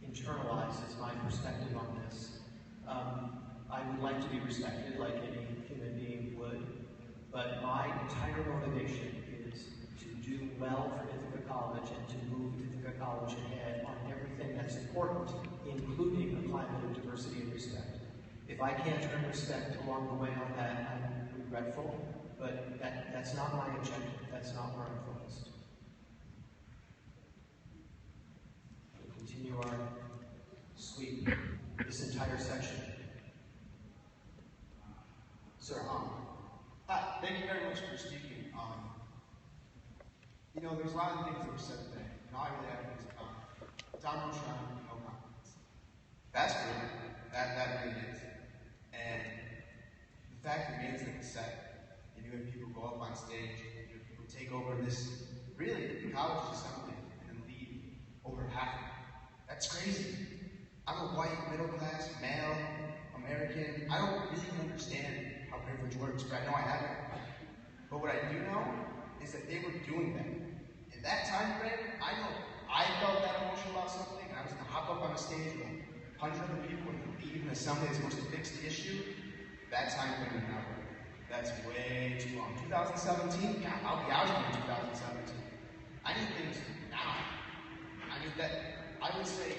internalize as my perspective on this. I would like to be respected like any human being would, but my entire motivation is to do well for Ithaca College and to move Ithaca College ahead on everything that's important, including a climate of diversity and respect. If I can't earn respect along the way on that, I'm regretful, but that's not my objective. That's not where I'm focused. We'll continue our sweep. This entire section.
Sir, hi, thank you very much for speaking. There's a lot of things that were said today, and all I really have is Tom Roshan, no comments. That's great. That really is. And the fact remains that it's said, and you have people go up on stage, and you have people take over this, really, college assembly and lead over half of it. That's crazy. I'm a white, middle-class, male, American. I don't really understand how privilege works, but I know I have it. But what I do know is that they were doing that. In that time frame, I know I felt that emotion about something, and I was going to hop up on a stage and 100 other people in even assembly is supposed to fix the issue, that time frame is not working. That's way too long. 2017? Yeah, I'll be out of here in 2017. I need things now. I need that. I would say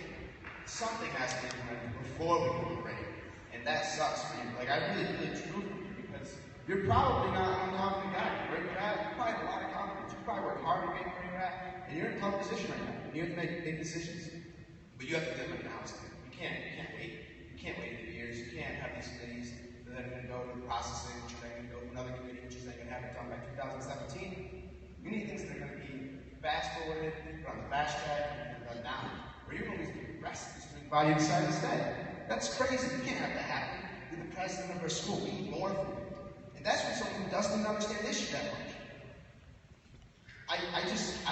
something has to be implemented before we go to break. And that sucks for you. Like, I really feel true for you because you're probably not an unconfident guy. Where you're at, you probably have a lot of confidence. You probably work hard to get where you're at. And you're in a tough position right now. You have to make big decisions. But you have to do them now. You can't wait. You can't wait 8 years. You can't have these committees that are going to go to the processing, which are then going to go to another committee, which is then going to have it done by 2017. You need things that are going to be fast-forwarded, put on the fast track, and done now. Or you're going to lose the rest of the student body inside instead. That's crazy. You can't have that happen. You're the president of our school. We need more from you. And that's when someone who doesn't even understand the issue that much. I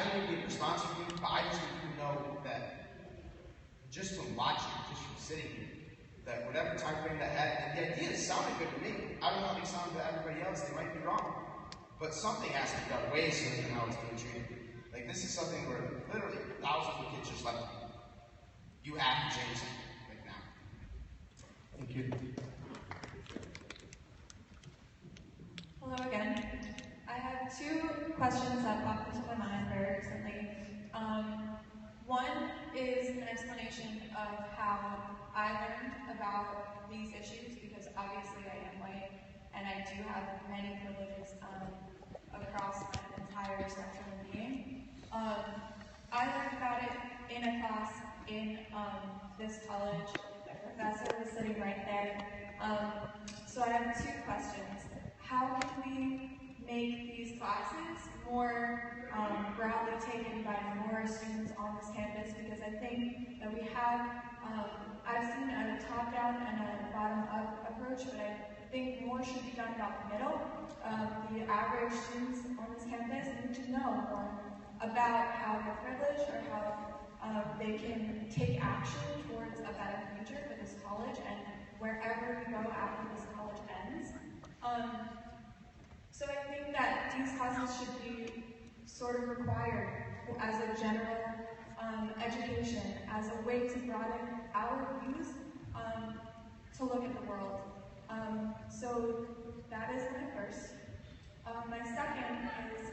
don't get a response from you, but I just need you to know that just from watching, just from sitting here, that whatever time frame that had, and the idea sounded good to me. I don't know how they sound to everybody else. They might be wrong. But something has to be done way sooner than how it's being treated. Like, this is something where literally thousands of kids just left. You have to change something right now.
Thank you.
Hello again. I have two questions that popped into my mind very recently. One is an explanation of how I learned about these issues, because obviously I am white and I do have many privileges across my entire spectrum of being. I learned about it in a class in this college. The professor was sitting right there. So I have two questions. How can we make these classes more broadly taken by more students on this campus? Because I think that we have, I've seen a top-down and a bottom-up approach, but I think more should be done about the middle. The average students on this campus need to know more about how they're privileged or how they can take action towards a better future for this college and wherever we go after this college ends. So I think that these classes should be sort of required as a general education, as a way to broaden our views to look at the world. So that is my first. My second is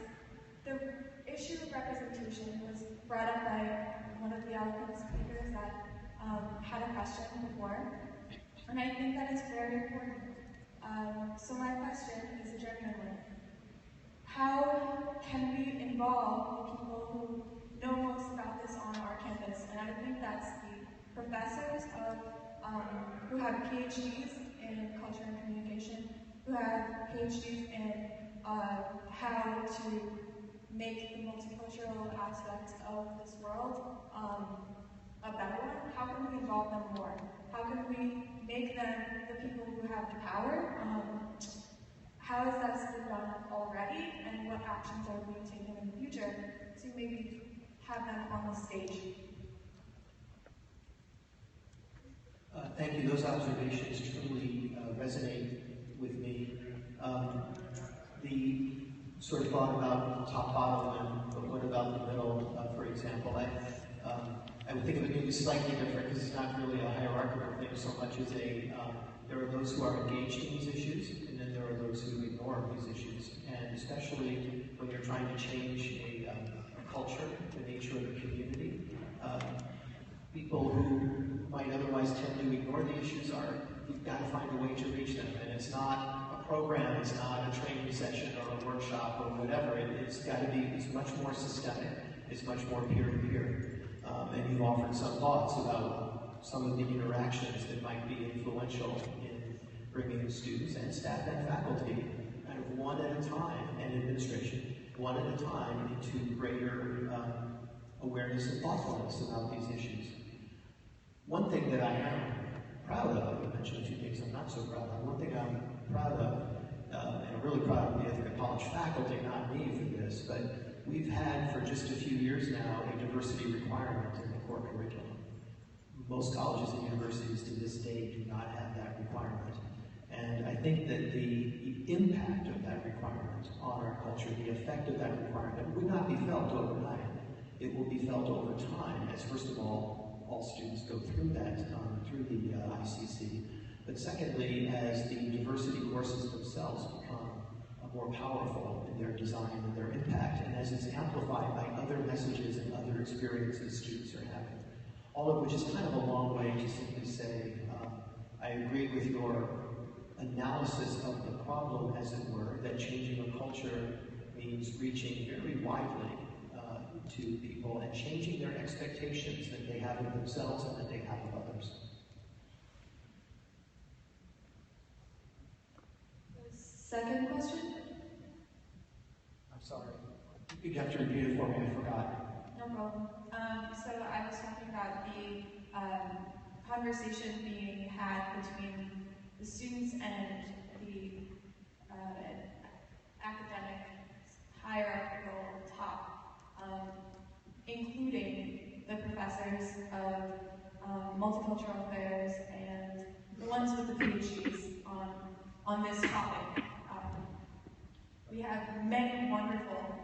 the issue of representation was brought up by one of the eloquent speakers that had a question before, and I think that is very important. So my question is a genuine one. How can we involve people who know most about this on our campus? And I think that's the professors who have PhDs in culture and communication, who have PhDs in how to make the multicultural aspect of this world a better one. How can we involve them more? How can we make them the people who have the power? How has that been done already, and what actions are being taken in the future to maybe have them on the stage?
Thank you. Those observations truly resonate with me. The sort of thought about top, bottom, and what about the middle, for example. I would think of it maybe slightly different, because it's not really a hierarchical thing so much as there are those who are engaged in these issues, and then there are those who ignore these issues. And especially when you're trying to change a culture, the nature of the community, people who might otherwise tend to ignore the issues you've got to find a way to reach them. And it's not a program, it's not a training session or a workshop or whatever. It's got to be, it's much more systemic, it's much more peer-to-peer. And you've offered some thoughts about some of the interactions that might be influential in bringing students and staff and faculty kind of one at a time, and administration, one at a time into greater awareness and thoughtfulness about these issues. One thing that I am proud of, you mentioned a few things I'm not so proud of. One thing I'm proud of, and I'm really proud of the Ithaca College faculty, not me for this, but we've had for just a few years now a diversity requirement in the core curriculum. Most colleges and universities to this day do not have that requirement. And I think that the impact of that requirement on our culture, the effect of that requirement, would not be felt overnight. It will be felt over time as, first of all students go through that, through the advocacy. But secondly, as the diversity courses themselves become more powerful in their design and their impact, and as it's amplified by other messages and other experiences students are having. All of which is kind of a long way to simply say, I agree with your analysis of the problem, as it were, that changing a culture means reaching very widely to people and changing their expectations that they have of themselves and that they have of others.
Second question?
I'm sorry. You have to repeat it for me, I forgot.
No problem. So I was talking about the conversation being had between the students and the academic hierarchical top, including the professors of multicultural affairs and the ones with the PhDs on this topic. We have many wonderful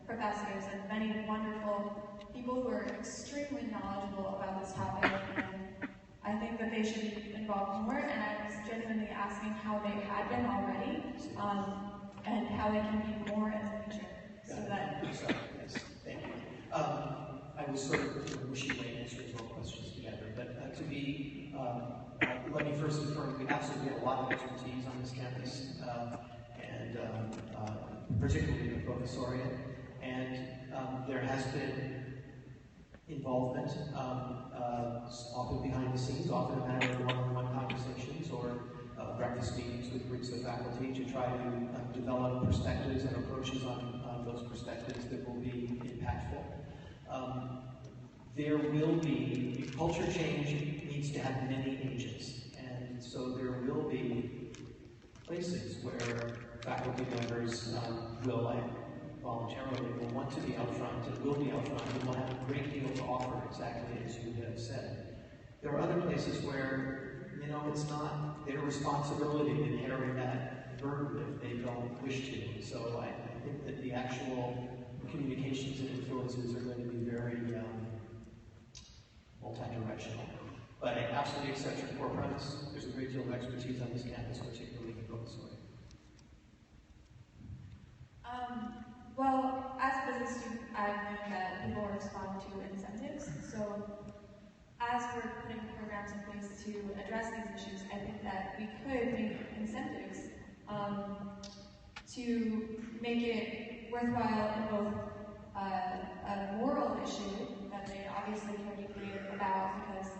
professors and many wonderful people who are extremely knowledgeable about this topic, and I think that they should be involved more, and I was genuinely asking how they had been already, and how they can be more in the future. So that...
Sorry, yes, thank you. I was sort of wishing my answers all questions together, but let me first affirm we absolutely have a lot of expertise on this campus, and particularly the professoriate, and there has been involvement, often behind the scenes, often a matter of one-on-one conversations or breakfast meetings with groups of faculty to try to develop perspectives and approaches on those perspectives that will be impactful. There will be, culture change needs to have many agents, and so there will be places where faculty members will voluntarily will want to be out front and will be out front and will have a great deal to offer, exactly as you have said. There are other places where, it's not their responsibility to carry that burden if they don't wish to. So I think that the actual communications and influences are going to be very multi-directional. But I absolutely accept your core premise. There's a great deal of expertise on this campus, particularly in professoriate.
Well, as a business student, I've known that people respond to incentives. So as we're putting programs in place to address these issues, I think that we could make incentives to make it worthwhile in both a moral issue that they obviously care deeply about because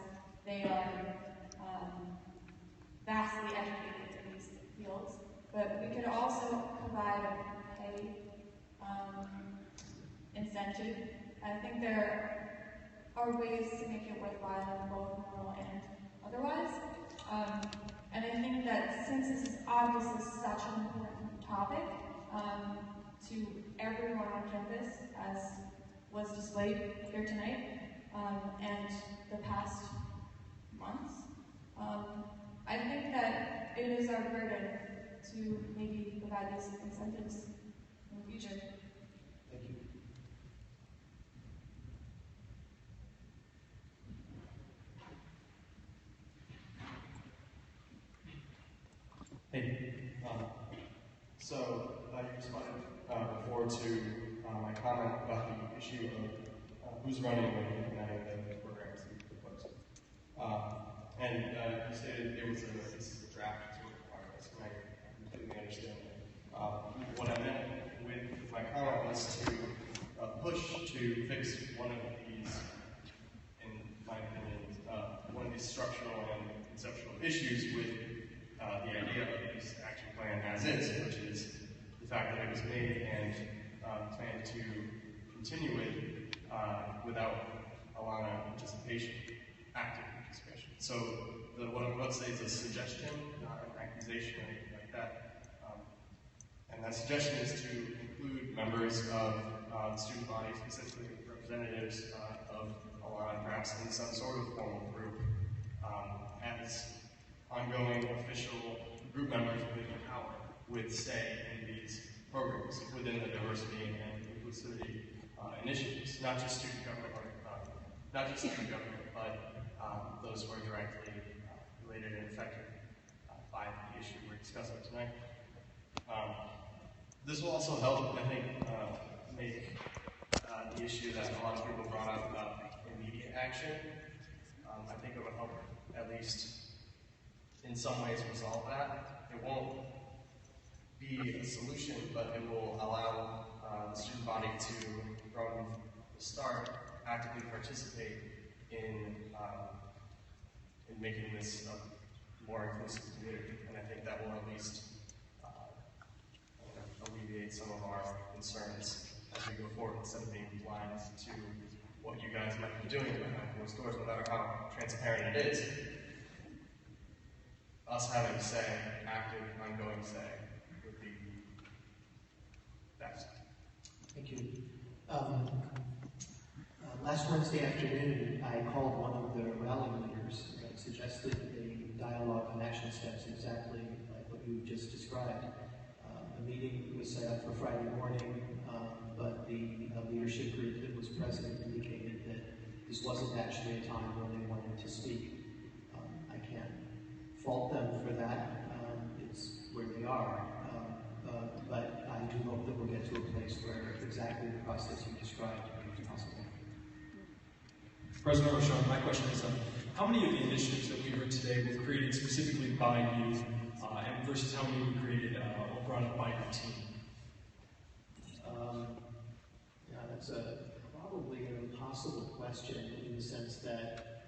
they are vastly educated in these fields, but we could also provide a pay incentive. I think there are ways to make it worthwhile in both moral and otherwise. And I think that since this is obviously such an important topic to everyone on campus, as was displayed here tonight, and the past months, I think that it is our burden to maybe provide these incentives in the future.
Thank you.
Hey, so you responded before to my comment about the issue of who's running and implementing the programs that you proposed. And you stated this is a draft to require this, and I completely understand that. What I meant with my comment was to push to fix one of these, in my opinion, one of these structural and conceptual issues with the idea of this action plan as is, which is the fact that it was made and planned to continue it without allowing participation, active participation. So what I'm about to say is a suggestion, not an accusation or anything like that. And that suggestion is to include members of the student body, specifically representatives of Alana, perhaps in some sort of formal group, as ongoing official group members with power, with say in these programs within the diversity and inclusivity initiatives, not just student government, but those who are directly related and affected by the issue we're discussing tonight. This will also help, I think, make the issue that a lot of people brought up about immediate action. I think it will help at least in some ways resolve that. It won't be a solution, but it will allow the student body to, from the start, actively participate in making this a more inclusive community. And I think that will at least alleviate some of our concerns as we go forward, instead of being blind to what you guys might be doing behind closed doors, no matter how transparent it is. Us having say, active, ongoing say, would be best.
Thank you. Last Wednesday afternoon, I called one of the rally leaders and suggested a dialogue on action steps exactly like what you just described. The meeting was set up for Friday morning, but the leadership group that was present indicated that this wasn't actually a time when they wanted to speak. I can't fault them for that. It's where they are. But I do hope that we'll get to a place where exactly the process you described is possible.
President Rochon, my question is, how many of the initiatives that we heard today were created specifically by you, and versus how many were created or brought up by your team?
Yeah, that's probably an impossible question in the sense that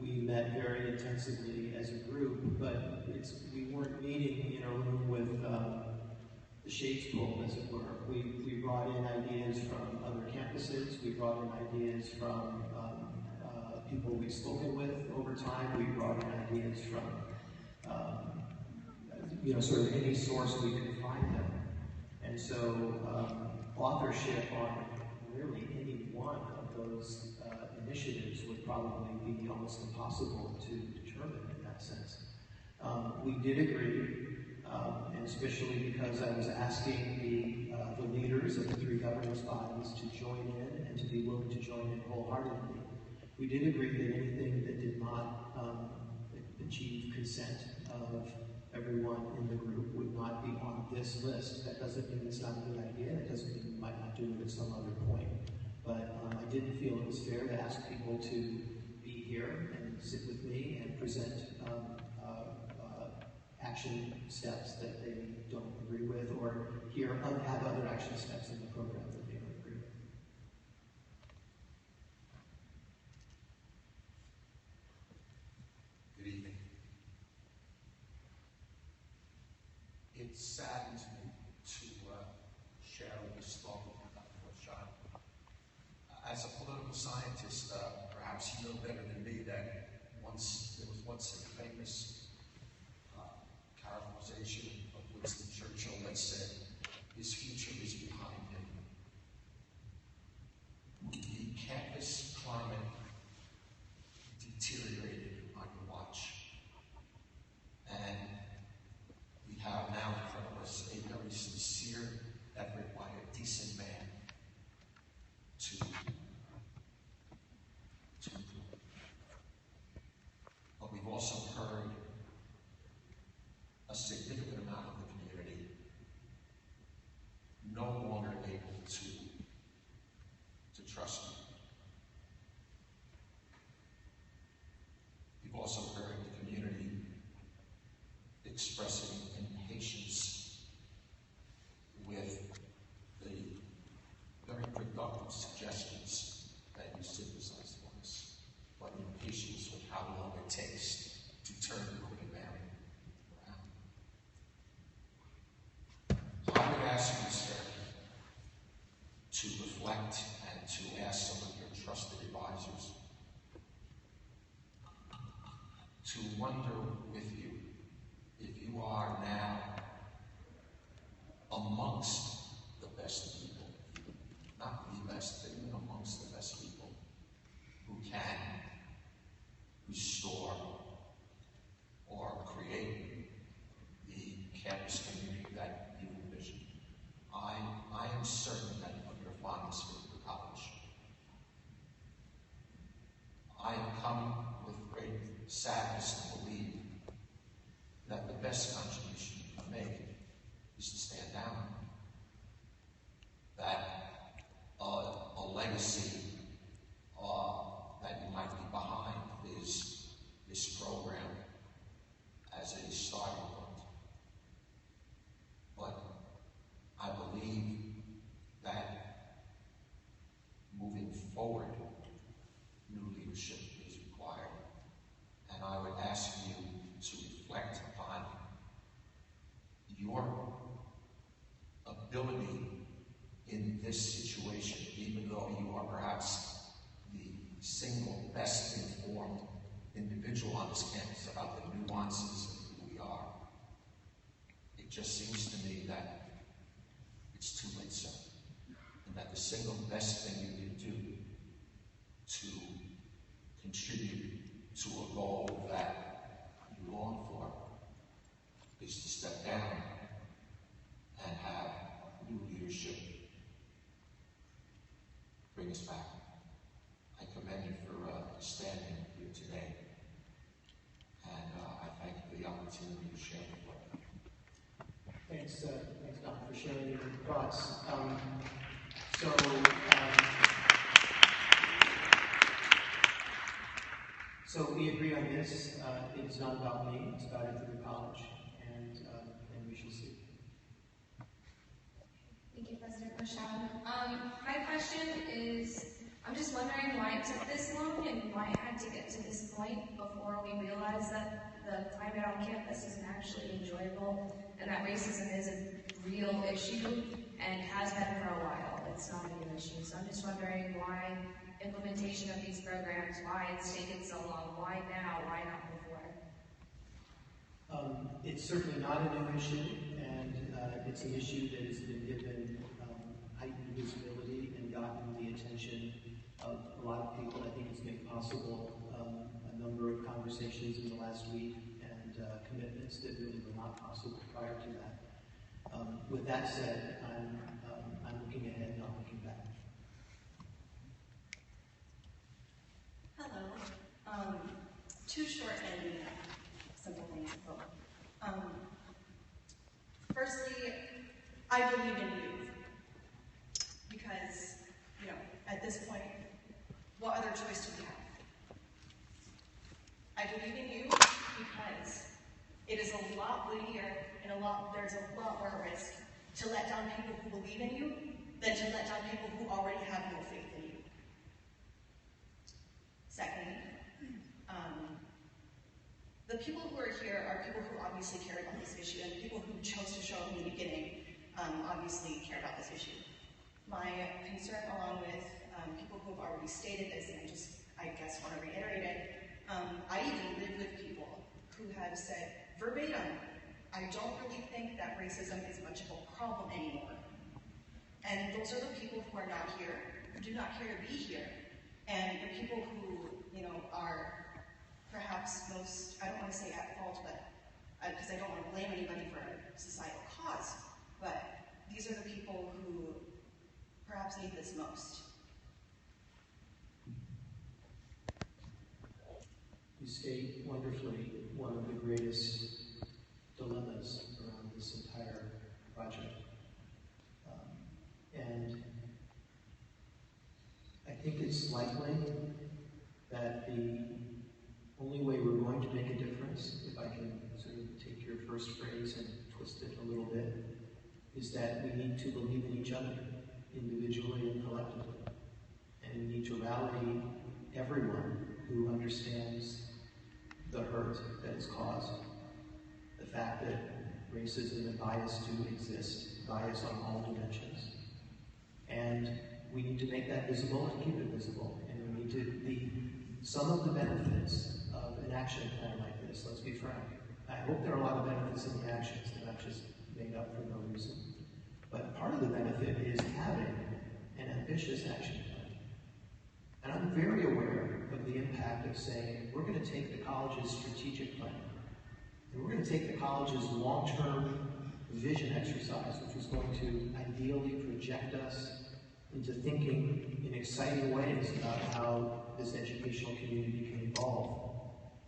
we met very intensively as a group, but we weren't meeting in a room with the shades pulled, as it were. We brought in ideas from other campuses. We brought in ideas from people we've spoken with over time. We brought in ideas from sort of any source we could find them. And so authorship on really any one of those initiatives would probably be almost impossible to determine in that sense. We did agree, and especially because I was asking the leaders of the three governance bodies to join in and to be willing to join in wholeheartedly. We did agree that anything that did not achieve consent of everyone in the group would not be on this list. That doesn't mean it's not a good idea. It doesn't mean we might not do it at some other point. But I didn't feel it was fair to ask people to be here and sit with me and present action steps that they don't agree with, or have other action steps in the program that they don't agree with.
Good evening. It saddens me to share this thought with Dr. Rochon. As a political scientist, perhaps you know better than me that there was once a famous characterization of Winston Churchill that said, his future is behind him. The campus climate deteriorated on your watch. And we have now in front of us a very sincere effort by a decent man to improve. But we've also heard a significant amount of the community no longer able to trust me. We've also heard the community expressing impatience with the very productive suggestions that you synthesized for us, but impatience with how long it takes to turn the Queen Mary around. I would ask you, sir, to reflect and to ask some of your trusted advisors to wonder with you if you are now amongst the best people, not the best, but even amongst the best people who can restore or create the campus community that you envision. I am certain that of your fondness for the college. I have come with great sadness to believe that the best contribution you can make is to stand down. That a legacy that you might be behind is this program as a starting point. But I believe that moving forward, new leadership is required. And I would ask you to reflect upon your ability in this situation, even though you are perhaps the single best informed individual on this campus about the nuances of who we are. It just seems to me that it's too late, sir, and that the single best thing you can do to contribute to a goal that you long for is to step down and have new leadership bring us back. I commend you for standing here today, and I thank you for the opportunity to share with you.
Thanks, Don, for sharing your thoughts. So we agree on this. It's not about me, it's about Ithaca College, and we shall see.
Thank you, President Rashad. My question is, I'm just wondering why it took this long and why it had to get to this point before we realized that the climate on campus isn't actually enjoyable and that racism is a real issue and has been for a while. It's not a new issue. So I'm just wondering why implementation of these programs, why it's taken so long, why now, why not before?
It's certainly not a new issue, and it's an issue that has been given heightened visibility and gotten the attention of a lot of people. I think it's made possible a number of conversations in the last week and commitments that really were not possible prior to that. With that said, I'm looking ahead, not looking back.
Hello. Two short and simple things. Firstly, I believe in you because, at this point, what other choice do we have? I believe in you because it is a lot weightier and there's a lot more risk to let down people who believe in you than to let down people who already have no faith in you. Second, the people who are here are people who obviously care about this issue, and the people who chose to show up in the beginning obviously care about this issue. My concern, along with people who have already stated this, and I guess want to reiterate it, I even live with people who have said verbatim, I don't really think that racism is much of a problem anymore. And those are the people who are not here, who do not care to be here, and the people who, are perhaps most, I don't want to say at fault, but because I don't want to blame anybody for a societal cause, but these are the people who perhaps need this most.
You state wonderfully one of the greatest dilemmas around this entire project. And I think it's likely that the only way we're going to make a difference, if I can sort of take your first phrase and twist it a little bit, is that we need to believe in each other, individually and collectively. And we need to rally everyone who understands the hurt that is caused, the fact that racism and bias do exist, bias on all dimensions. And we need to make that visible and keep it visible. And we need to some of the benefits of an action plan like this, let's be frank. I hope there are a lot of benefits in the actions, they're not just made up for no reason. But part of the benefit is having an ambitious action plan. And I'm very aware of the impact of saying, we're going to take the college's strategic plan, and we're going to take the college's long-term vision exercise, which is going to ideally project us into thinking in exciting ways about how this educational community can evolve.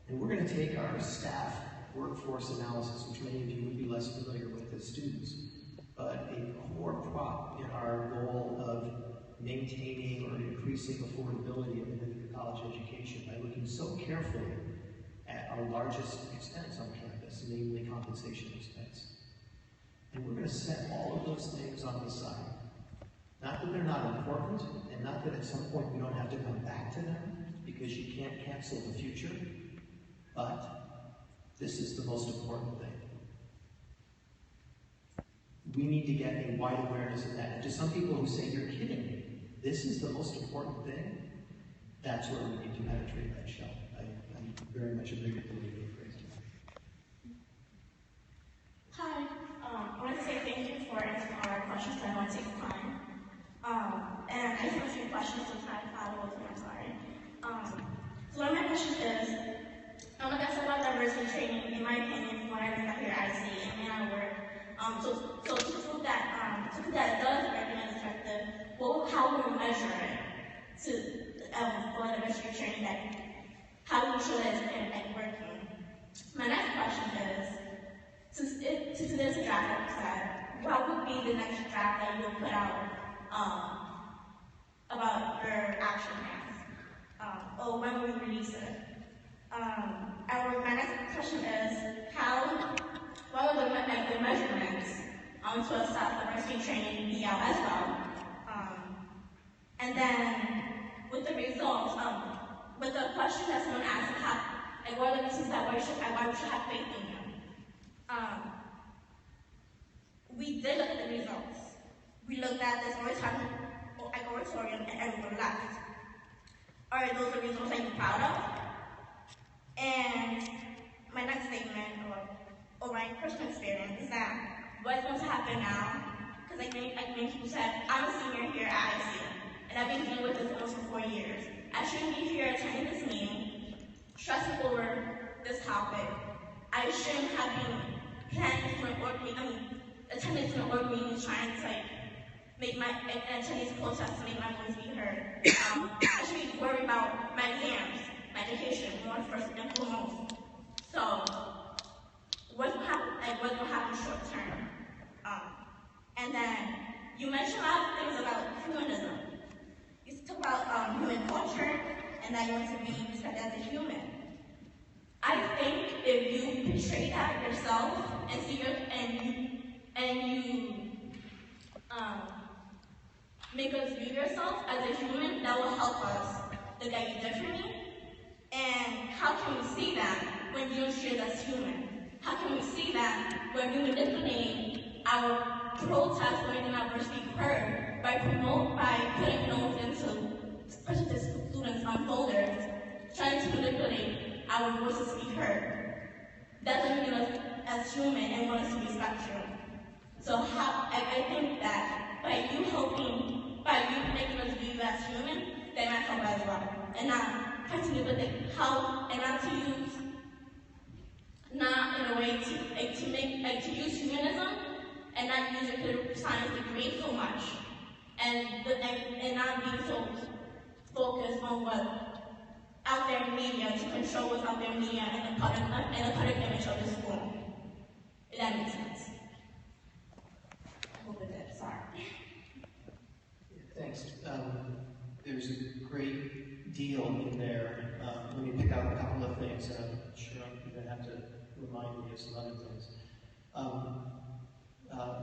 And we're going to take our staff workforce analysis, which many of you would be less familiar with as students, but a core prop in our goal of maintaining or increasing affordability of the college education by looking so carefully at our largest expense on campus, namely compensation expense. And we're going to set all of those things on the side. Not that they're not important, and not that at some point we don't have to come back to them, because you can't cancel the future, but this is the most important thing. We need to get a wide awareness of that. And to some people who say, you're kidding me, this is the most important thing, that's where we need to penetrate that shell. I very much agree with the way you phrased it.
Hi, I want to say thank you for answering all our questions. I know it takes time. And I just have a few questions to try to follow with me, I'm sorry. So one of my questions is, like I said about diversity training, in my opinion, from what I learned out here at IC and in our work, so to prove that it does recommend effective, how will we measure it for diversity training? That how do we show that it's working? My next question is, to this draft that what would be the next draft that you will put out about your action plans, or when will we release it? My next question is, what will the measurements to assess diversity training be out as well? And then with the results, with the question that someone asked, what are the reasons why we should have faith in them? We did look at the results. We looked at this moratorium and everyone left. Are those the results that you're proud of? And my next statement, or my personal experience, is that what's going to happen now, because like many people said, I'm a senior here at IC, and I've been dealing with this almost for 4 years. I shouldn't be here attending this meeting, stressing over this topic. I shouldn't have been planning for an org meeting, attending to an org meeting, trying to attend these protests to make my voice be heard. I should be worried about my exams, my education, more first and foremost. So, what's going to happen short term? And then, you mentioned a lot of things about humanism. You talk about human culture, and that you want to be respected as a human. I think if you portray that yourself and see you make us view yourself as a human, that will help us look at you differently. And how can we see that when you don't treat us as human? How can we see that when we manipulate our protests when making our voice be heard by putting notes into specialist students on folders, trying to manipulate our voices to be heard? That doesn't mean us as human and want us to respect you. So I think that by you making us view you as human, that might help as well. And not continue with it, and not to use, not in a way to use humanism and not use your political science degree so much, and not be so focused on what's out there in media to control what's out there in media and the public image of the school. If that makes sense. I hope it did. Sorry.
Thanks. There's a great deal in there. Let me pick out a couple of things, and I'm sure I'm going to have to remind me of some other things.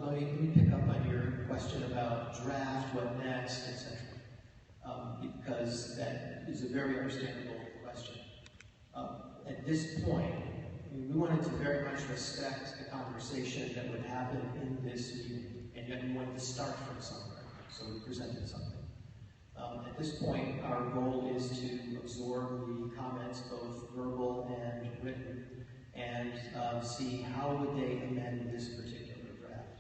Let me pick up on your question about draft, what next, etc. Because that is a very understandable question. At this point, we wanted to very much respect the conversation that would happen in this meeting, and yet we wanted to start from somewhere, so we presented something. At this point, our goal is to absorb the comments, both verbal and written, and see how would they amend this particular draft.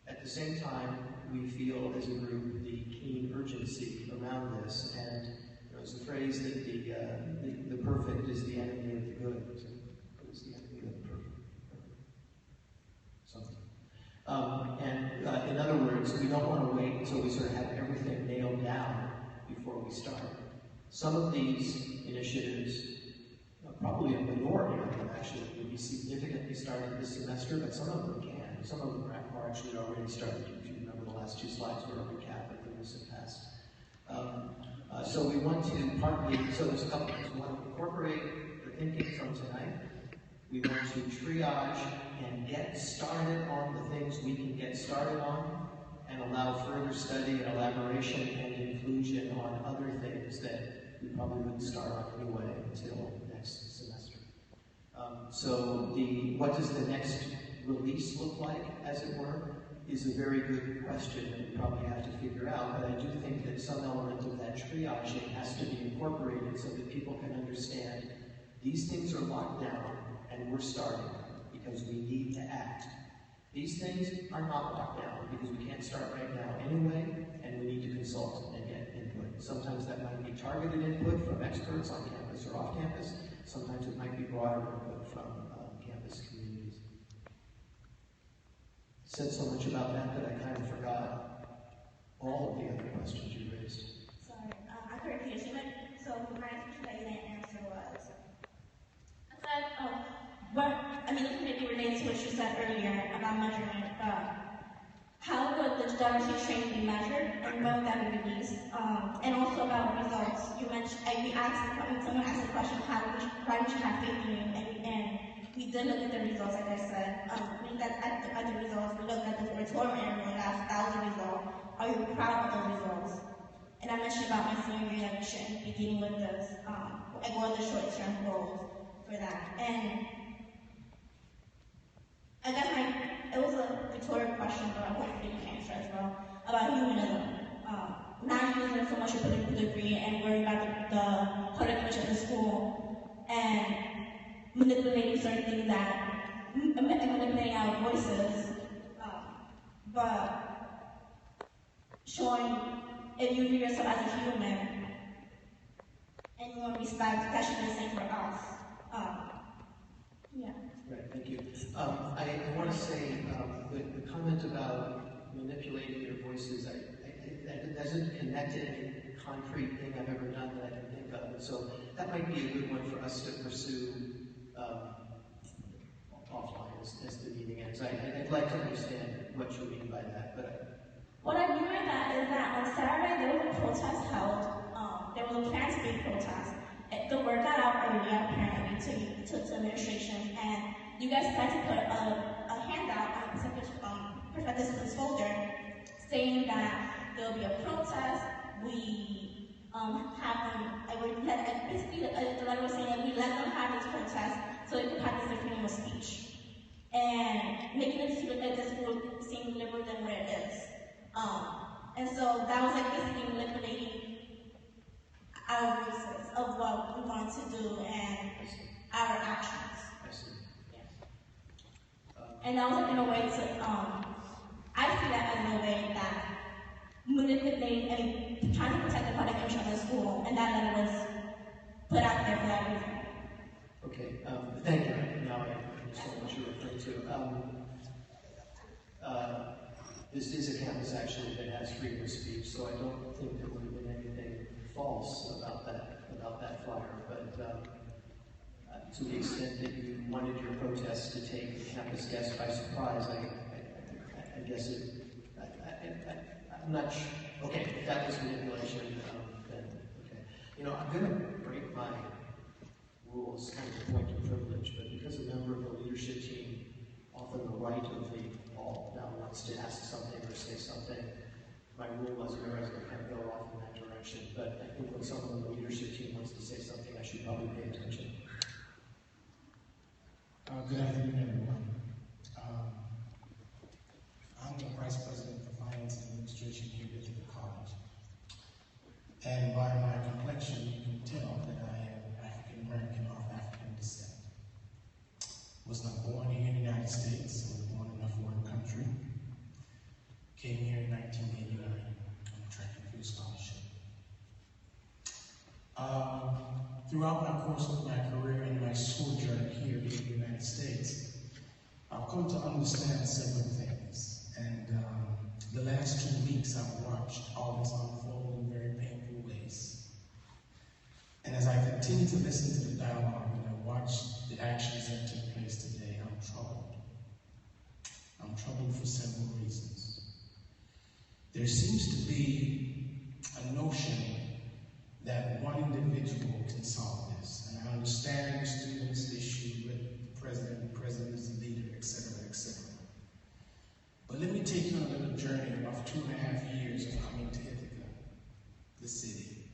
At the same time, we feel as a group the keen urgency around this, and there was a phrase that the perfect is the enemy of the good. What is the enemy of the perfect? Something. In other words, we don't want to wait until we sort of have everything nailed down before we start. Some of these initiatives probably a minority of them actually would be significantly started this semester, but some of them can. Some of them are actually already started. If you remember the last two slides were a recap of the recent past. So we want to partly, so there's a couple things. We want to incorporate the thinking from tonight. We want to triage and get started on the things we can get started on and allow further study and elaboration and inclusion on other things that we probably wouldn't start on anyway until next semester. So what does the next release look like, as it were, is a very good question that we probably have to figure out, but I do think that some element of that triaging has to be incorporated so that people can understand these things are locked down and we're starting because we need to act. These things are not locked down because we can't start right now anyway, and we need to consult and get input. Sometimes that might be targeted input from experts on campus or off campus. Sometimes it might be broader input from campus communities. Said so much about that I kind of forgot all of the other questions you raised.
Sorry, I couldn't hear you. So my question that you didn't answer was, I said, this may be related to what you said earlier about measurement, how would the diversity training be measured and when would that be released? And also about results. You mentioned, someone asked the question, why would you have faith in you? And we did look at the results, like I said. We looked at the results, we looked at the rhetorical interval, last 1,000 results. Are you proud of those results? And I mentioned about my senior year that we shouldn't be dealing with this, like what are the short-term goals for that. And I guess it was a rhetorical question, but I hope you can answer as well, about humanism. Not using it so much a political degree and worrying about the public image of the school and manipulating certain things manipulating our voices, but showing if you view yourself as a human and you want respect, that should be the same for us. Yeah.
Right, thank you. I want to say the comment about manipulating your voices, that doesn't connect to any concrete thing I've ever done that I can think of. And so that might be a good one for us to pursue offline as the meeting ends. I'd like to understand what you mean by that.
What I mean by that is that on Saturday there was a protest held. There was a planned speed protest. The word got out earlier apparently to administration, and you guys tried to put a handout on the participants folder saying that there will be a protest. We basically the letter was saying that we let them have this protest so they could practice their freedom of speech and making it seem like this would seem liberal than what it is. And so that was like basically manipulating our voices of what we want to do and our actions. And that was like in a way to, I see that as a way that manipulating and trying to protect the public image of the school, and that letter was put out there for that reason.
Okay, thank you. Now I understand what you're referring to. This is a campus actually that has freedom of speech, so I don't think there would have been anything false about that flyer. But to the extent that you wanted your protest to take the campus guest by surprise, I guess I'm not sure. Okay, if that was manipulation, then okay. You know, I'm going to break my rules, kind of a point of privilege, but because a member of the leadership team, often the right of the all, now wants to ask something or say something, my rule was I was going to kind of go off in that direction. But I think when someone on the leadership team wants to say something, I should probably pay attention.
Good afternoon, everyone. I'm the Vice President for Finance and Administration here at Ithaca College. And by my complexion, you can tell that I am African American of African descent. Was not born here in the United States, I was born in a foreign country. Came here in 1989 on a track and field scholarship. Throughout my course of my career and my school journey here in the United States, I've come to understand several things. And the last 2 weeks, I've watched all this unfold in very painful ways. And as I continue to listen to the dialogue and I watch actions that took place today, I'm troubled. I'm troubled for several reasons. There seems to be a notion that one individual can solve this. And I understand the students' issue with the president is the leader, etc., etc. But let me take you on a little journey of 2.5 years of coming to Ithaca, the city.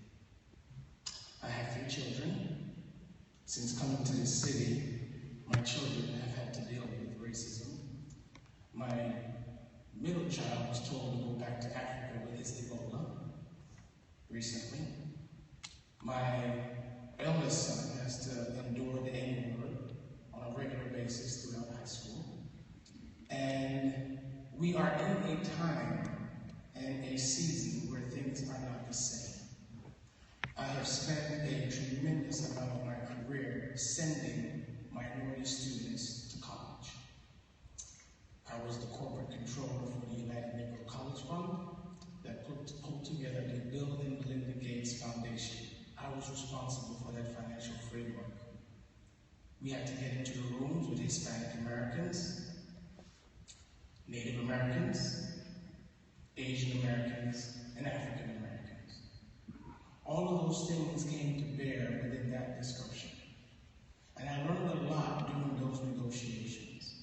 I have 3 children. Since coming to this city, my children have had to deal with racism. My middle child was told to go back to Africa with his Ebola recently. My eldest son has to endure the N-word on a regular basis throughout high school. And we are in a time and a season where things are not the same. I have spent a tremendous amount of my career sending minority students to college. I was the corporate controller for the United Negro College Fund that pulled together the Bill and Melinda Gates Foundation. I was responsible for that financial framework. We had to get into the rooms with Hispanic Americans, Native Americans, Asian Americans, and African Americans. All of those things came to bear within that discussion. And I learned a lot during those negotiations.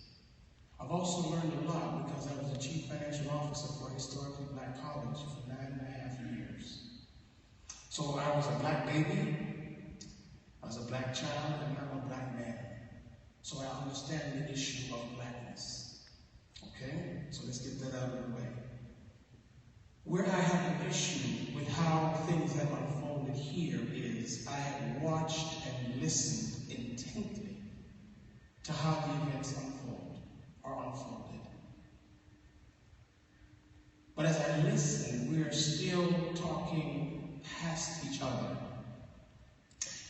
I've also learned a lot because I was the chief financial officer for a historically black college for 9.5 years. So I was a black baby, I was a black child, and I'm a black man. So I understand the issue of blackness. Okay? So let's get that out of the way. Where I have an issue with how things have unfolded here is I have watched and listened intently to how the events unfold or unfolded. But as I listen, we are still talking past each other.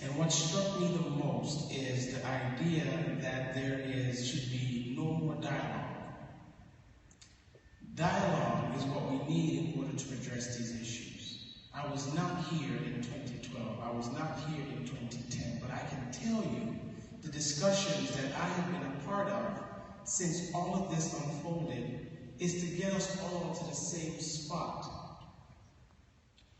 And what struck me the most is the idea that should be no more dialogue. Dialogue is what we need in order to address these issues. I was not here in 2012. I was not here in 2010. But I can tell you the discussions that I have been a part of since all of this unfolded is to get us all to the same spot.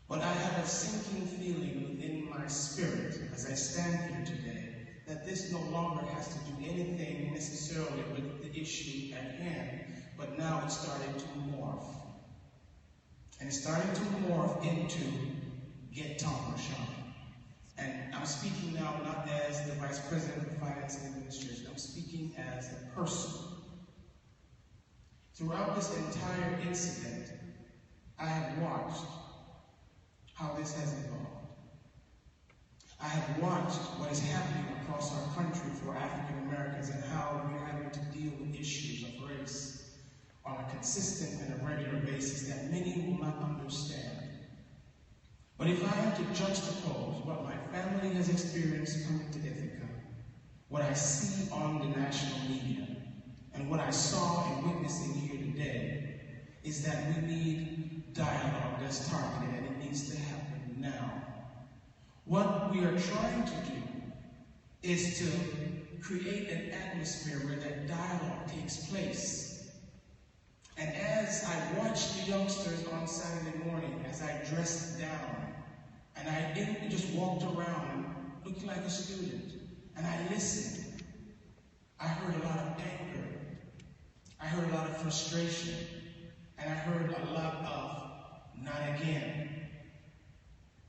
But I have a sinking feeling within my spirit as I stand here today that this no longer has to do anything necessarily with the issue at hand, but now it's starting to morph. And it's starting to morph into get Tom Rashawn. And I'm speaking now not as the Vice President of Finance and Administration, I'm speaking as a person. Throughout this entire incident, I have watched how this has evolved. I have watched what is happening across our country for African Americans and how we're having to deal with issues of race on a consistent and a regular basis that many will not understand. But if I had to juxtapose what my family has experienced coming to Ithaca, what I see on the national media, and what I saw and witnessing here today, is that we need dialogue that's targeted, and it needs to happen now. What we are trying to do is to create an atmosphere where that dialogue takes place. And as I watched the youngsters on Saturday morning, as I dressed down, and I just walked around looking like a student, and I listened, I heard a lot of anger, I heard a lot of frustration, and I heard a lot of not again.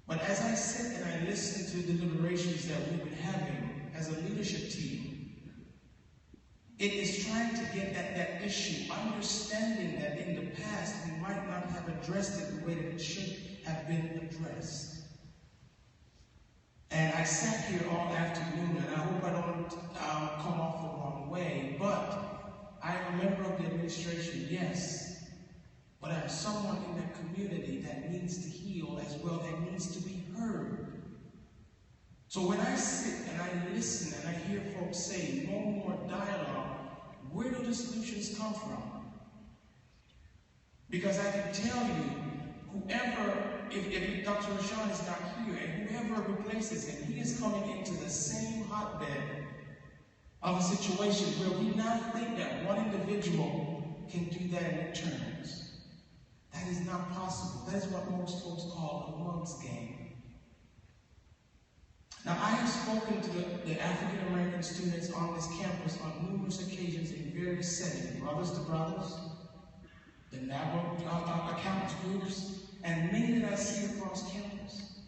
But as I sit and I listen to the deliberations that we've been having as a leadership team, it is trying to get at that issue, understanding that in the past we might not have addressed it the way that it should have been addressed. And I sat here all afternoon, and I hope I don't come off the wrong way, but I am a member of the administration, yes, but I'm someone in that community that needs to heal as well, that needs to be heard. So when I sit and I listen and I hear folks say, no more dialogue, where do the solutions come from? Because I can tell you, whoever, if Dr. Rashawn is not here, and whoever replaces him, he is coming into the same hotbed of a situation where we now think that one individual can do that in terms. That is not possible. That is what most folks call a world's game. Now, I have spoken to the African American students on this campus on numerous occasions in various settings, brothers to brothers, the NABO account groups, and many that I see across campus.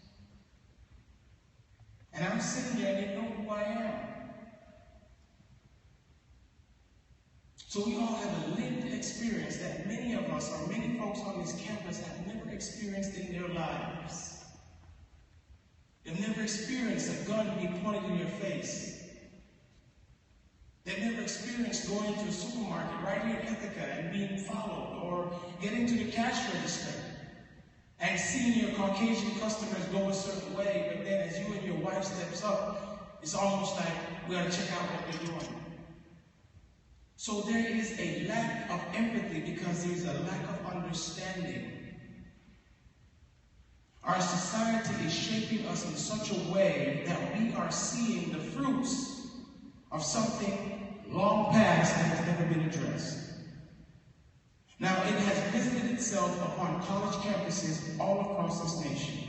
And I'm sitting there and they know who I am. So we all have a lived experience that many of us, or many folks on this campus, have never experienced in their lives. They've never experienced a gun being pointed in your face. They've never experienced going to a supermarket right here in Ithaca and being followed, or getting to the cash register and seeing your Caucasian customers go a certain way, but then as you and your wife steps up, it's almost like we got to check out what they're doing. So there is a lack of empathy because there's a lack of understanding. Our society is shaping us in such a way that we are seeing the fruits of something long past that has never been addressed. Now, it has visited itself upon college campuses all across this nation.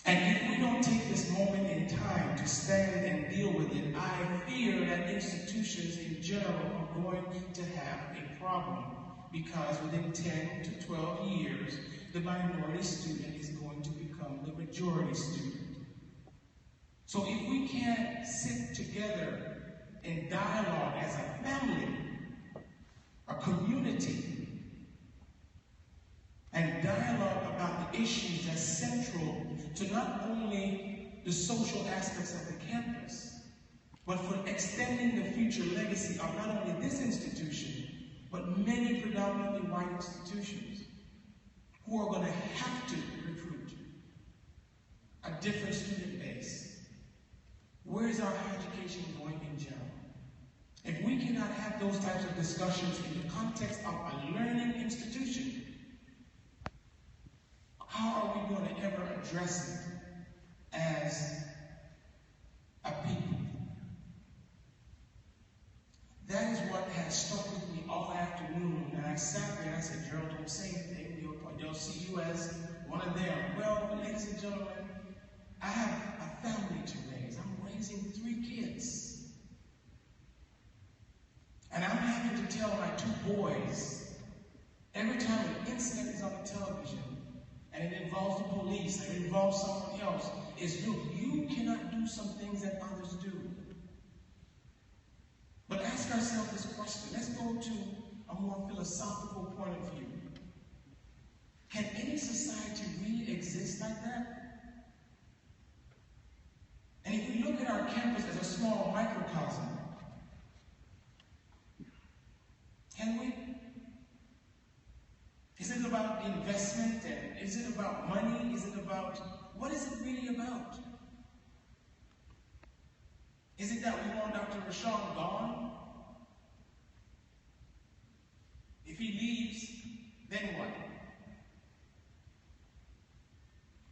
And if we don't take this moment in time to stand and deal with it, I fear that institutions in general are going to have a problem, because within 10 to 12 years, the minority student is going to become the majority student. So if we can't sit together in dialogue as a family, a community, and dialogue about the issues that's central to not only the social aspects of the campus, but for extending the future legacy of not only this institution, but many predominantly white institutions who are going to have to recruit a different student base. Where is our higher education going in general? If we cannot have those types of discussions in the context of a learning institution, how are we going to ever address it as a people? That is what has stuck with me all afternoon. And I sat there and I said, Gerald, don't say anything. They'll see you as one of them. Well, ladies and gentlemen, I have a family to raise. I'm raising 3 kids. And I'm having to tell my 2 boys, every time an incident is on the television, and it involves the police, and it involves someone else, is, look, you cannot do some things that others do. But ask ourselves this question. Let's go to a more philosophical point of view. Can any society really exist like that? And if we look at our campus as a small microcosm, can we? Is it about investment? And is it about money? Is it about, what is it really about? Is it that we want Dr. Rashawn gone? If he leaves, then what?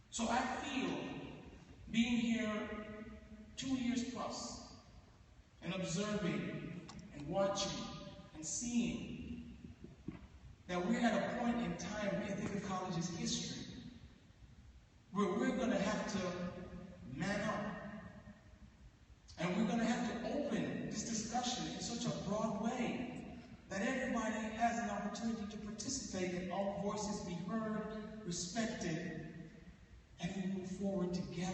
So I feel, being here 2 years plus, and observing, and watching, and seeing, that we're at a point in time in Ithaca College's history where we're going to have to man up. And we're going to have to open this discussion in such a broad way that everybody has an opportunity to participate and all voices be heard, respected, and we move forward together.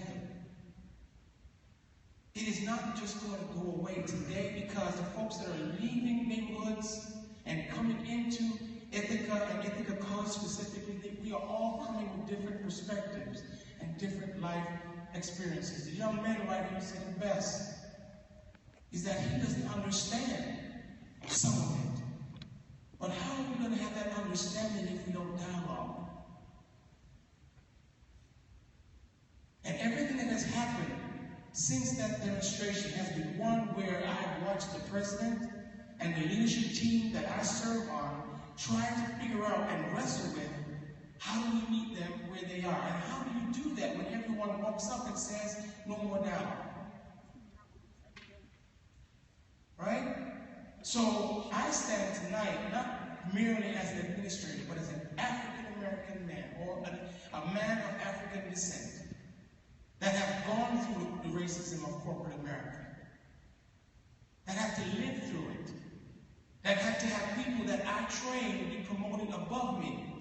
It is not just going to go away today, because the folks that are leaving neighborhoods and coming into Ithaca and Ithaca College specifically, we are all coming with different perspectives and different life experiences. The young man right here said it best, is that he doesn't understand some of it. But how are we going to have that understanding if we don't dialogue? And everything that has happened since that demonstration has been one where I have watched the president and the leadership team that I serve on trying to figure out and wrestle with, how do we meet them where they are? And how do you do that when everyone walks up and says, no more dialogue? So I stand tonight not merely as an administrator, but as an African-American man, or a man of African descent, that have gone through the racism of corporate America, that have to live through it, that have to have people that I train to be promoted above me.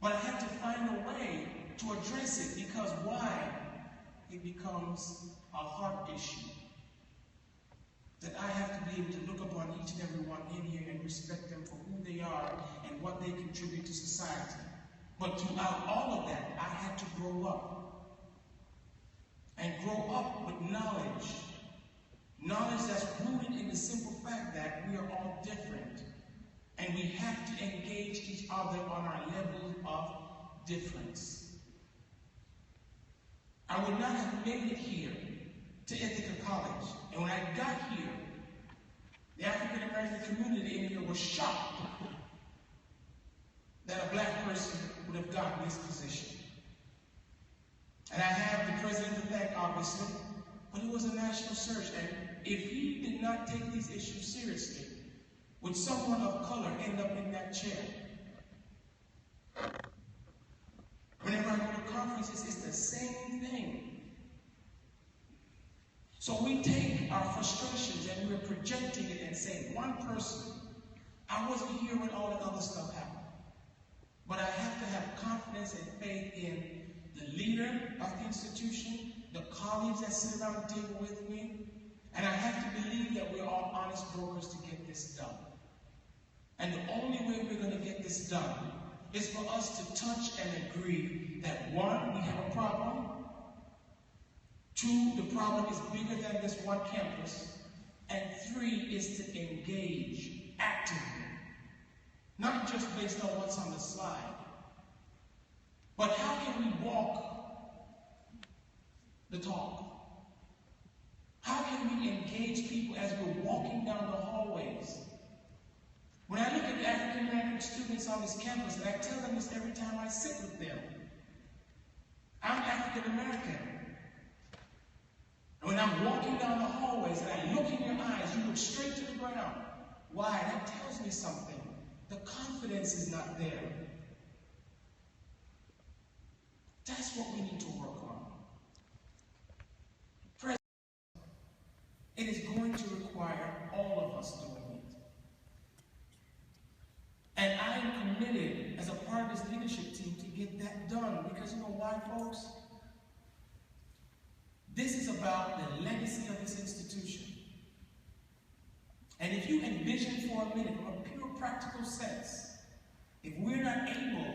But I have to find a way to address it, because why? It becomes a heart issue. That I have to be able to look upon each and every one in here and respect them for who they are and what they contribute to society. But throughout all of that, I had to grow up. And grow up with knowledge. Knowledge that's rooted in the simple fact that we are all different. And we have to engage each other on our level of difference. I would not have made it here to Ithaca College. And when I got here, the African American community in here was shocked that a black person would have gotten this position. And I have the president to thank, obviously, but it was a national search. And if he did not take these issues seriously, would someone of color end up in that chair? Whenever I go to conferences, it's the same thing. So we take our frustrations and we're projecting it and saying, one person, I wasn't here when all that other stuff happened. But I have to have confidence and faith in the leader of the institution, the colleagues that sit around the table with me, and I have to believe that we're all honest brokers to get this done. And the only way we're going to get this done is for us to touch and agree that, one, we have a problem. Two, the problem is bigger than this one campus. And three is to engage actively. Not just based on what's on the slide. But how can we walk the talk? How can we engage people as we're walking down the hallways? When I look at African American students on this campus, and I tell them this every time I sit with them, I'm African American. And when I'm walking down the hallways and I look in your eyes, you look straight to the ground. Why? That tells me something. The confidence is not there. That's what we need to work on. It is going to require all of us doing it. And I am committed as a part of this leadership team to get that done. Because you know why, folks? This is about the legacy of this institution. And if you envision for a minute, from a pure practical sense, if we're not able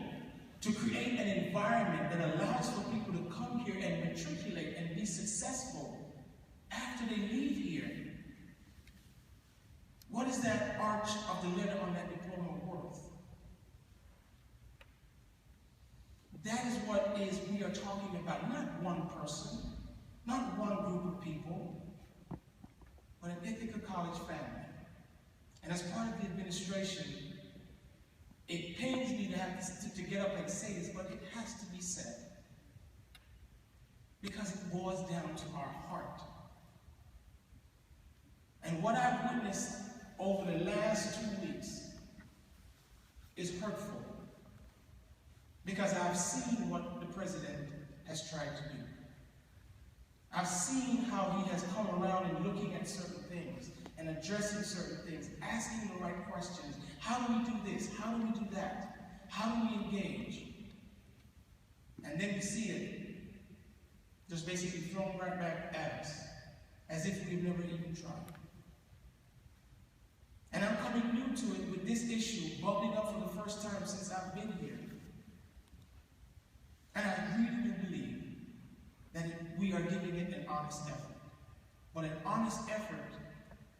to create an environment that allows for people to come here and matriculate and be successful after they leave here, what is that arch of the letter on that diploma worth? That is what we are talking about, not one person, not one group of people, but an Ithaca College family. And as part of the administration, it pains me to have to get up and say this, but it has to be said. Because it boils down to our heart. And what I've witnessed over the last 2 weeks is hurtful. Because I've seen what the president has tried to do. I've seen how he has come around and looking at certain things and addressing certain things, asking the right questions. How do we do this? How do we do that? How do we engage? And then we see it just basically thrown right back at us, as if we've never even tried. And I'm coming new to it with this issue bubbling up for the first time since I've been here. And I really do believe that we are giving it an honest effort. But an honest effort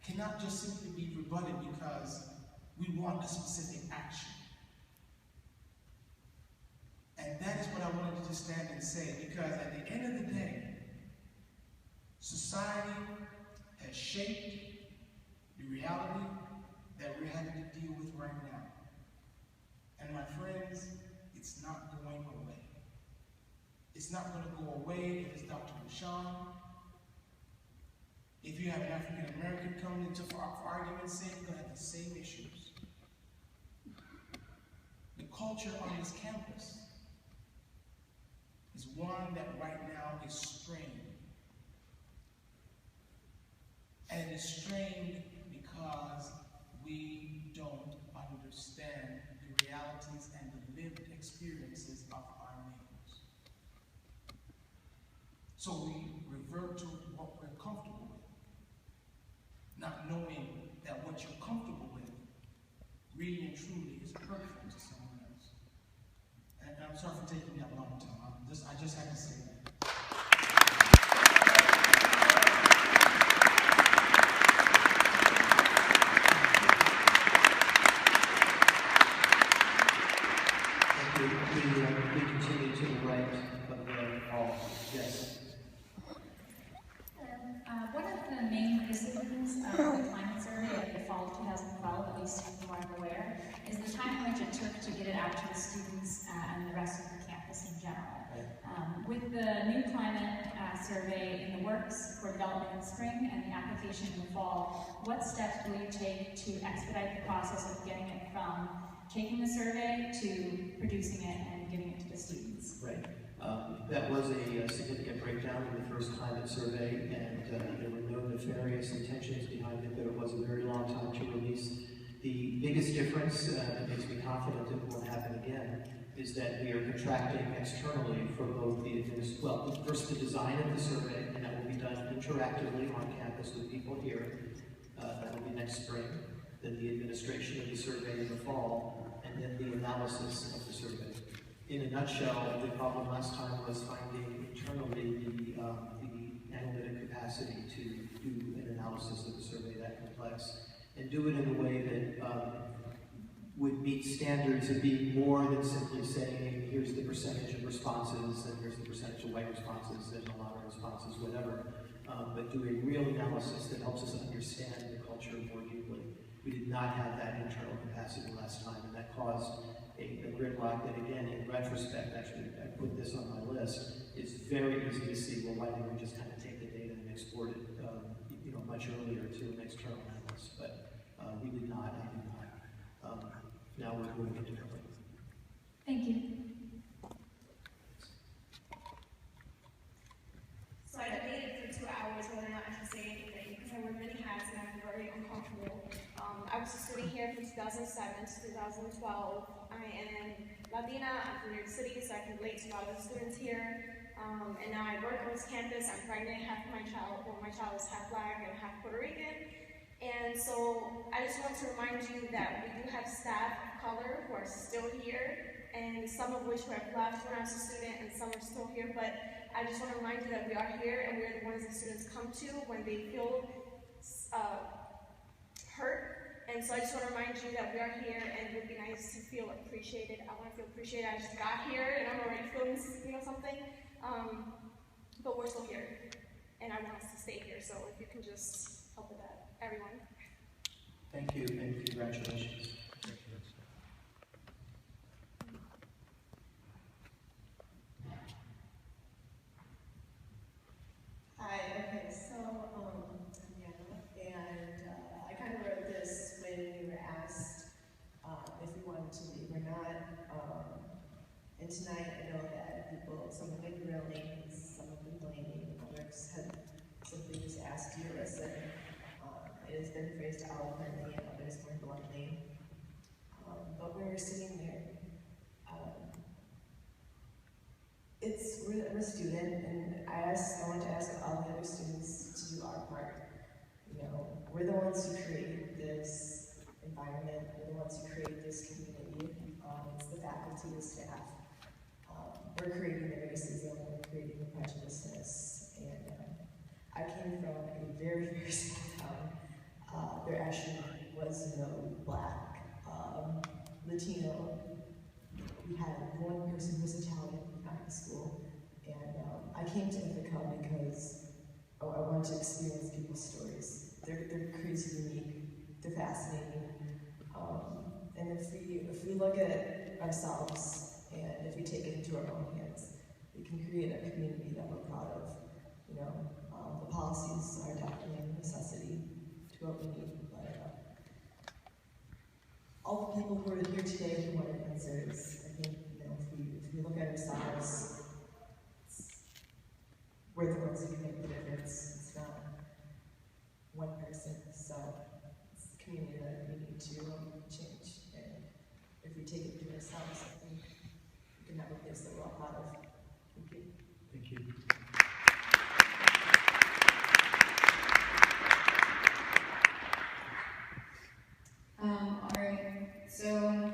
cannot just simply be rebutted because we want a specific action. And that is what I wanted to just stand and say, because at the end of the day, society has shaped the reality that we're having to deal with right now. And my friends, it's not going away. It's not going to go away if it's Dr. Rashawn. If you have an African American coming into, for argument's sake, you're going to have the same issues. The culture on this campus is one that right now is strained. And it is strained because we don't understand the realities and the lived experiences of our neighbors. So we revert to what we're comfortable with, not knowing that what you're comfortable with really and truly is hurtful to someone else. And I'm sorry for taking that long time. I just have to say that.
We continue to the right of the hall. Yes.
One of the main criticisms of the climate survey of the fall of 2012, at least from what I'm aware, is the time in which it took to get it out to the students and the rest of the campus in general. With the new climate survey in the works for development in the spring and the application in the fall, what steps will you take to expedite the process of getting it from taking the survey to producing it and giving it to the students?
Right. That was a significant breakdown in the first climate survey, and there were no nefarious intentions behind it, but it was a very long time to release. The biggest difference that makes me confident it won't happen again is that we are contracting externally for both the first the design of the survey, and that will be done interactively on campus with people here. That will be next spring. Then the administration of the survey in the fall, and then the analysis of the survey. In a nutshell, the problem last time was finding internally the analytic capacity to do an analysis of the survey that complex, and do it in a way that would meet standards of being more than simply saying, here's the percentage of responses, and here's the percentage of white responses, and a lot of responses, whatever, but do a real analysis that helps us understand the culture more deeply. We did not have that internal capacity last time, and that caused a gridlock that, again, in retrospect, actually, I put this on my list, it's very easy to see, well, why didn't we just kind of take the data and export it, much earlier to an external analyst, but we did not, I did not. Now we're doing it differently.
Thank you.
So I debated for 2 hours whether or not I should say anything because I wear many hats and I'm very uncomfortable. I was a student here from 2007 to 2012. I am Latina, I'm from New York City, so I can relate to a lot of the students here. And now I work on this campus, I'm pregnant, my child is half Black and half Puerto Rican. And so I just want to remind you that we do have staff of color who are still here, and some of which have left when I was a student, and some are still here, but I just want to remind you that we are here, and we are the ones that students come to when they feel hurt. And so I just want to remind you that we are here, and it would be nice to feel appreciated. I want to feel appreciated. I just got here, and I'm already feeling, something. But we're still here, and I want us to stay here. So if you can just help with that, everyone.
Thank you, and congratulations.
Hi, okay, so I'm Yana, and I kind of wrote this when we were asked if we wanted to leave or not. And tonight I know that some have been grilling, some have been blaming, others have simply just asked you to listen. It has been phrased eloquently and others more bluntly. But when we're sitting there, I'm a student, and I want to ask all the other students to do our part. We're the ones who create this environment, we're the ones who create this community. It's the faculty, the staff. We're creating the racism, we're creating the prejudiceness, and I came from a very, very small town. There actually was no Black, Latino. We had one person who was Italian in high school, and I came to Ithaca because I wanted to experience people's stories. They're crazy unique, they're fascinating, and if we look at ourselves and if we take it into our own hands, we can create a community that we're proud of. The policies are definitely to change. And if we take it to ourselves, I think we can have a place that we're all proud of. Thank you.
Thank you.
Alright, so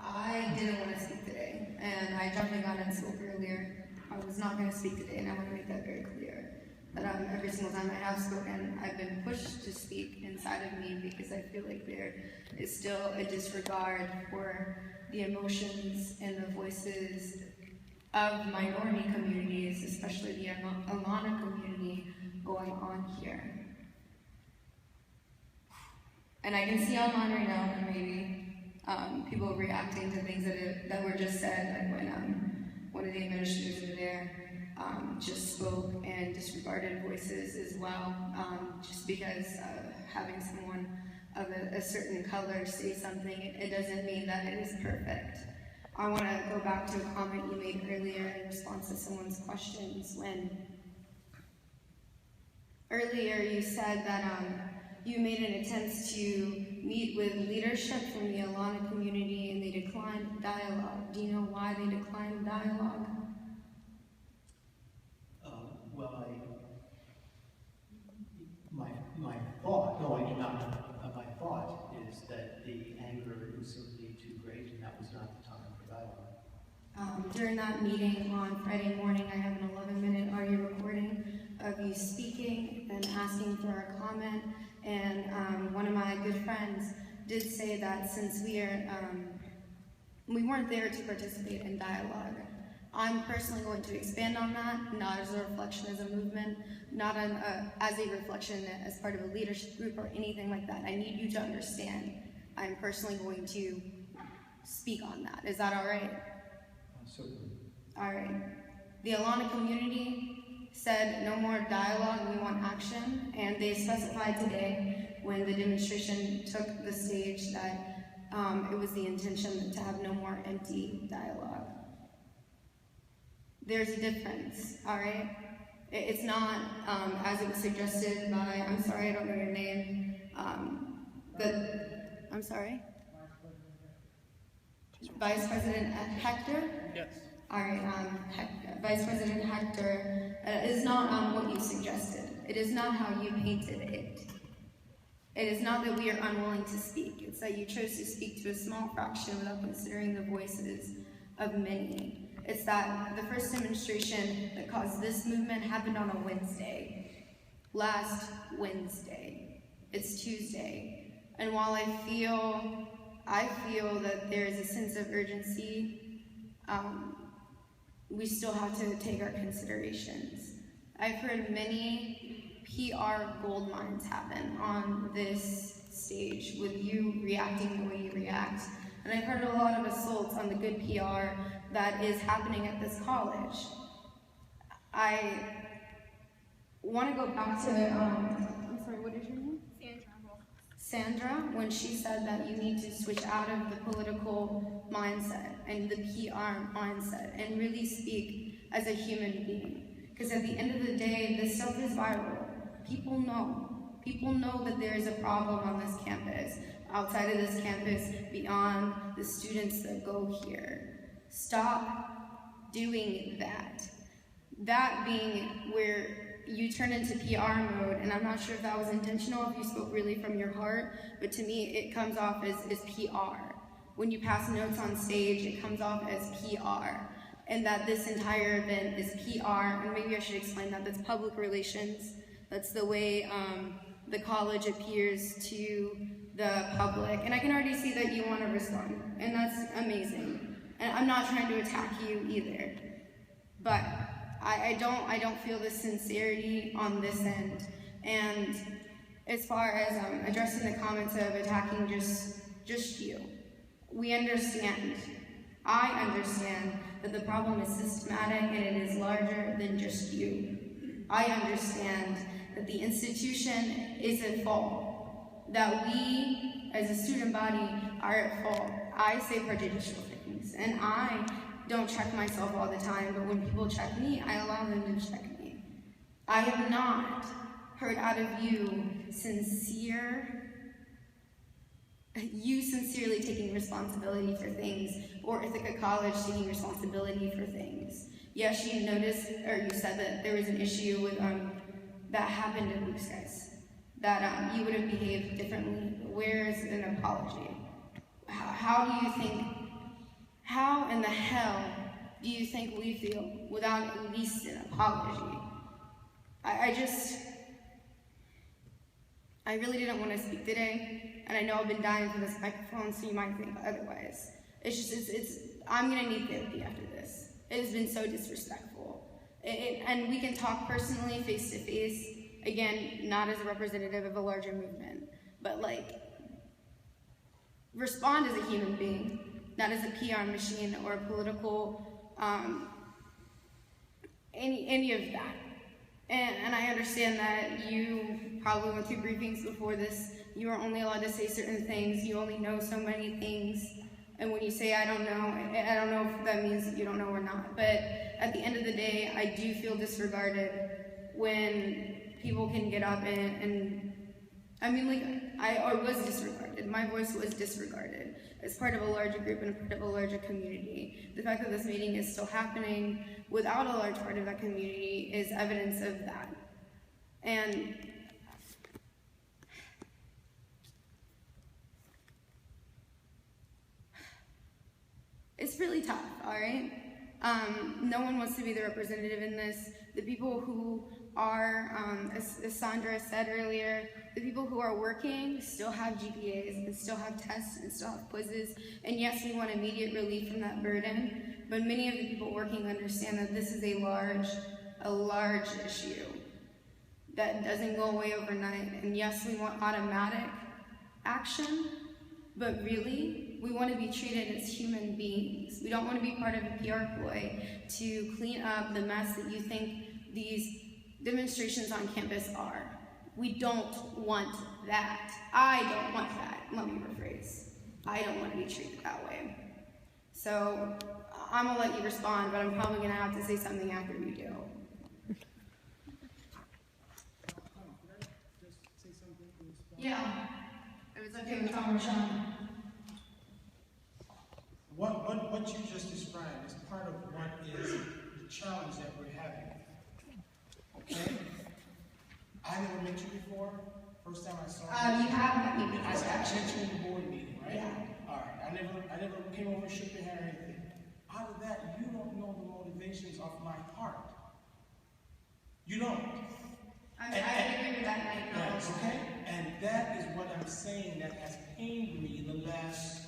I didn't want to speak today, and I jumped the gun and spoke earlier. I was not going to speak today, and I want to make that very clear. That every single time I have spoken, I've been pushed to speak inside of me because I feel like there is still a disregard for the emotions and the voices of minority communities, especially the Alana community, going on here. And I can see online right now that maybe people reacting to things that were just said, like when one of the administrators over there just spoke and disregarded voices as well, just because having someone of a certain color say something, it doesn't mean that it is perfect. I want to go back to a comment you made earlier in response to someone's questions when earlier you said that you made an attempt to meet with leadership from the Alana community and they declined dialogue. Do you know why they declined dialogue?
Well, my thought, no, I do not know. My thought is that the anger was simply too great and that was not the time for dialogue.
During that meeting on Friday morning, I have an 11-minute audio recording of you speaking and asking for a comment. And one of my good friends did say that since we weren't there to participate in dialogue, I'm personally going to expand on that, not as a reflection as a movement, not as a reflection as part of a leadership group or anything like that. I need you to understand I'm personally going to speak on that. Is that all right?
Certainly.
All right. The Alana community said no more dialogue, we want action, and they specified today when the demonstration took the stage that it was the intention to have no more empty dialogue. There's a difference, all right? It's not, as it was suggested by, I'm sorry, I don't know your name, I'm sorry? Vice President Hector?
Yes.
All right, Vice President Hector, is not what you suggested. It is not how you painted it. It is not that we are unwilling to speak. It's that you chose to speak to a small fraction without considering the voices of many. It's that the first demonstration that caused this movement happened on a Wednesday. Last Wednesday. It's Tuesday. And while I feel that there is a sense of urgency, we still have to take our considerations. I've heard many PR gold mines happen on this stage with you reacting the way you react. And I've heard a lot of assaults on the good PR that is happening at this college. I want to go back to, I'm sorry, what is your name? Sandra, when she said that you need to switch out of the political mindset and the PR mindset and really speak as a human being. Because at the end of the day, this stuff is viral. People know. People know that there is a problem on this campus, outside of this campus, beyond the students that go here. Stop doing that. That being where you turn into PR mode, and I'm not sure if that was intentional, if you spoke really from your heart, but to me it comes off as PR. When you pass notes on stage, it comes off as PR. And that this entire event is PR, and maybe I should explain that. That's public relations. That's the way the college appears to the public. And I can already see that you want to respond, and that's amazing. And I'm not trying to attack you either. But I don't feel the sincerity on this end. And as far as addressing the comments of attacking just you, we understand. I understand that the problem is systematic and it is larger than just you. I understand that the institution is at fault, that we as a student body are at fault. I say prejudicial things, and I don't check myself all the time, but when people check me, I allow them to check me. I have not heard out of you sincere you sincerely taking responsibility for things, or Ithaca College taking responsibility for things. Yes, you noticed, or you said that there was an issue with that happened in Blue Skies, that you would have behaved differently. Where is an apology? How do you think, how in the hell do you think we feel without at least an apology? I really didn't want to speak today, and I know I've been dying for this microphone, so you might think otherwise. I'm gonna need therapy after this. It has been so disrespectful. And we can talk personally, face to face, again, not as a representative of a larger movement, but like, respond as a human being, not as a PR machine or a political, any of that. And I understand that you probably went through briefings before this. You are only allowed to say certain things. You only know so many things. And when you say, I don't know if that means that you don't know or not. But at the end of the day, I do feel disregarded when people can get up and I mean, like, I was disregarded. My voice was disregarded as part of a larger group and a part of a larger community. The fact that this meeting is still happening without a large part of that community is evidence of that. And it's really tough, all right? No one wants to be the representative in this. The people who are, as Sandra said earlier, the people who are working still have GPAs and still have tests and still have quizzes. And yes, we want immediate relief from that burden, but many of the people working understand that this is a large issue that doesn't go away overnight. And yes, we want automatic action, but really, we want to be treated as human beings. We don't want to be part of a PR ploy to clean up the mess that you think these demonstrations on campus are. We don't want that. I don't want that. Let me rephrase. I don't want to be treated that way. So I'm gonna let you respond, but I'm probably gonna have to say something after you do. Yeah, it was okay with Tom Rashawn.
What you just described is part of what is the challenge that we're having. Okay? I never met you before. First time I saw you.
You have met me before.
I met you in the board meeting, right?
Yeah.
All right. I never came over and shook your hand or anything. Out of that, you don't know the motivations of my heart. You don't.
I agree with that right now.
Yes, okay? And that is what I'm saying that has pained me the last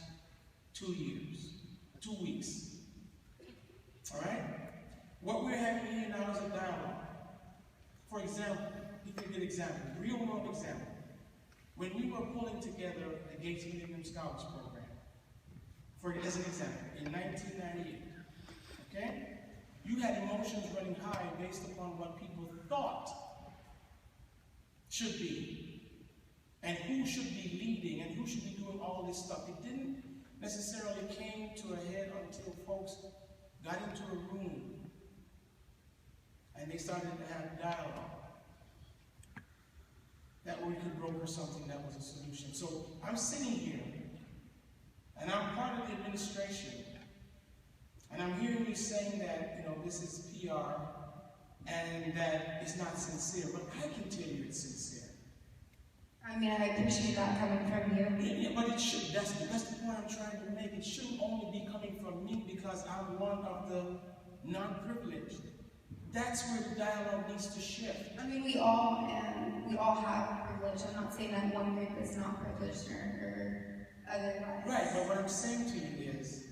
2 years, 2 weeks. All right? What we're having here now is a dialogue. For example, give you a good example, real world example. When we were pulling together the Gates Millennium Scholars Program, as an example, in 1998, okay? You had emotions running high based upon what people thought should be, and who should be leading, and who should be doing all this stuff. It didn't necessarily came to a head until folks got into a room and they started to have dialogue. That we could broker something that was a solution. So I'm sitting here, and I'm part of the administration, and I'm hearing you saying that, this is PR, and that it's not sincere, but I can tell you it's sincere.
I mean, I appreciate that coming from you.
Yeah, but it should, that's the point I'm trying to make. It shouldn't only be coming from me because I'm one of the non-privileged. That's where the dialogue needs to shift.
I mean, we all have privilege. I'm not saying that one group is not privileged or otherwise.
Right, but what I'm saying to you is,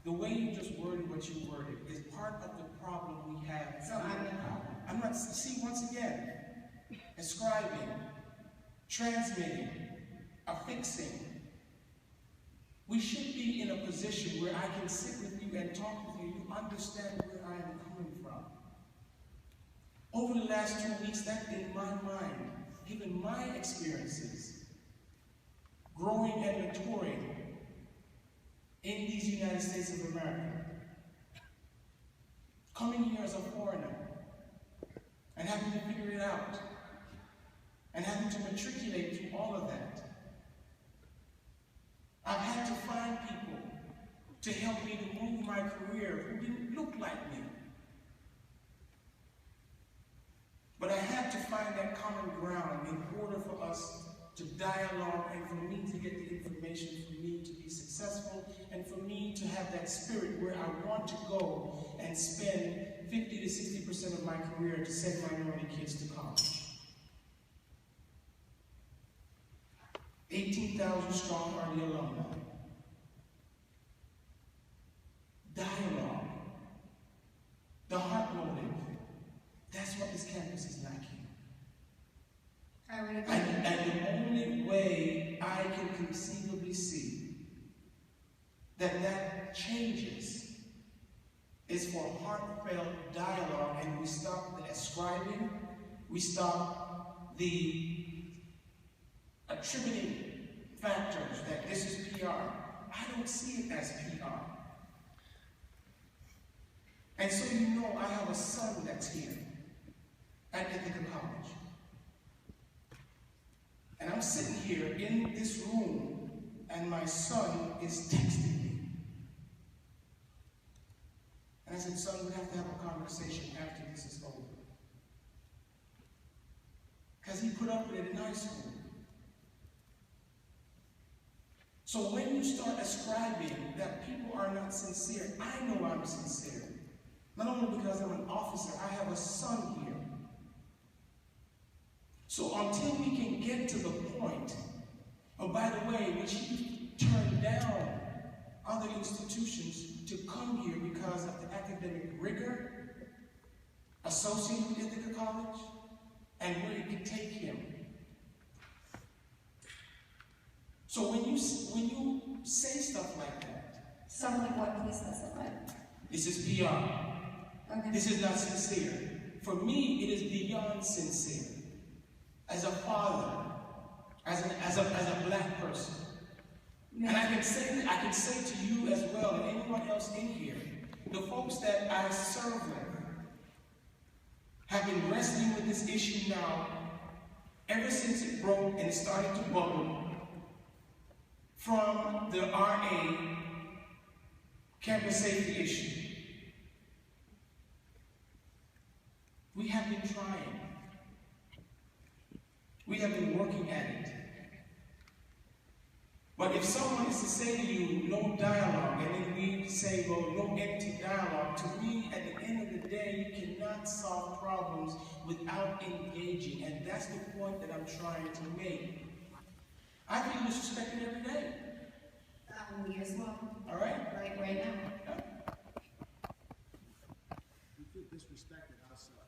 the way you just worded what you worded is part of the problem we have.
So I'm the problem.
I'm not, see, once again, ascribing, transmitting, affixing. We should be in a position where I can sit with you and talk with you. You understand where I am coming from. Over the last 2 weeks, that in my mind, given my experiences, growing and maturing in these United States of America, coming here as a foreigner, and having to figure it out, and having to matriculate through all of that. to help me to move my career who didn't look like me. But I had to find that common ground in order for us to dialogue and for me to get the information, for me to be successful, and for me to have that spirit where I want to go and spend 50 to 60% of my career to send minority kids to college. 18,000 strong are the alumni. Dialogue, the heart motive, that's what this campus is lacking. And the only way I can conceivably see that changes is for heartfelt dialogue, and we stop the ascribing, we stop the attributing factors that this is PR. I don't see it as PR. And so you know I have a son that's here at Ithaca College. And I'm sitting here in this room, and my son is texting me. And I said, son, we have to have a conversation after this is over. Because he put up with it in high school. So when you start ascribing that people are not sincere, I know I'm sincere. Not only because I'm an officer, I have a son here. So until we can get to the point, oh, by the way, which he turned down other institutions to come here because of the academic rigor associated with Ithaca College and where it could take him. So when you say stuff like that,
Something like what, please specify?
This is PR.
Okay.
This is not sincere. For me, it is beyond sincere. As a father, as a black person. And I can say to you as well, and anyone else in here, the folks that I serve with have been wrestling with this issue now ever since it broke and it started to bubble from the RA campus safety issue. We have been trying. We have been working at it. But if someone is to say to you, no dialogue, and then we say, well, no empty dialogue, to me, at the end of the day, you cannot solve problems without engaging. And that's the point that I'm trying to make. I feel disrespected every day.
Me as well.
All right?
Right now.
You feel disrespected outside.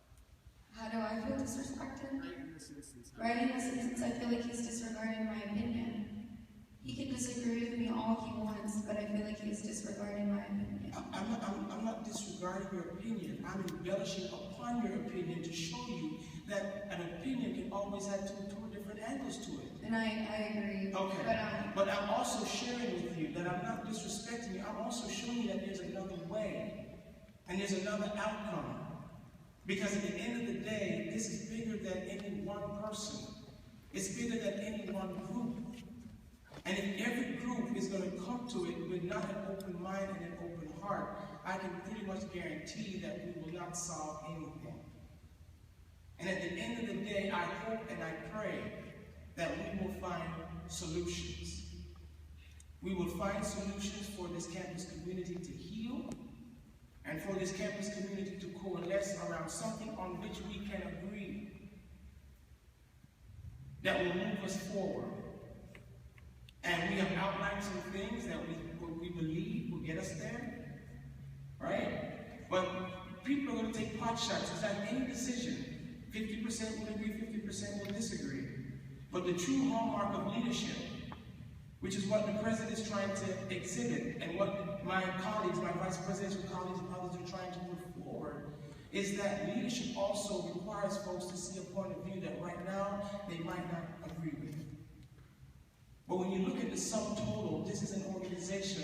How do I feel disrespected?
Right in this instance.
Right in this instance, I feel like he's disregarding my opinion. He can disagree with me all he wants, but I feel like he's disregarding my opinion.
I'm not disregarding your opinion. I'm embellishing upon your opinion to show you that an opinion can always have two different angles to it.
And I agree.
Okay. But I'm also sharing with you that I'm not disrespecting you. I'm also showing you that there's another way. And there's another outcome. Because at the end of the day, this is bigger than any one person. It's bigger than any one group. And if every group is going to come to it with not an open mind and an open heart, I can pretty much guarantee that we will not solve anything. And at the end of the day, I hope and I pray that we will find solutions. We will find solutions for this campus community to heal and for this campus community to coalesce around something on which we can agree that will move us forward. And we have outlined some things that we believe will get us there, right? But people are going to take pot shots. It's like any decision. 50% will agree, 50% will disagree. But the true hallmark of leadership, which is what the president is trying to exhibit, and what my colleagues, my vice presidential colleagues and others are trying to put forward, is that leadership also requires folks to see a point of view that right now they might not agree with. But when you look at the sum total, this is an organization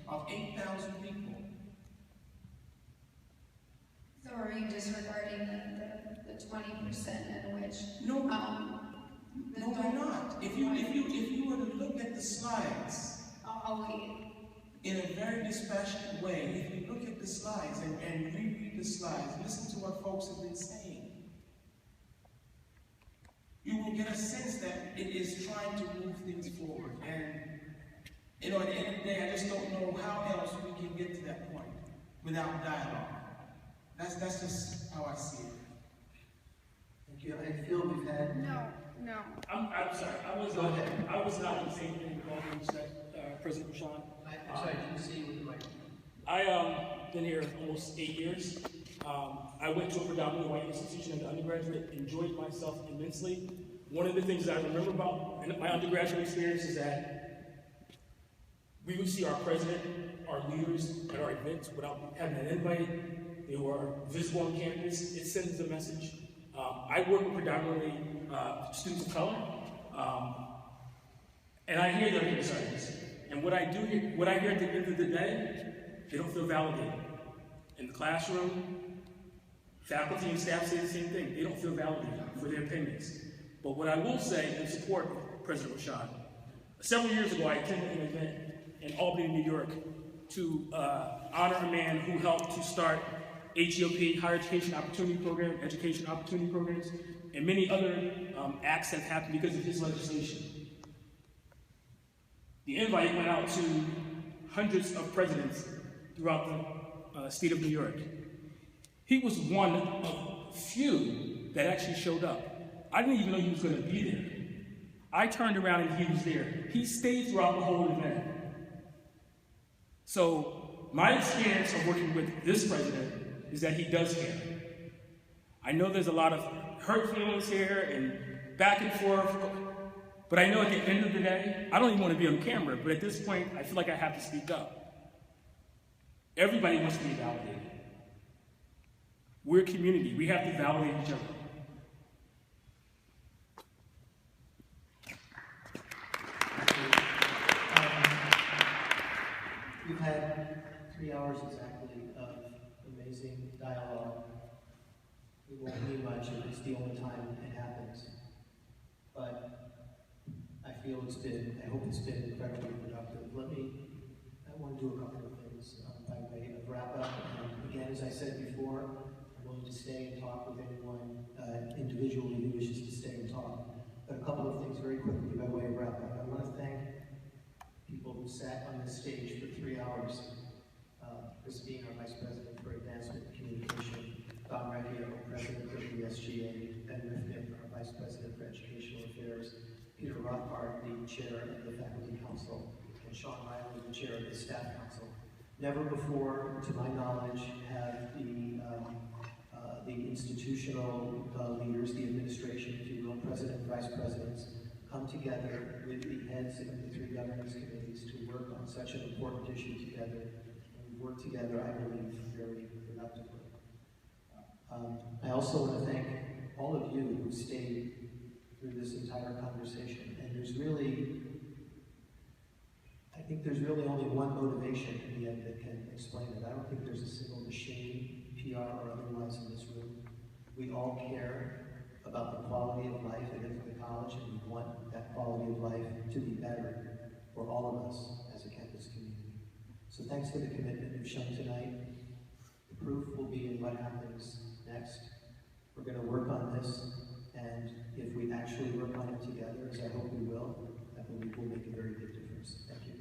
of 8,000 people.
So are you disregarding the 20% in which?
No, no, we're not. If you were to look at the slides.
I'll wait.
in a very dispassionate way, if you look at the slides and reread the slides, listen to what folks have been saying, you will get a sense that it is trying to move things forward. And, you know, at the end of the day, I just don't know how else we can get to that point without dialogue. That's just how I see it.
Thank you. I feel we've had...
No.
I'm sorry. I was not in the same thing with all you said, President Rashawn.
I'm sorry, didn't see you with the microphone.
I been here almost 8 years. I went to a predominantly white institution as an undergraduate, enjoyed myself immensely. One of the things that I remember about my undergraduate experience is that we would see our president, our leaders at our events without having an invite. They were visible on campus. It sends a message. I work with predominantly students of color, and I hear their concerns. And what I hear at the end of the day, they don't feel validated. In the classroom, faculty and staff say the same thing. They don't feel validated for their opinions. But what I will say in support of President Rashawn, several years ago I attended an event in Albany, New York, to honor a man who helped to start HEOP, Higher Education Opportunity Program, Education Opportunity Programs, and many other acts have happened because of his legislation. The invite went out to hundreds of presidents throughout the state of New York. He was one of few that actually showed up. I didn't even know he was going to be there. I turned around and he was there. He stayed throughout the whole event. So my experience of working with this president is that he does care. I know there's a lot of hurt feelings here and back and forth, but I know at the end of the day, I don't even want to be on camera, but at this point, I feel like I have to speak up. Everybody wants to be validated. We're a community. We have to validate each other.
We've had 3 hours exactly of amazing dialogue. It won't mean much if it's the only time it happens. But I feel I hope it's been incredibly productive. I want to do a couple of things by way of wrap up. And again, as I said before, I'm willing to stay and talk with anyone individually who wishes to stay and talk. But a couple of things very quickly by way of wrap up. I want to thank people who sat on this stage for 3 hours. Chris Bean, our Vice President for Advancement and Communication, Don Recchio, President of the SGA, Ben Rifkin, our Vice President for Educational Affairs, Peter Rothbard, the Chair of the Faculty Council, and Sean Riley, the Chair of the Staff Council. Never before, to my knowledge, have the institutional leaders, the administration, if you will, President and Vice Presidents, come together with the heads of the 3 governance committees to work on such an important issue together. And we've worked together, I believe, very productively. I also want to thank all of you who stayed through this entire conversation. And I think there's really only one motivation in the end that can explain it. I don't think there's a single machine, PR or otherwise, in this room. We all care about the quality of life at Ithaca College, and we want that quality of life to be better for all of us as a campus community. So thanks for the commitment you've shown tonight. The proof will be in what happens next. We're going to work on this, and if we actually work on it together, as I hope we will, I believe we'll make a very big difference. Thank you.